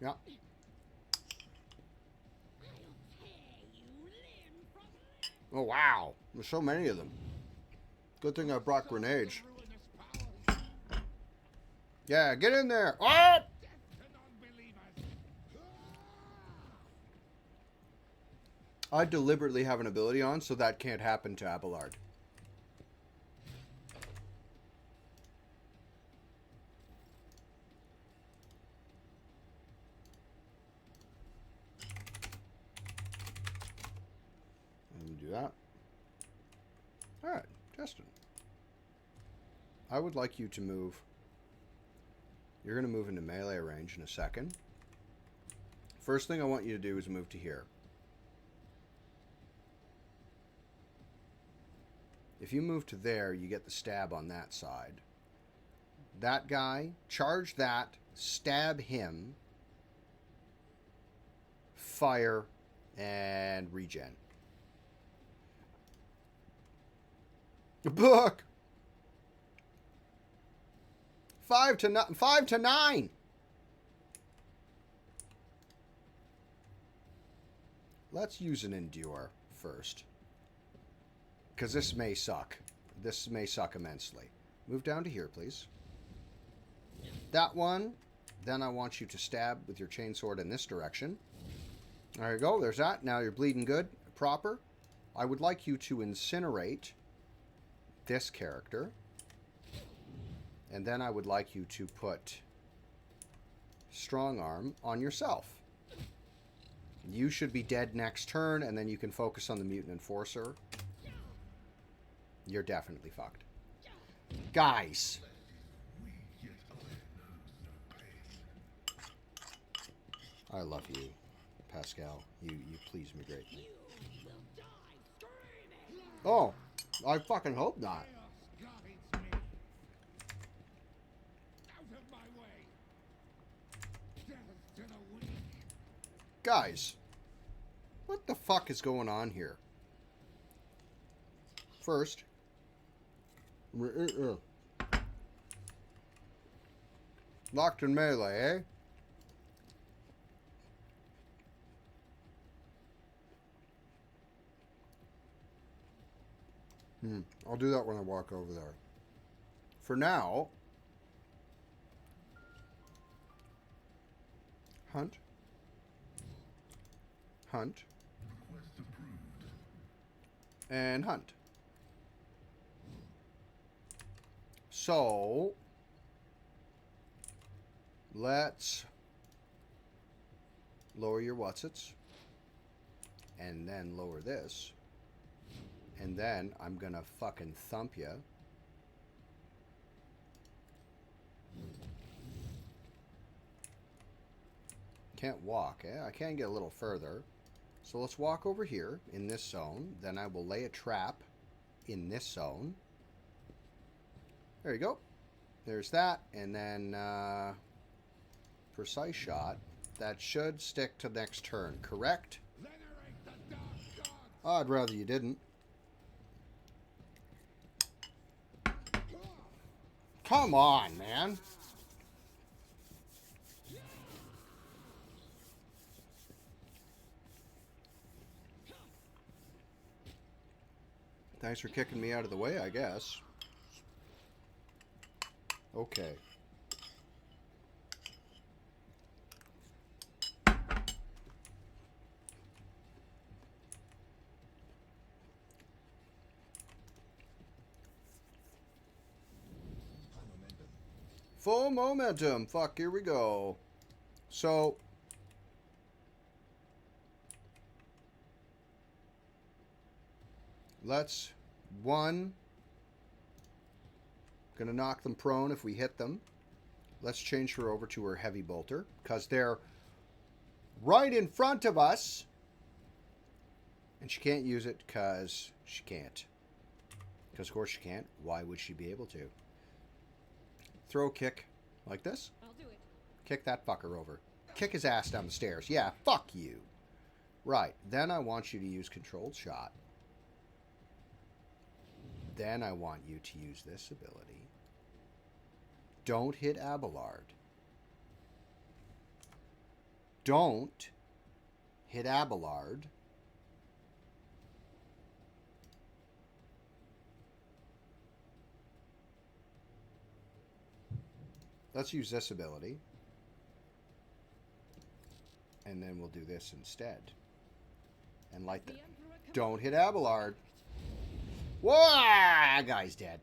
Yeah. I'll tear you limb from limb. Oh, wow. There's so many of them. Good thing I brought grenades. Yeah, get in there. Oh! Death to non-believers! I deliberately have an ability on so that can't happen to Abelard. Let me do that. Alright, Justin. I would like you to move. You're going to move into melee range in a second. First thing I want you to do is move to here. If you move to there, you get the stab on that side. That guy, charge that, stab him, fire, and regen. Book! 5 to 9! Let's use an endure first. Because this may suck. This may suck immensely. Move down to here, please. That one. Then I want you to stab with your chainsword in this direction. There you go. There's that. Now you're bleeding good. Proper. I would like you to incinerate this character. And then I would like you to put strong arm on yourself. You should be dead next turn, and then you can focus on the mutant enforcer. You're definitely fucked. Guys. I love you, Pascal. You please me greatly. Oh, I fucking hope not. Chaos guides me. Out of my way. Death to the weak. Guys, what the fuck is going on here? First, locked in melee, eh? I'll do that when I walk over there. For now, hunt. Hunt. And hunt. So, let's lower your whatsits. And then lower this. And then I'm gonna fucking thump you. Can't walk, eh? I can get a little further. So let's walk over here in this zone. Then I will lay a trap in this zone. There you go. There's that. And then precise shot. That should stick to next turn, correct? Venerate the dark gods. I'd rather you didn't. Come on, man. Thanks for kicking me out of the way, I guess. Okay. Full momentum. Fuck, here we go. So, let's, one, gonna knock them prone if we hit them. Let's change her over to her heavy bolter, because they're right in front of us. And she can't use it because she can't. Because of course she can't. Why would she be able to? Throw a kick like this. I'll do it. Kick that fucker over. Kick his ass down the stairs. Yeah, fuck you. Right. Then I want you to use controlled shot. Then I want you to use this ability. Don't hit Abelard. Don't hit Abelard. Let's use this ability. And then we'll do this instead. And light the... Don't hit Abelard. Whoa! That guy's dead.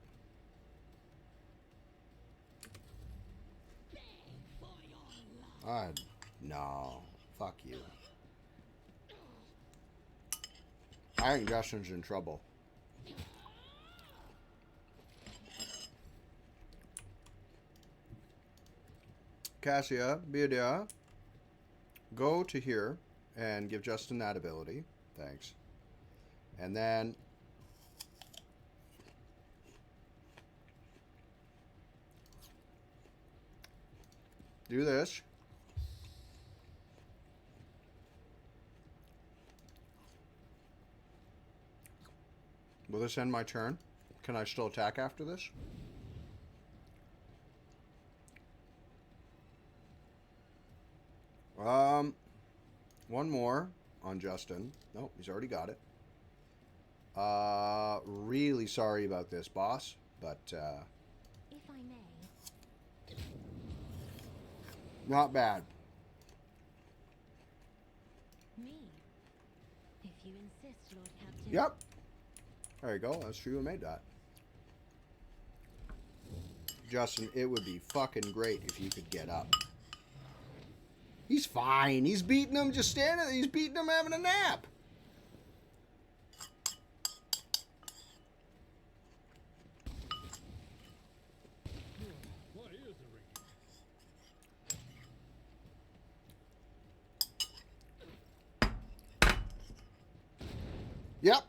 No. Fuck you. I think Justin's in trouble. Cassia, Beadia, go to here and give Justin that ability. Thanks. And then do this. Will this end my turn? Can I still attack after this? One more on Justin. Nope, he's already got it. Really sorry about this, boss, but If I may. not bad. Me. If you insist, Lord Captain. Yep. There you go. That's true. Who made that. Justin, it would be fucking great if you could get up. He's fine. He's beating him just standing there. He's beating him having a nap. What is a ring? Yep.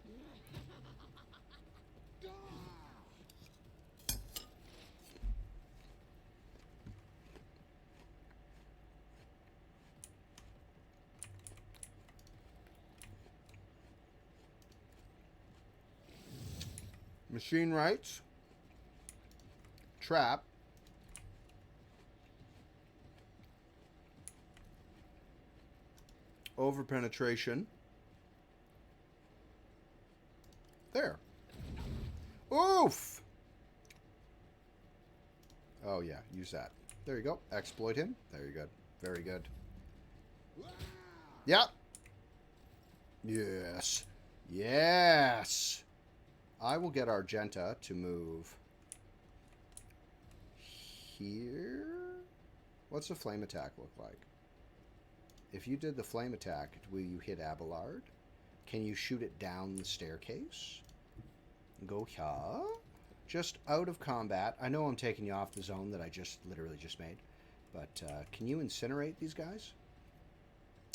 Machine rights. Trap. Overpenetration. There. Oof! Oh, yeah. Use that. There you go. Exploit him. Very good. Very good. Yep. Yes. Yes. I will get Argenta to move here. What's the flame attack look like? If you did the flame attack, will you hit Abelard? Can you shoot it down the staircase? Go here. Just out of combat. I know I'm taking you off the zone that I just literally just made. But can you incinerate these guys?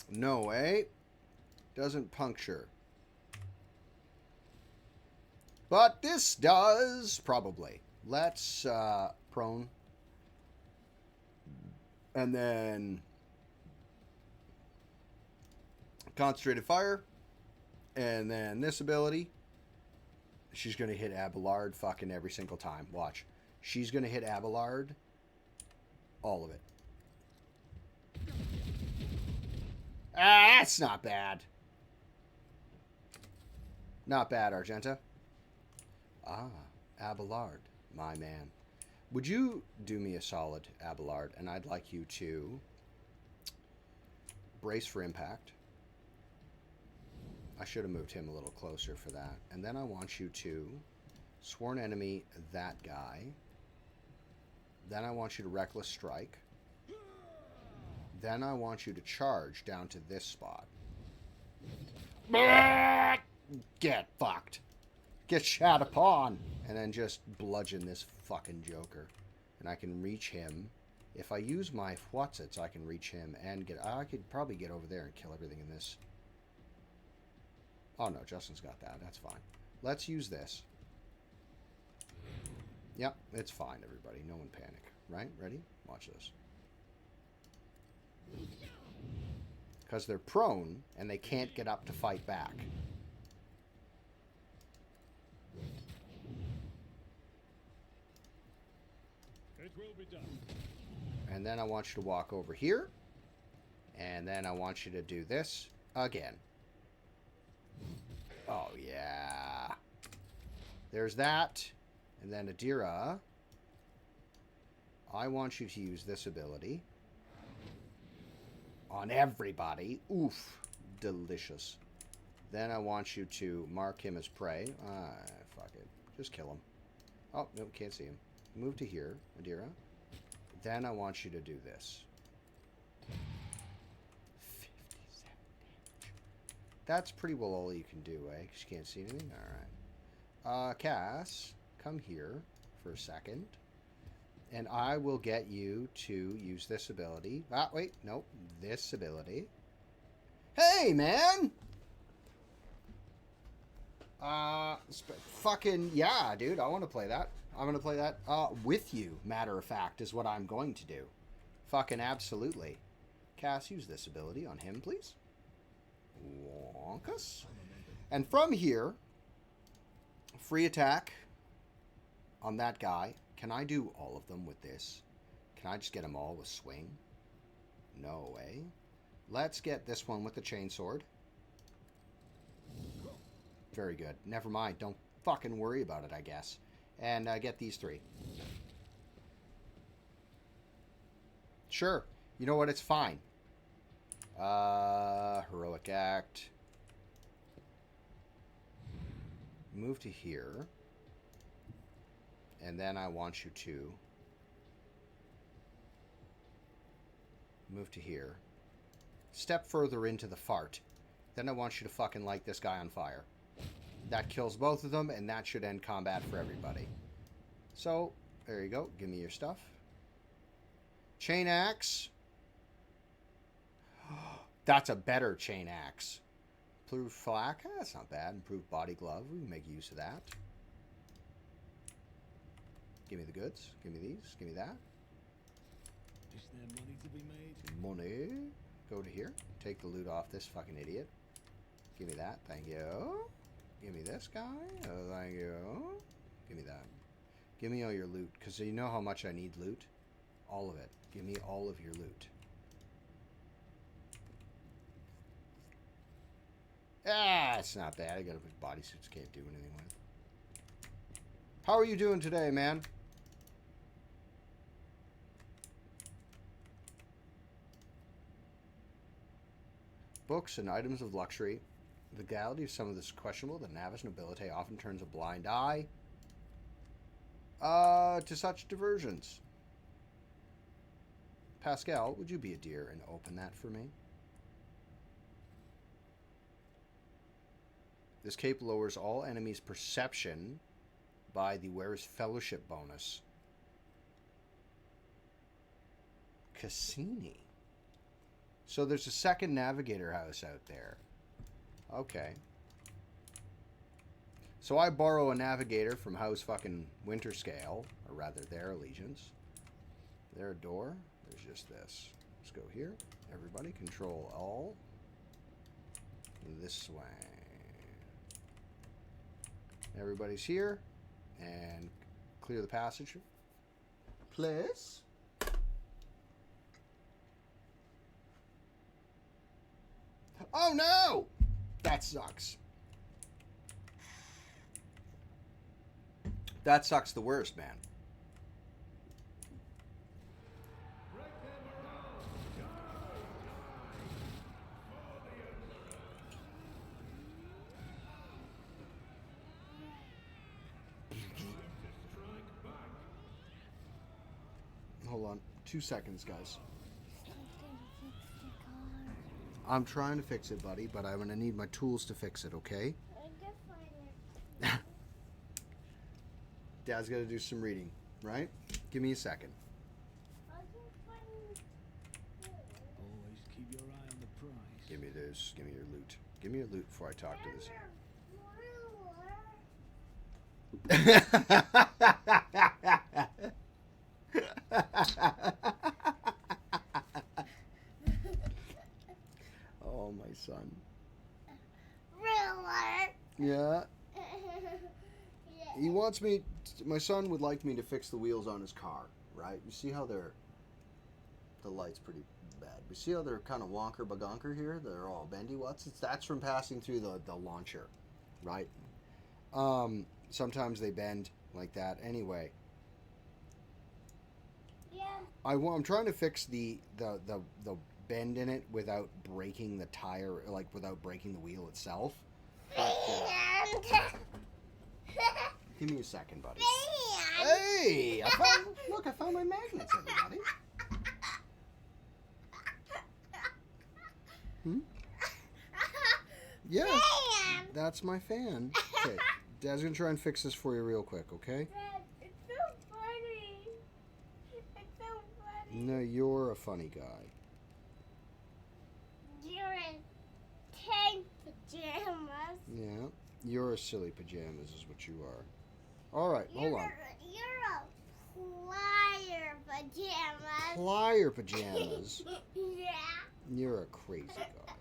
No, eh? Doesn't puncture. But this does, probably. Let's prone. And then concentrated fire. And then this ability. She's going to hit Abelard fucking every single time. Watch. She's going to hit Abelard. All of it. Ah, that's not bad. Not bad, Argenta. Ah, Abelard, my man. Would you do me a solid, Abelard? And I'd like you to brace for impact. I should have moved him a little closer for that. And then I want you to sworn enemy that guy. Then I want you to reckless strike. Then I want you to charge down to this spot. Get fucked. Get shat upon. And then just bludgeon this fucking Joker. And I can reach him. If I use my whatsits, I can reach him and get... I could probably get over there and kill everything in this. Oh no, Justin's got that. That's fine. Let's use this. Yep, it's fine, everybody. No one panic. Right? Ready? Watch this. Because they're prone, and they can't get up to fight back. It will be done. And then I want you to walk over here. And then I want you to do this again. Oh, yeah. There's that. And then Adira. I want you to use this ability on everybody. Oof. Delicious. Then I want you to mark him as prey. Fuck it. Just kill him. Oh, no, can't see him. Move to here, Adira. Then I want you to do this. 57 damage. That's pretty well all you can do, eh? Because you can't see anything? Alright. Cass, come here for a second. And I will get you to use this ability. Ah, wait. Nope. This ability. Hey, man! Fucking, yeah, dude. I want to play that. I'm going to play that with you, matter of fact, is what I'm going to do. Fucking absolutely. Cass, use this ability on him, please. Wonkus. And from here, free attack on that guy. Can I do all of them with this? Can I just get them all with swing? No way. Let's get this one with the chainsword. Very good. Never mind. Don't fucking worry about it, I guess. And get these three. Sure. You know what? It's fine. Heroic act. Move to here. And then I want you to move to here. Step further into the fart. Then I want you to fucking light this guy on fire. That kills both of them, and that should end combat for everybody. So, there you go. Give me your stuff. Chain axe. That's a better chain axe. Improved flak. That's not bad. Improved body glove. We can make use of that. Give me the goods. Give me these. Give me that. Is there money to be made? Money. Go to here. Take the loot off this fucking idiot. Give me that. Thank you. Give me this guy. Oh, thank you. Give me that. Give me all your loot. Because you know how much I need loot? All of it. Give me all of your loot. Ah, it's not bad. I got a big bodysuits. Can't do anything with. How are you doing today, man? Books and items of luxury. The legality of some of this is questionable. The novice nobility often turns a blind eye to such diversions. Pascal, would you be a dear and open that for me? This cape lowers all enemies' perception by the wearer's fellowship bonus. Cassini. So there's a second navigator house out there. Okay. So I borrow a navigator from House fucking Winterscale, or rather their allegiance. Their door. There's just this. Let's go here. Everybody control all. This way. Everybody's here. And clear the passage. Please. Oh no! That sucks. That sucks the worst, man. Hold on. 2 seconds, guys. I'm trying to fix it, buddy, but I'm going to need my tools to fix it, okay? Dad's got to do some reading, right? Give me a second. Always keep your eye on the prize. Give me this. Give me your loot. Give me your loot before I talk to this. Oh, my son. Yeah. He wants me. My son would like me to fix the wheels on his car, right? You see how they're. The light's pretty bad. You see how they're kind of wonker bagonker here? They're all bendy. That's from passing through the launcher, right? Sometimes they bend like that. Anyway. Yeah. I'm trying to fix the bend in it without breaking the tire, like without breaking the wheel itself. Give me a second, buddy. Hey, I found my magnets, everybody. Yeah, that's my fan. Okay, Dad's gonna try and fix this for you real quick, okay? Dad, it's so funny. It's so funny. No, you're a funny guy. You're in tank pajamas. Yeah, you're a silly pajamas is what you are. All right, hold on. You're a plier pajamas. Plier pajamas. Yeah. You're a crazy guy.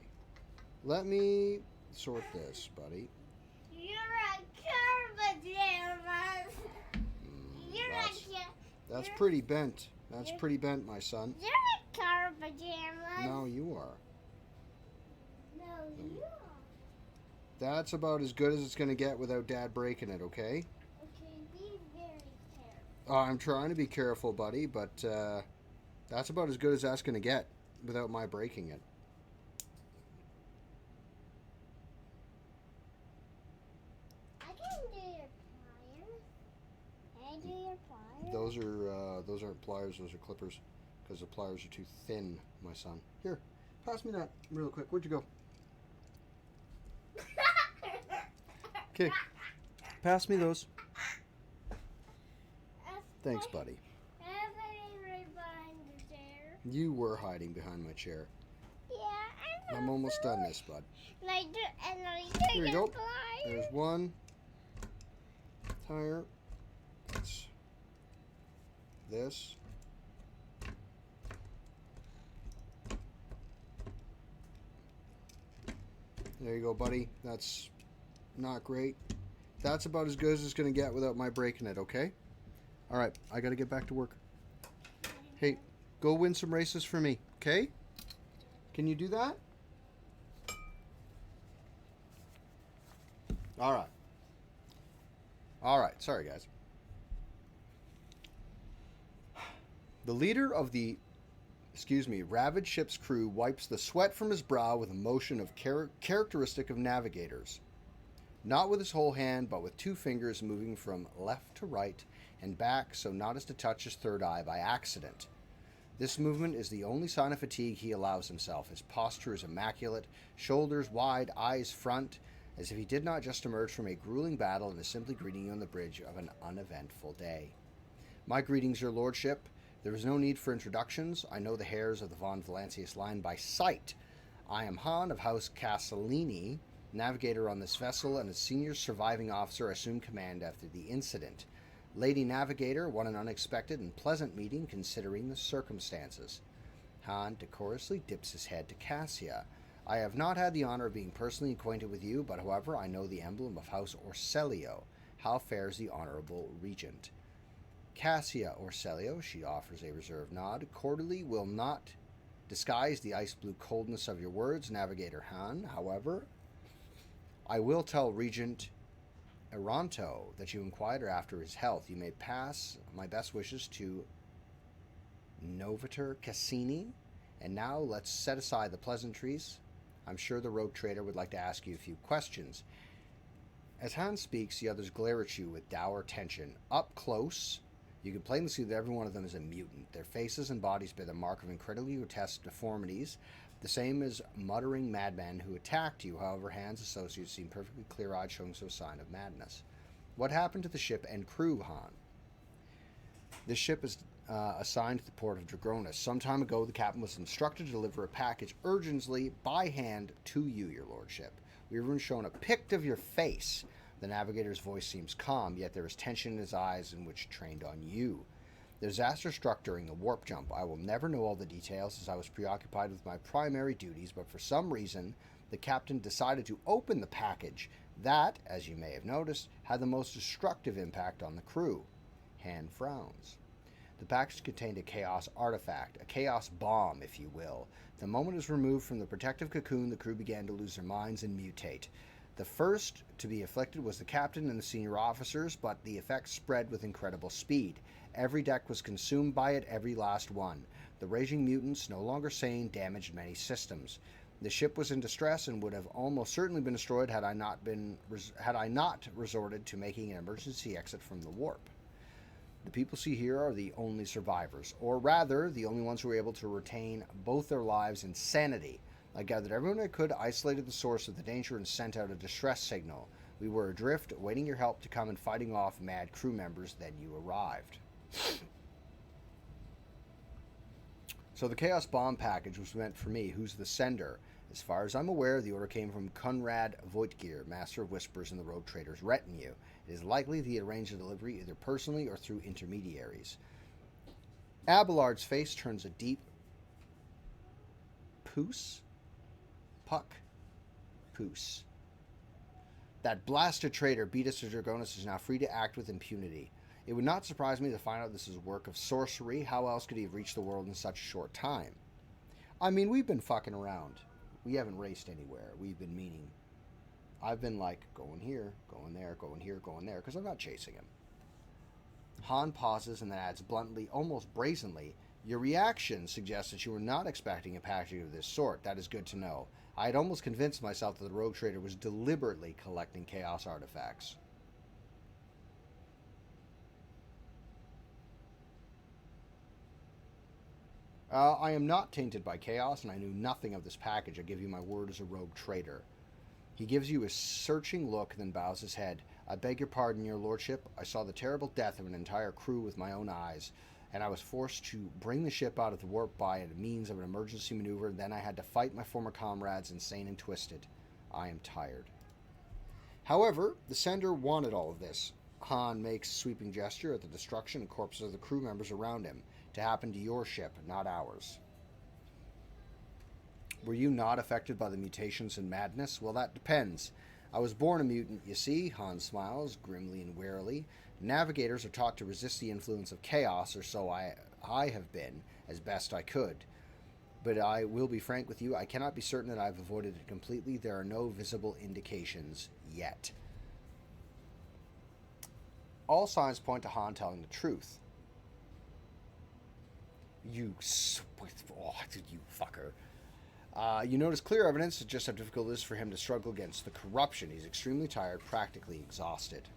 Let me sort this, buddy. You're a car pajamas. That's pretty bent. That's pretty bent, my son. You're a car pajamas. No, you are. No, you are. That's about as good as it's going to get without Dad breaking it, okay? Okay, be very careful. I'm trying to be careful, buddy, but that's about as good as that's going to get without my breaking it. I can do your pliers. Can I do your pliers? Those aren't pliers, those are clippers, because the pliers are too thin, my son. Here, pass me that real quick. Where'd you go? Okay, pass me those. Thanks, buddy. Right behind the chair. You were hiding behind my chair. Yeah, I'm almost done this, bud. And I do Here you your go. pliers. There's one tire. That's this. There you go, buddy. That's not great. That's about as good as it's going to get without my breaking it, okay? All right, I got to get back to work. Hey, go win some races for me, okay? Can you do that? All right. All right, sorry, guys. The leader of the, ravaged ship's crew wipes the sweat from his brow with a motion of characteristic of navigators. Not with his whole hand, but with two fingers moving from left to right and back so not as to touch his third eye by accident. This movement is the only sign of fatigue he allows himself. His posture is immaculate, shoulders wide, eyes front, as if he did not just emerge from a grueling battle and is simply greeting you on the bridge of an uneventful day. My greetings, your lordship. There is no need for introductions. I know the heirs of the von Valancius line by sight. I am Han of House Castellini, navigator on this vessel, and as senior surviving officer I assumed command after the incident. Lady Navigator, what an unexpected and pleasant meeting considering the circumstances. Han decorously dips his head to Cassia. I have not had the honor of being personally acquainted with you, but however I know the emblem of House Orselio. How fares the honorable regent? Cassia Orselio, she offers a reserved nod, cordially will not disguise the ice-blue coldness of your words, Navigator Han. However, I will tell Regent Eranto that you inquired after his health. You may pass my best wishes to Novator Cassini. And now let's set aside the pleasantries. I'm sure the rogue trader would like to ask you a few questions. As Han speaks, the others glare at you with dour tension. Up close, you can plainly see that every one of them is a mutant. Their faces and bodies bear the mark of incredibly grotesque deformities, the same as muttering madmen who attacked you. However, Han's associates seem perfectly clear-eyed, showing no sign of madness. What happened to the ship and crew, Han? This ship is assigned to the port of Dragonus. Some time ago, the captain was instructed to deliver a package urgently by hand to you, your lordship. We were even shown a pic of your face. The navigator's voice seems calm, yet there is tension in his eyes in which trained on you. The disaster struck during the warp jump. I will never know all the details as I was preoccupied with my primary duties, but for some reason, the captain decided to open the package. That, as you may have noticed, had the most destructive impact on the crew. Han frowns. The package contained a chaos artifact, a chaos bomb, if you will. The moment it was removed from the protective cocoon, the crew began to lose their minds and mutate. The first to be afflicted was the captain and the senior officers, but the effects spread with incredible speed. Every deck was consumed by it, every last one. The raging mutants, no longer sane, damaged many systems. The ship was in distress and would have almost certainly been destroyed had I not resorted to making an emergency exit from the warp. The people see here are the only survivors, or rather, the only ones who were able to retain both their lives and sanity. I gathered everyone I could, isolated the source of the danger, and sent out a distress signal. We were adrift, awaiting your help to come and fighting off mad crew members. Then you arrived. So the Chaos Bomb package was meant for me. Who's the sender? As far as I'm aware, the order came from Conrad Voigtgear, Master of Whispers in the Rogue Trader's retinue. It is likely that he arranged the delivery either personally or through intermediaries. Abelard's face turns a deep puck. That blasted traitor beat us to Dragonus is now free to act with impunity. It would not surprise me to find out this is work of sorcery. How else could he have reached the world in such a short time? I mean, we've been fucking around. We haven't raced anywhere. We've been meaning. I've been like, going here, going there, going here, going there, because I'm not chasing him. Han pauses and then adds bluntly, almost brazenly, your reaction suggests that you were not expecting a package of this sort. That is good to know. I had almost convinced myself that the Rogue Trader was deliberately collecting Chaos artifacts. I am not tainted by Chaos, and I knew nothing of this package. I give you my word as a Rogue Trader. He gives you a searching look, then bows his head. I beg your pardon, your lordship. I saw the terrible death of an entire crew with my own eyes, and I was forced to bring the ship out of the warp by a means of an emergency maneuver. Then I had to fight my former comrades, insane and twisted. I am tired. However, the sender wanted all of this. Han makes a sweeping gesture at the destruction and corpses of the crew members around him. To happen to your ship, not ours. Were you not affected by the mutations and madness? Well, that depends. I was born a mutant, you see. Han smiles, grimly and warily. Navigators are taught to resist the influence of chaos, or so I have been, as best I could. But I will be frank with you, I cannot be certain that I've avoided it completely. There are no visible indications yet. All signs point to Han telling the truth. You fucker. You notice clear evidence of just how difficult it is for him to struggle against the corruption. He's extremely tired, practically exhausted.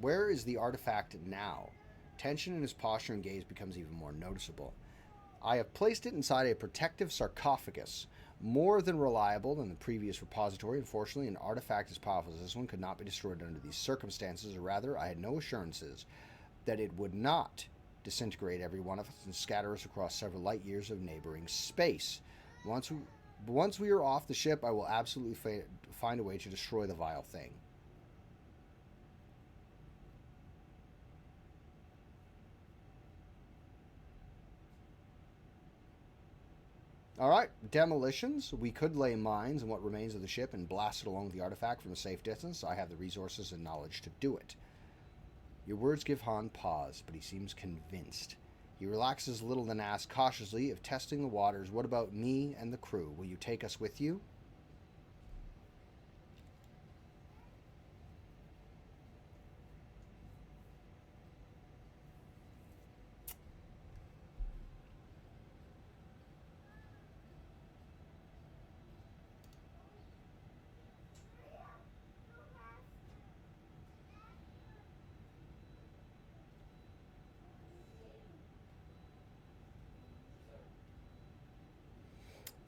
Where is the artifact now? Tension in his posture and gaze becomes even more noticeable. I have placed it inside a protective sarcophagus. More than reliable than the previous repository. Unfortunately, an artifact as powerful as this one could not be destroyed under these circumstances, or rather, I had no assurances that it would not disintegrate every one of us and scatter us across several light years of neighboring space. Once we are off the ship, I will absolutely find a way to destroy the vile thing. Alright, demolitions. We could lay mines in what remains of the ship and blast it along with the artifact from a safe distance. I have the resources and knowledge to do it. Your words give Han pause, but he seems convinced. He relaxes a little, then asks cautiously, if testing the waters, what about me and the crew? Will you take us with you?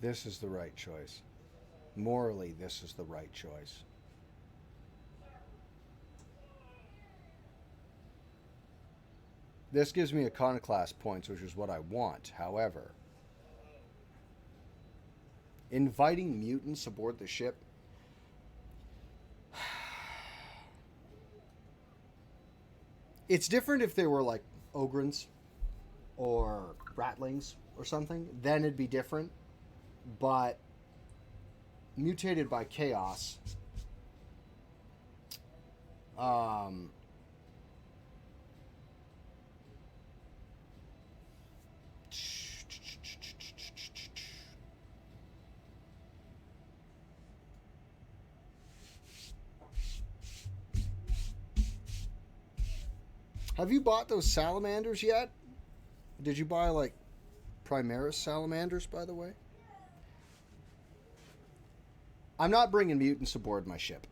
This is the right choice. Morally, this is the right choice. This gives me iconoclast points, which is what I want. However, inviting mutants aboard the ship, it's different if they were like Ogrins or Ratlings or something. Then it'd be different. But mutated by chaos, Have you bought those salamanders yet? Did you buy, like, Primaris salamanders, by the way? I'm not bringing mutants aboard my ship.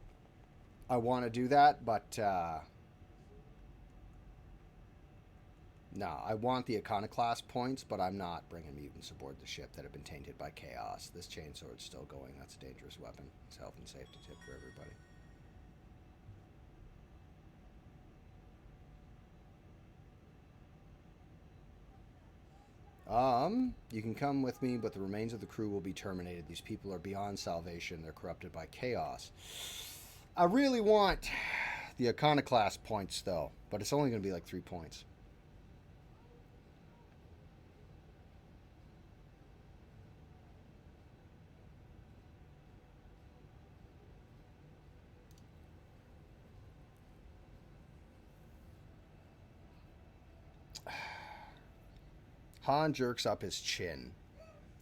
I want to do that, but no, I want the iconoclast points, but I'm not bringing mutants aboard the ship that have been tainted by chaos. This chainsword's still going. That's a dangerous weapon. It's a health and safety tip for everybody. You can come with me, but the remains of the crew will be terminated. These people are beyond salvation. They're corrupted by chaos. I really want the iconoclast points, though, but it's only going to be like 3 points. Han jerks up his chin.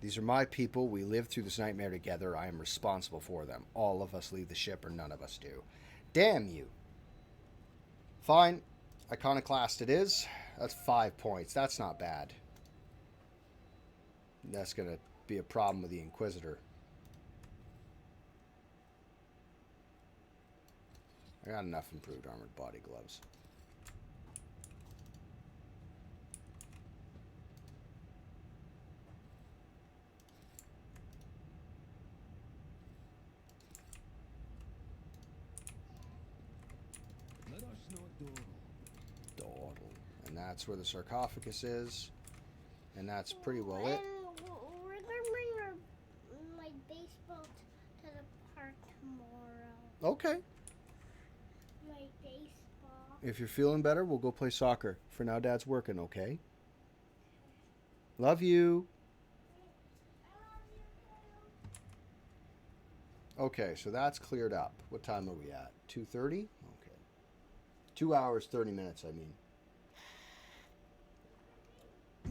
These are my people. We lived through this nightmare together. I am responsible for them. All of us leave the ship or none of us do. Damn you. Fine. Iconoclast it is. That's 5 points. That's not bad. That's going to be a problem with the Inquisitor. I got enough improved armored body gloves. Let us not dawdle. Dawdle. And that's where the sarcophagus is. And that's pretty well it. And we're gonna bring my baseball to the park tomorrow. Okay. My baseball. If you're feeling better, we'll go play soccer. For now, Dad's working, okay? Love you. Okay, so that's cleared up. What time are we at? 2:30? Okay. 2 hours, 30 minutes, I mean.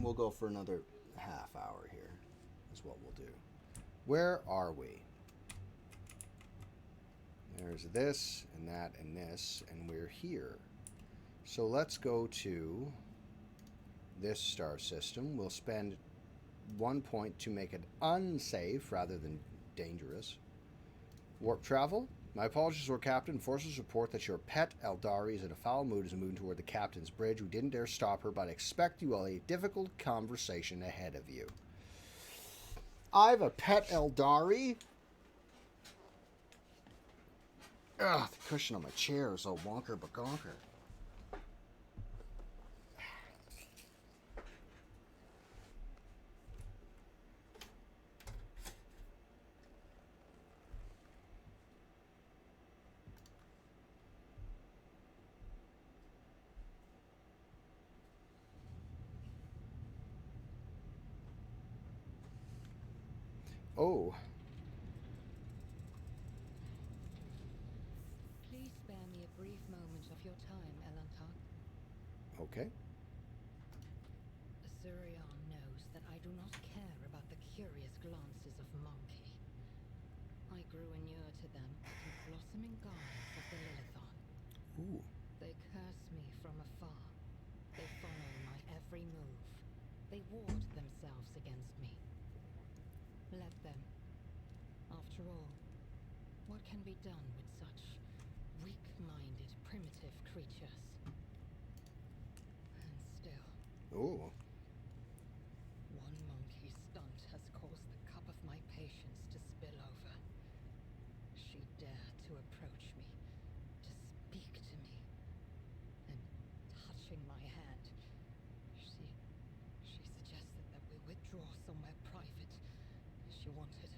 We'll go for another half hour here, is what we'll do. Where are we? There's this, and that, and this, and we're here. So let's go to this star system. We'll spend 1 point to make it unsafe rather than dangerous. Warp travel. My apologies, Lord Captain. Forces report that your pet Eldari is in a foul mood as moving toward the captain's bridge. We didn't dare stop her, but I expect you all a difficult conversation ahead of you. I've a pet Eldari. Ugh, the cushion on my chair is all wonker bagonker. Oh. Please spare me a brief moment of your time, Elantar. Okay. Azurion knows that I do not care about the curious glances of monkey. I grew inured to them like blossoming garlands of the Lilithon. Ooh. They curse me from afar. They follow my every move. They ward themselves against me. Let them. After all, what can be done with such weak-minded, primitive creatures? And still, Ooh. one monkey stunt has caused the cup of my patience to spill over. She dared to approach me, to speak to me, and touching my hand, she suggested that we withdraw somewhere private. She wanted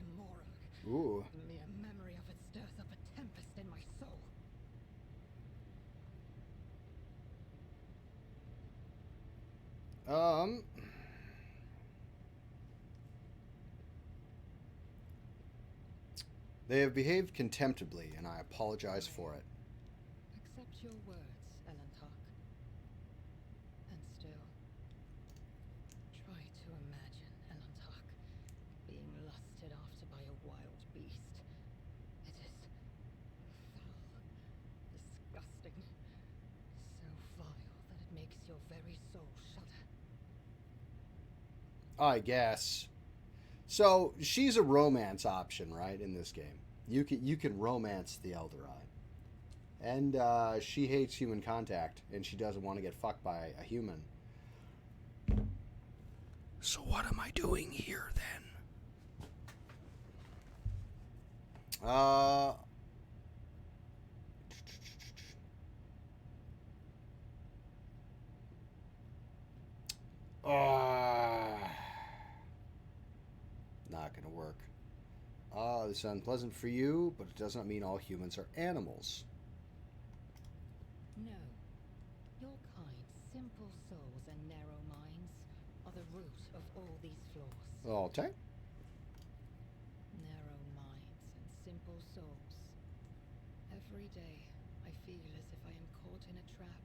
Kimorag. Ooh. The mere memory of it stirs up a tempest in my soul. They have behaved contemptibly, and I apologize for it. Accept your words, Elantark. And still, try to imagine, Elantark, being lusted after by a wild beast. It is foul, very soul shudder. I guess. So she's a romance option, right? In this game, you can romance the Elder Eye, and she hates human contact, and she doesn't want to get fucked by a human. So what am I doing here then? Not gonna work. This is unpleasant for you, but it does not mean all humans are animals. No. Your kind's simple souls and narrow minds are the root of all these flaws. Okay. Narrow minds and simple souls. Every day, I feel as if I am caught in a trap,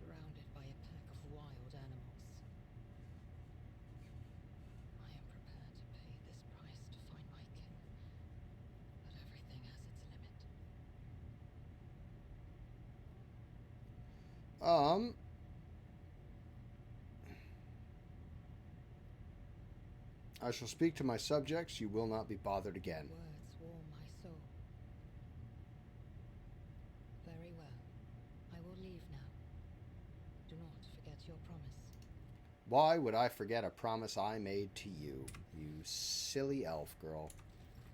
surrounded by a pack of wild animals. I am prepared to pay this price to find my kin, but everything has its limit. I shall speak to my subjects. You will not be bothered again. Words warm my soul. Very well. I will leave now. Do not forget your promise. Why would I forget a promise I made to you, you silly elf girl?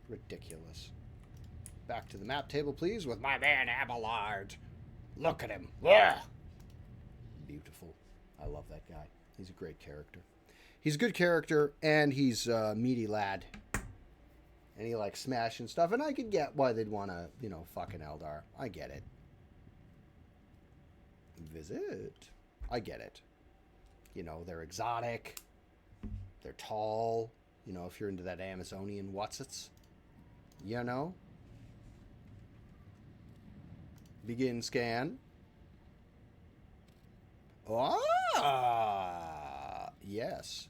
Ridiculous. Back to the map table, please, with my man Abelard. Look at him. Ugh. Beautiful. I love that guy. He's a great character. He's a good character, and he's a meaty lad. And he likes smashing stuff, and I could get why they'd want to, fucking Eldar. I get it. Visit. I get it. They're exotic. They're tall. If you're into that Amazonian whatsits. Begin scan. Yes.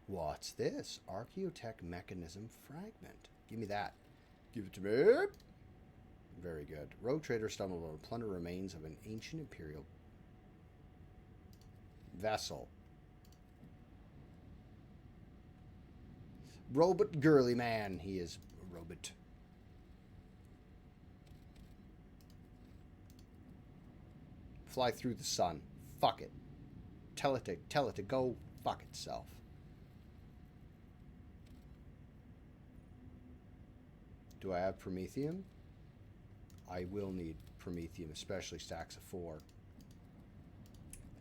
What's this? Archaeotech mechanism fragment. Give me that. Give it to me. Very good. Rogue trader stumbled on plunder remains of an ancient imperial vessel. Robot girly man. He is a robot. Fly through the sun. Fuck it. Tell it to go fuck itself. Do I have Promethium? I will need Promethium, especially stacks of 4.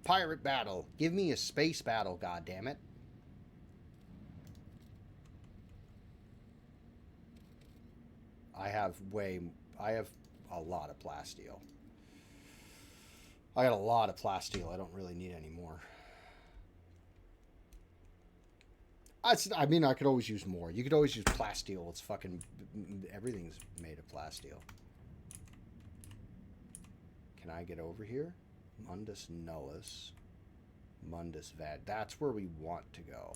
Pirate battle. Give me a space battle, goddammit. I have a lot of plasteel. I got a lot of plasteel. I don't really need any more. I mean, I could always use more. You could always use plasteel. It's fucking... Everything's made of plasteel. Can I get over here? Mundus Nullus. Mundus Vad. That's where we want to go.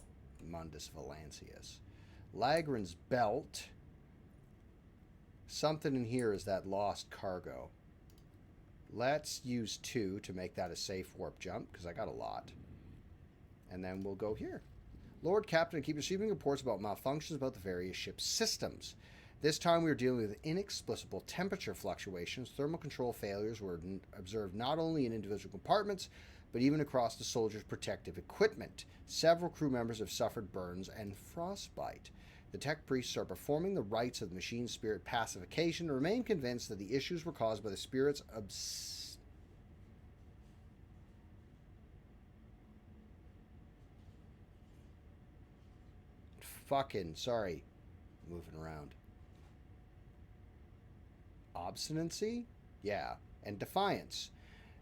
Mundus Valancius. Lagran's Belt. Something in here is that lost cargo. Let's use 2 to make that a safe warp jump, because I got a lot. And then we'll go here. Lord Captain, keep receiving reports about malfunctions about the various ship's systems. This time we are dealing with inexplicable temperature fluctuations. Thermal control failures were observed not only in individual compartments, but even across the soldiers' protective equipment. Several crew members have suffered burns and frostbite. The tech priests are performing the rites of the machine spirit pacification and remain convinced that the issues were caused by the spirit's sorry, moving around. Obstinacy? Yeah, and defiance.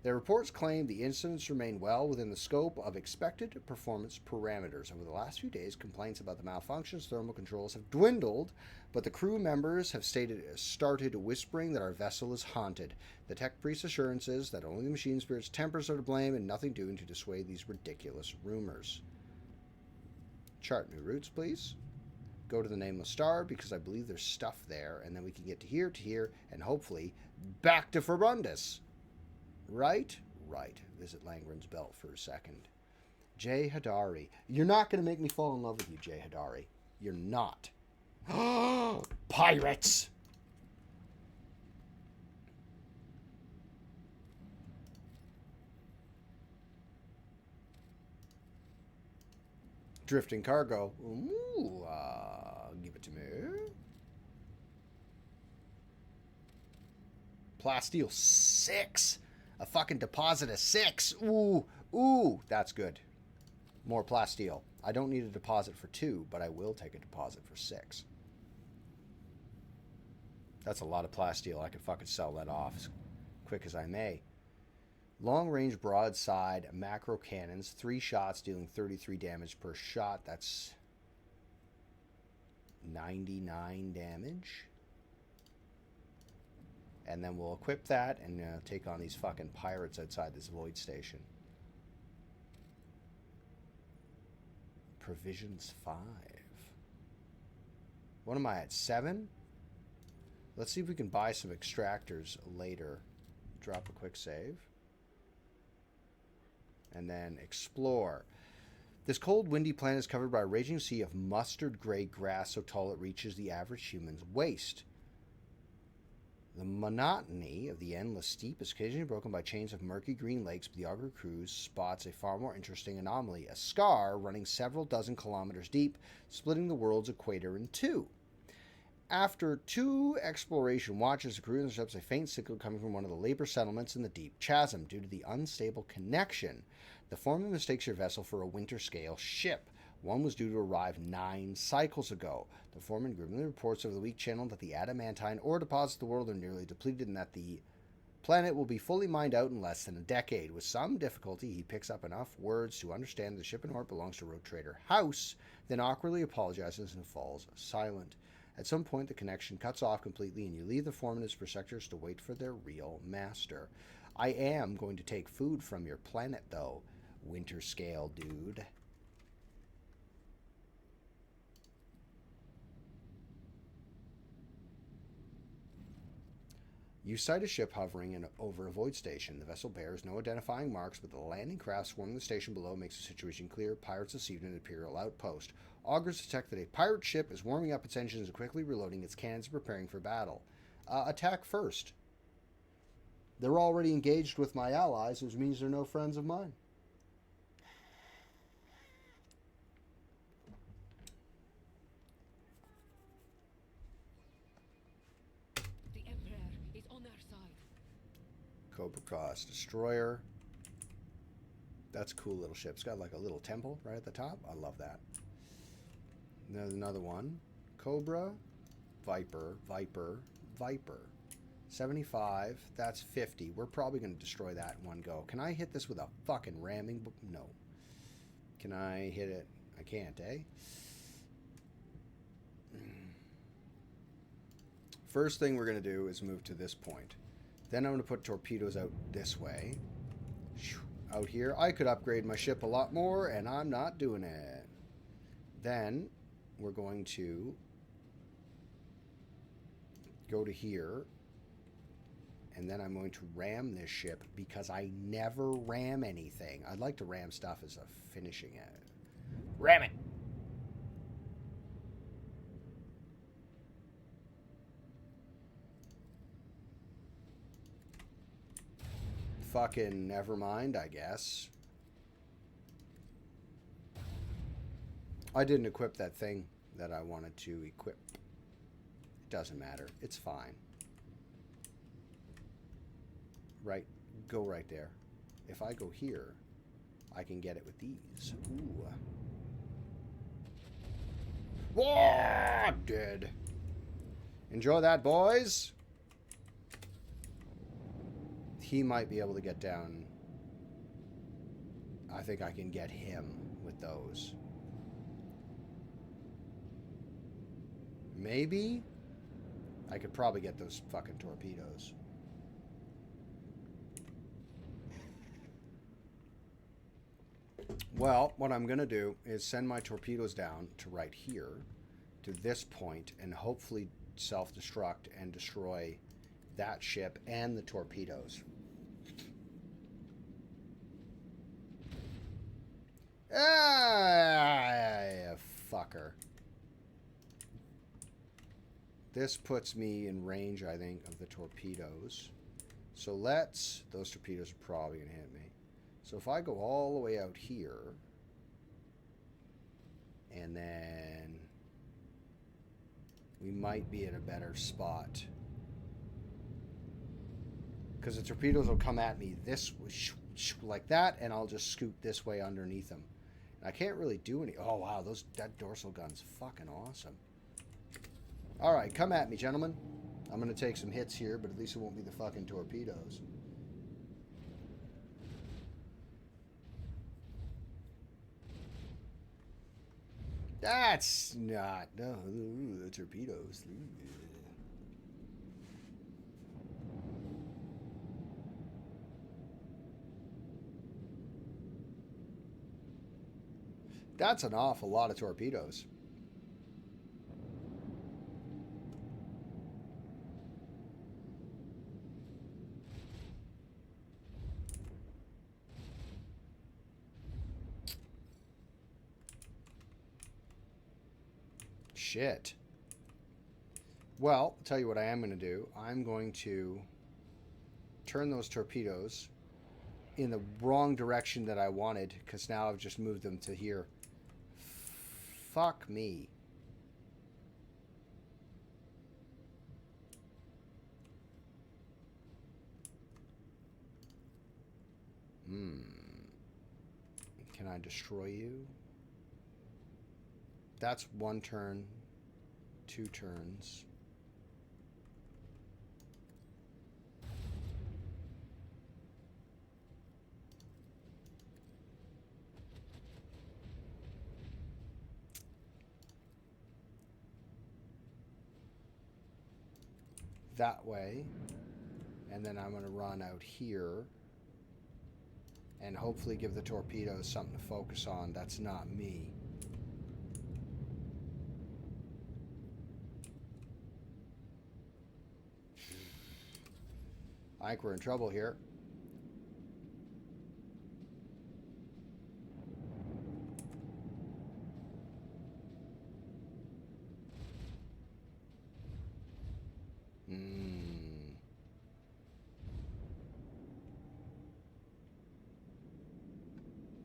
Their reports claim the incidents remain well within the scope of expected performance parameters. Over the last few days, complaints about the malfunctions thermal controls have dwindled, but the crew members have started whispering that our vessel is haunted. The tech priest's assurances that only the machine spirit's tempers are to blame and nothing doing to dissuade these ridiculous rumors. Chart new routes, please. Go to the Nameless Star, because I believe there's stuff there, and then we can get to here, and hopefully back to Ferbundus. Right? right. Visit Langren's belt for a second. Jay Hadari. You're not going to make me fall in love with you, Jay Hadari. You're not. Pirates! Drifting cargo. Ooh, give it to me. Plasteel 6. A fucking deposit of 6. Ooh, ooh, that's good. More plasteel. I don't need a deposit for 2, but I will take a deposit for 6. That's a lot of plasteel. I could fucking sell that off as quick as I may. Long-range broadside macro cannons. 3 shots dealing 33 damage per shot. That's 99 damage. And then we'll equip that and take on these fucking pirates outside this void station. Provisions 5. What am I at? 7? Let's see if we can buy some extractors later. Drop a quick save. And then explore. This cold, windy planet is covered by a raging sea of mustard gray grass so tall it reaches the average human's waist. The monotony of the endless steep is occasionally broken by chains of murky green lakes, but the Augur Cruise spots a far more interesting anomaly, a scar running several dozen kilometers deep, splitting the world's equator in 2. After 2 exploration watches, the crew intercepts a faint signal coming from one of the labor settlements in the deep chasm. Due to the unstable connection, the foreman mistakes your vessel for a winter-scale ship. One was due to arrive 9 cycles ago. The foreman grimly reports over the weak channel that the adamantine ore deposits of the world are nearly depleted and that the planet will be fully mined out in less than a decade. With some difficulty, he picks up enough words to understand the ship in orbit belongs to Road Trader House, then awkwardly apologizes and falls silent. At some point, the connection cuts off completely, and you leave the foreman and his protectors to wait for their real master. I am going to take food from your planet, though, winter scale dude. You sight a ship hovering over a void station. The vessel bears no identifying marks, but the landing craft swarming the station below makes the situation clear. Pirates deceived an Imperial outpost. Augurs detect that a pirate ship is warming up its engines and quickly reloading its cannons and preparing for battle. Attack first. They're already engaged with my allies, which means they're no friends of mine. The Emperor is on our side. Cobra Cross Destroyer. That's a cool little ship. It's got like a little temple right at the top. I love that. There's another one. Cobra, Viper, Viper, Viper. 75. That's 50. We're probably going to destroy that in one go. Can I hit this with a fucking ramming? No. Can I hit it? I can't, eh? First thing we're going to do is move to this point. Then I'm going to put torpedoes out this way. Out here. I could upgrade my ship a lot more, and I'm not doing it. Then we're going to go to here, and then I'm going to ram this ship because I never ram anything. I'd like to ram stuff as a finishing it. Ram it! Fucking never mind, I guess. I didn't equip that thing that I wanted to equip. It doesn't matter. It's fine. Right. Go right there. If I go here, I can get it with these. Ooh. Whoa! Dead. Enjoy that, boys. He might be able to get down. I think I can get him with those. Maybe I could probably get those fucking torpedoes. Well, what I'm going to do is send my torpedoes down to right here, to this point, and hopefully self-destruct and destroy that ship and the torpedoes. Ah, fucker. This puts me in range, I think, of the torpedoes. So let's... Those torpedoes are probably going to hit me. So if I go all the way out here... And then... We might be at a better spot. Because the torpedoes will come at me this like that, and I'll just scoot this way underneath them. And I can't really do any... Oh, wow, that dorsal gun's fucking awesome. All right, come at me, gentlemen. I'm going to take some hits here, but at least it won't be the fucking torpedoes. That's not... No, the torpedoes. That's an awful lot of torpedoes. Shit. Well, I'll tell you what I am going to do. I'm going to turn those torpedoes in the wrong direction that I wanted, because now I've just moved them to here. Fuck me. Can I destroy you? That's one turn, 2 turns. That way. And then I'm going to run out here and hopefully give the torpedoes something to focus on. That's not me. I think we're in trouble here.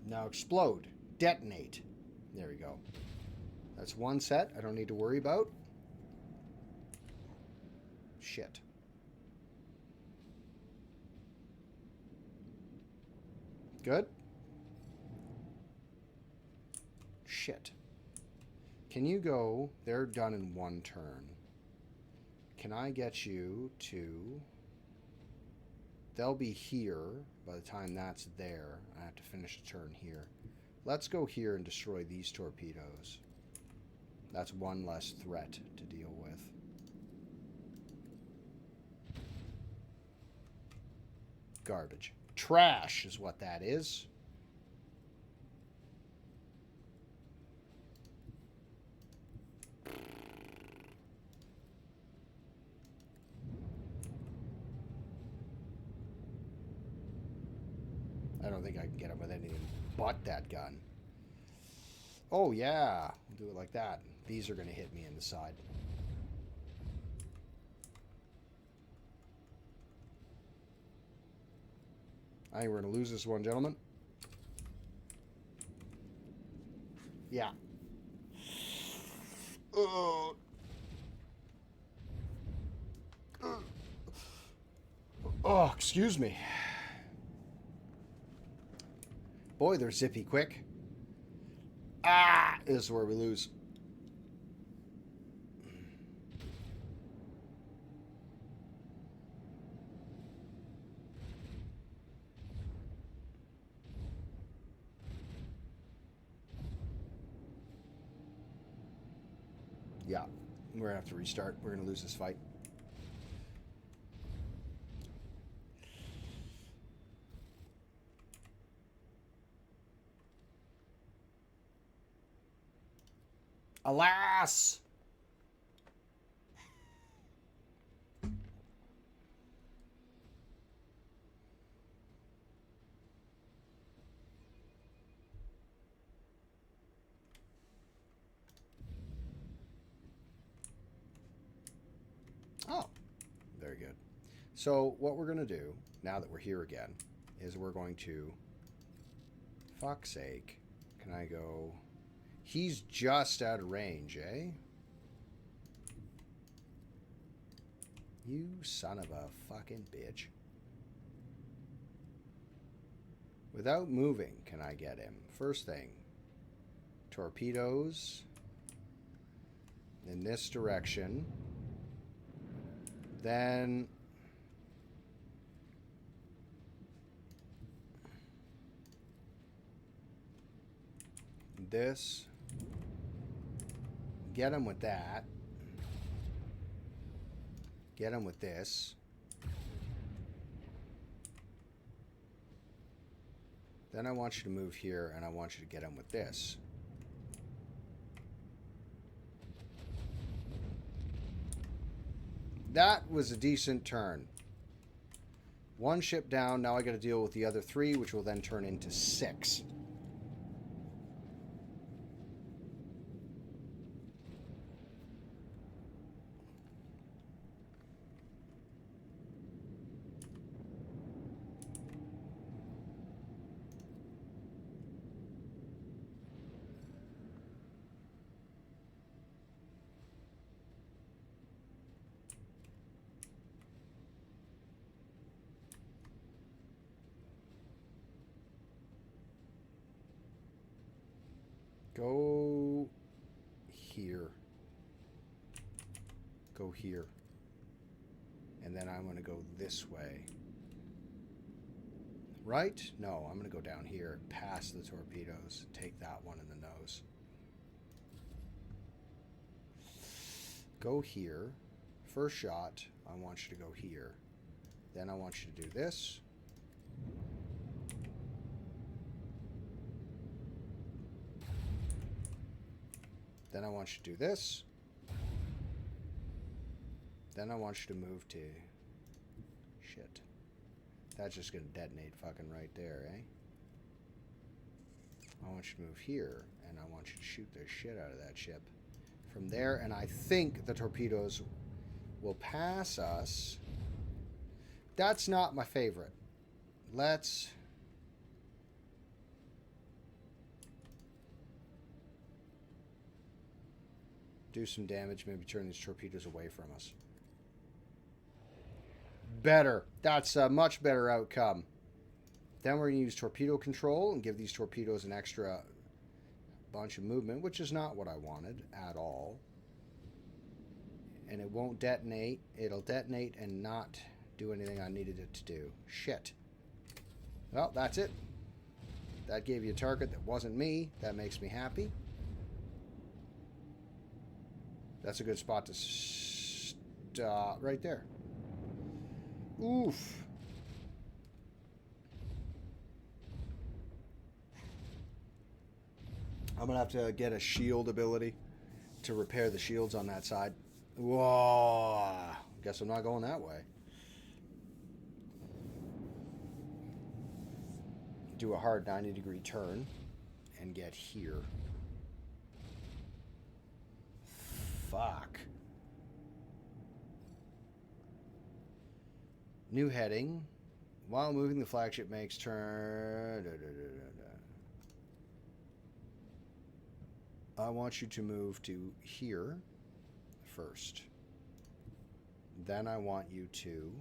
Now explode. Detonate. There we go. That's one set I don't need to worry about. Shit. Good. Shit. Can you go... They're done in one turn. Can I get you to... They'll be here by the time that's there. I have to finish a turn here. Let's go here and destroy these torpedoes. That's one less threat to deal with. Garbage. Trash is what that is. I don't think I can get him with anything but that gun. Oh, yeah. We'll do it like that. These are going to hit me in the side. I think we're going to lose this one, gentlemen. Yeah. Oh, excuse me. Boy, they're zippy quick. Ah! This is where we lose. Yeah, we're going to have to restart. We're going to lose this fight. Alas! Very good. So what we're going to do, now that we're here again, is we're going to... Fuck's sake. Can I go... He's just out of range, eh? You son of a fucking bitch. Without moving, can I get him? First thing. Torpedoes. In this direction. Then... this. Get him with that. Get him with this. Then I want you to move here, and I want you to get him with this. That was a decent turn. One ship down. Now I got to deal with the other three, which will then turn into 6. Go here. Go here. And then I'm going to go this way. Right? No, I'm going to go down here, past the torpedoes, take that one in the nose. Go here. First shot, I want you to go here. Then I want you to do this. Then I want you to do this. Then I want you to move to... Shit. That's just going to detonate fucking right there, eh? I want you to move here, and I want you to shoot the shit out of that ship. From there, and I think the torpedoes will pass us. That's not my favorite. Let's... do some damage, maybe turn these torpedoes away from us. Better. That's a much better outcome. Then we're going to use torpedo control and give these torpedoes an extra bunch of movement, which is not what I wanted at all. And it won't detonate. It'll detonate and not do anything I needed it to do. Shit. Well, that's it. That gave you a target that wasn't me. That makes me happy. That's a good spot to stop right there. Oof. I'm going to have to get a shield ability to repair the shields on that side. Whoa. Guess I'm not going that way. Do a hard 90-degree turn and get here. Fuck. New heading. While moving, the flagship makes turn. I want you to move to here first. Then I want you to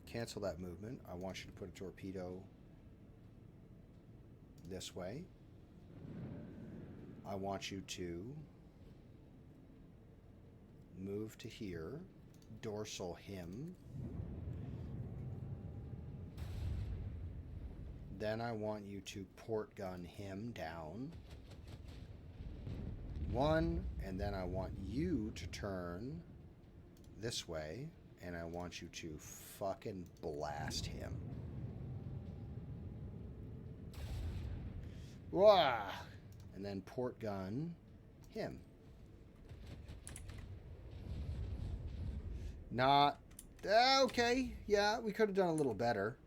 cancel that movement. I want you to put a torpedo this way. I want you to move to here, dorsal him. Then I want you to port gun him down. 1, and then I want you to turn this way, and I want you to fucking blast him. Wah! And then port gun him. Not... okay, yeah, we could have done a little better.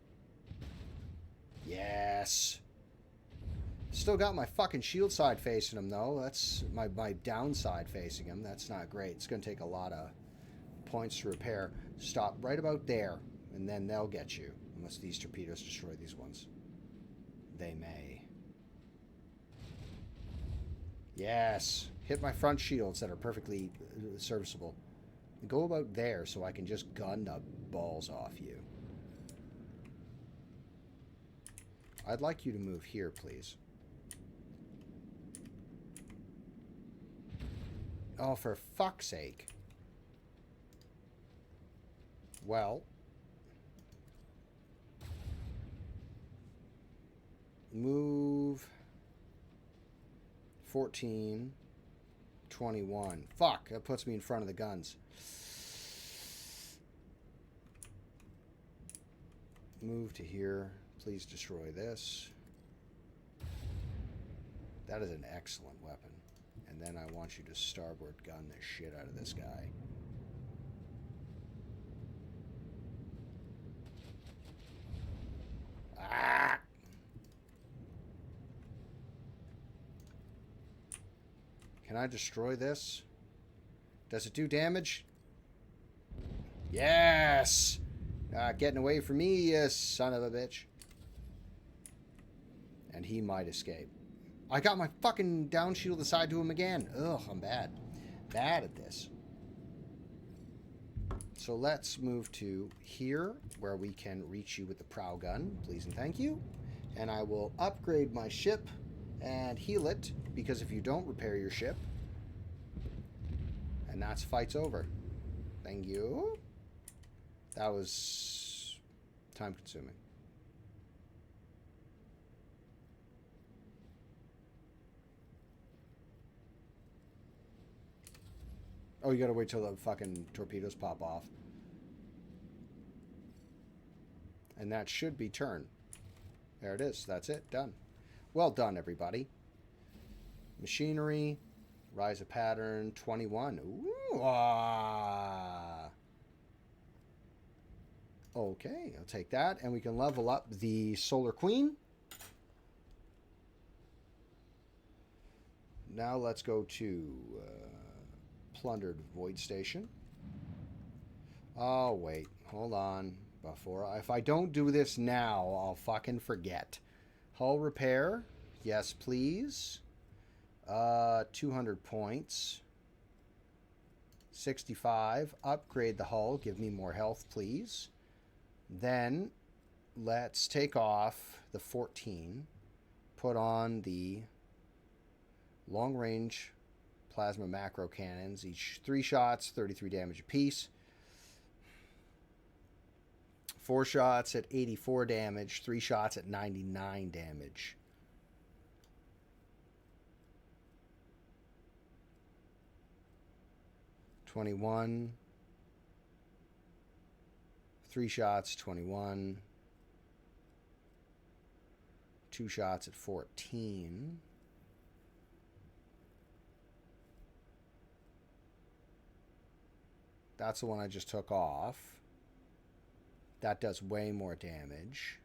Yes. Still got my fucking shield side facing him, though. That's my downside facing him. That's not great. It's going to take a lot of points to repair. Stop right about there, and then they'll get you. Unless these torpedoes destroy these ones. They may. Yes. Hit my front shields that are perfectly serviceable. Go about there so I can just gun the balls off you. I'd like you to move here, please. Oh, for fuck's sake. Well. Move 14, 21. Fuck, that puts me in front of the guns. Move to here. Please destroy this. That is an excellent weapon. And then I want you to starboard gun the shit out of this guy. Ah! Can I destroy this? Does it do damage? Yes! Getting away from me, you son of a bitch. And he might escape. I got my fucking down shield aside to him again. Ugh, I'm bad. Bad at this. So let's move to here, where we can reach you with the prow gun. Please and thank you. And I will upgrade my ship and heal it, because if you don't repair your ship, and that's fight's over. Thank you. That was time consuming. Oh, you gotta wait till the fucking torpedoes pop off. And that should be turn. There it is. That's it. Done. Well done, everybody. Machinery. Rise of pattern. 21. Ooh. Ah. Okay, I'll take that. And we can level up the Solar Queen. Now let's go to Plundered Void Station. Oh, wait. Hold on. If I don't do this now, I'll fucking forget. Hull repair. Yes, please. 200 points. 65. Upgrade the hull. Give me more health, please. Then let's take off the 14. Put on the long-range plasma macro cannons. Each 3 shots, 33 damage apiece. 4 shots at 84 damage. 3 shots at 99 damage. $21. 3 shots, 21. 2 shots at 14. That's the one I just took off. That does way more damage.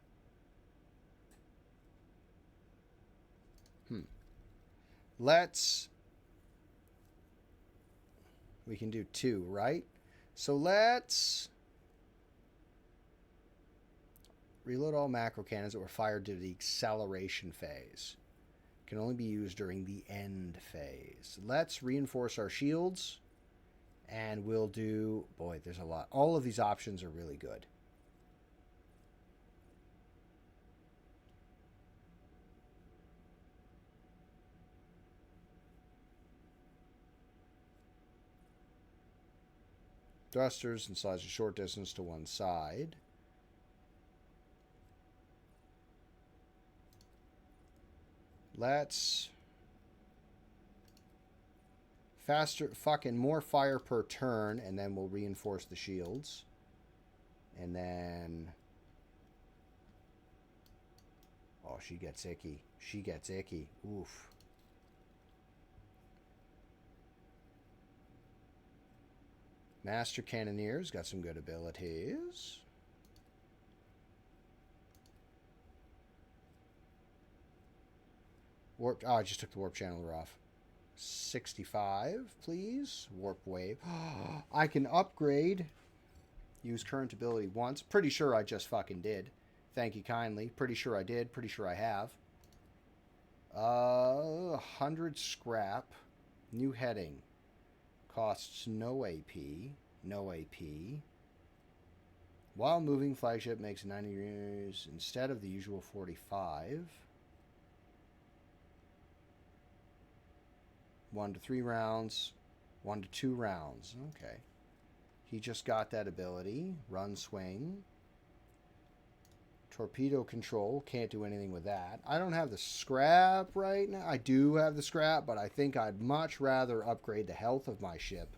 We can do 2, right? So let's reload all macro cannons that were fired during the acceleration phase. Can only be used during the end phase. Let's reinforce our shields. And we'll do... Boy, there's a lot. All of these options are really good. Thrusters and slides a short distance to one side. Let's... Faster, fucking more fire per turn, and then we'll reinforce the shields. And then... Oh, she gets icky. She gets icky. Oof. Master Cannoneer's got some good abilities. Warp... Oh, I just took the warp channeler off. 65, please. Warp wave. I can upgrade. Use current ability once. Pretty sure I just fucking did. Thank you kindly. Pretty sure I did. Pretty sure I have. 100 scrap. New heading. Costs no AP. No AP. While moving, flagship makes 90 years instead of the usual 45. 1 to 3 rounds. 1 to 2 rounds. Okay. He just got that ability. Run, swing. Torpedo control. Can't do anything with that. I don't have the scrap right now. I do have the scrap, but I think I'd much rather upgrade the health of my ship.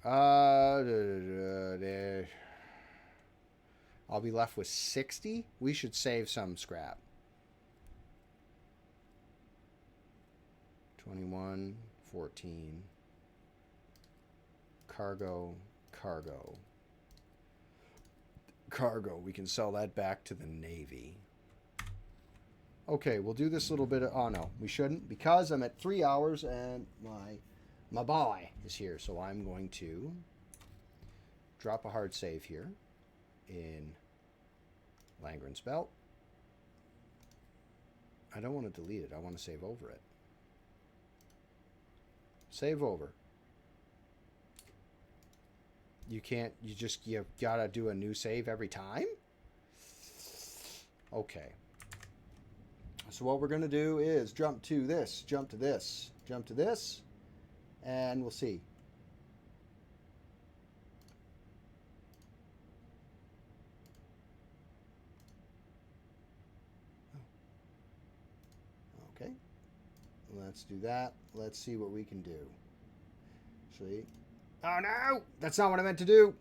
I'll be left with 60. We should save some scrap. 21, 14. Cargo. We can sell that back to the Navy. Okay, we'll do this little bit of... Oh, no, we shouldn't, because I'm at 3 hours and my boy is here. So I'm going to drop a hard save here in Langren's Belt. I don't want to delete it. I want to save over it. Save over. You can't, you gotta do a new save every time? Okay. So what we're gonna do is jump to this, jump to this, jump to this, and we'll see. Okay. Let's do that. Let's see what we can do. See? Oh no! That's not what I meant to do!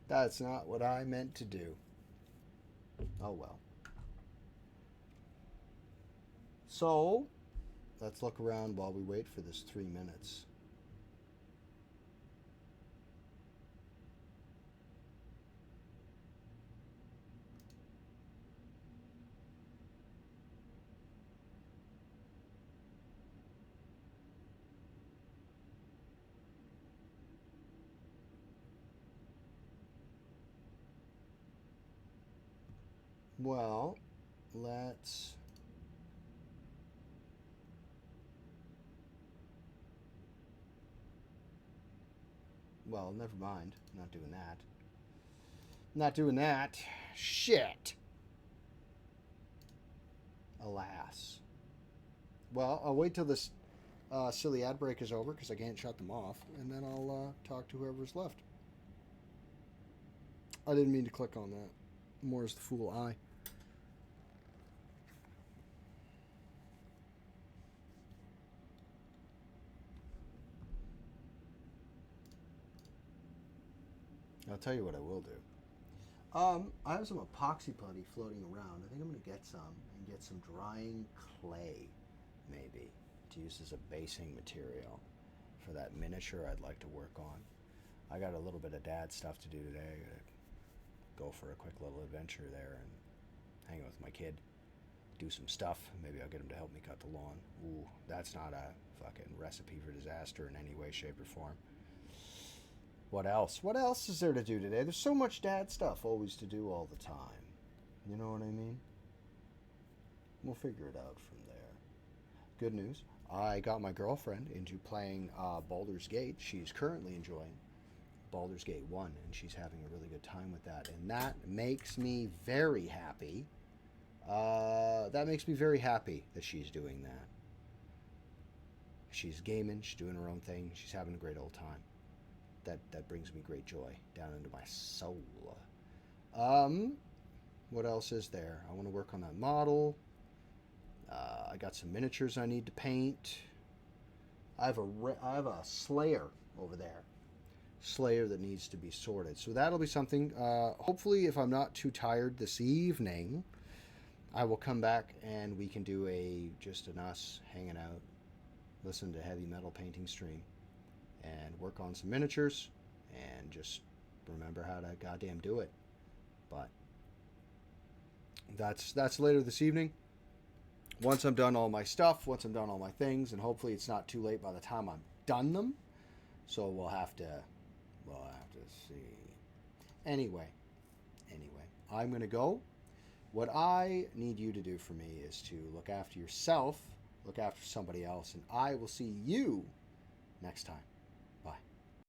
That's not what I meant to do. Oh well. So, let's look around while we wait for this 3 minutes. Well, let's... Well, never mind. I'm not doing that. Not doing that. Shit. Alas. Well, I'll wait till this silly ad break is over because I can't shut them off, and then I'll talk to whoever's left. I didn't mean to click on that. More as the fool I. I'll tell you what I will do. I have some epoxy putty floating around. I think I'm going to get some and get some drying clay, maybe, to use as a basing material for that miniature I'd like to work on. I got a little bit of dad stuff to do today. Go for a quick little adventure there and hang out with my kid. Do some stuff. Maybe I'll get him to help me cut the lawn. Ooh, that's not a fucking recipe for disaster in any way, shape, or form. What else? What else is there to do today? There's so much dad stuff always to do all the time. You know what I mean? We'll figure it out from there. Good news. I got my girlfriend into playing Baldur's Gate. She's currently enjoying Baldur's Gate 1, and she's having a really good time with that. And that makes me very happy. That makes me very happy that she's doing that. She's gaming. She's doing her own thing. She's having a great old time. That brings me great joy down into my soul. What else is there? I want to work on that model. I got some miniatures I need to paint. I have a Slayer over there. Slayer that needs to be sorted. So that'll be something. Hopefully, if I'm not too tired this evening, I will come back and we can do just an us hanging out, listen to heavy metal painting stream, and work on some miniatures, and just remember how to goddamn do it. But that's later this evening. Once I'm done all my stuff, once I'm done all my things, and hopefully it's not too late by the time I'm done them. So we'll have to see. Anyway, I'm going to go. What I need you to do for me is to look after yourself, look after somebody else, and I will see you next time.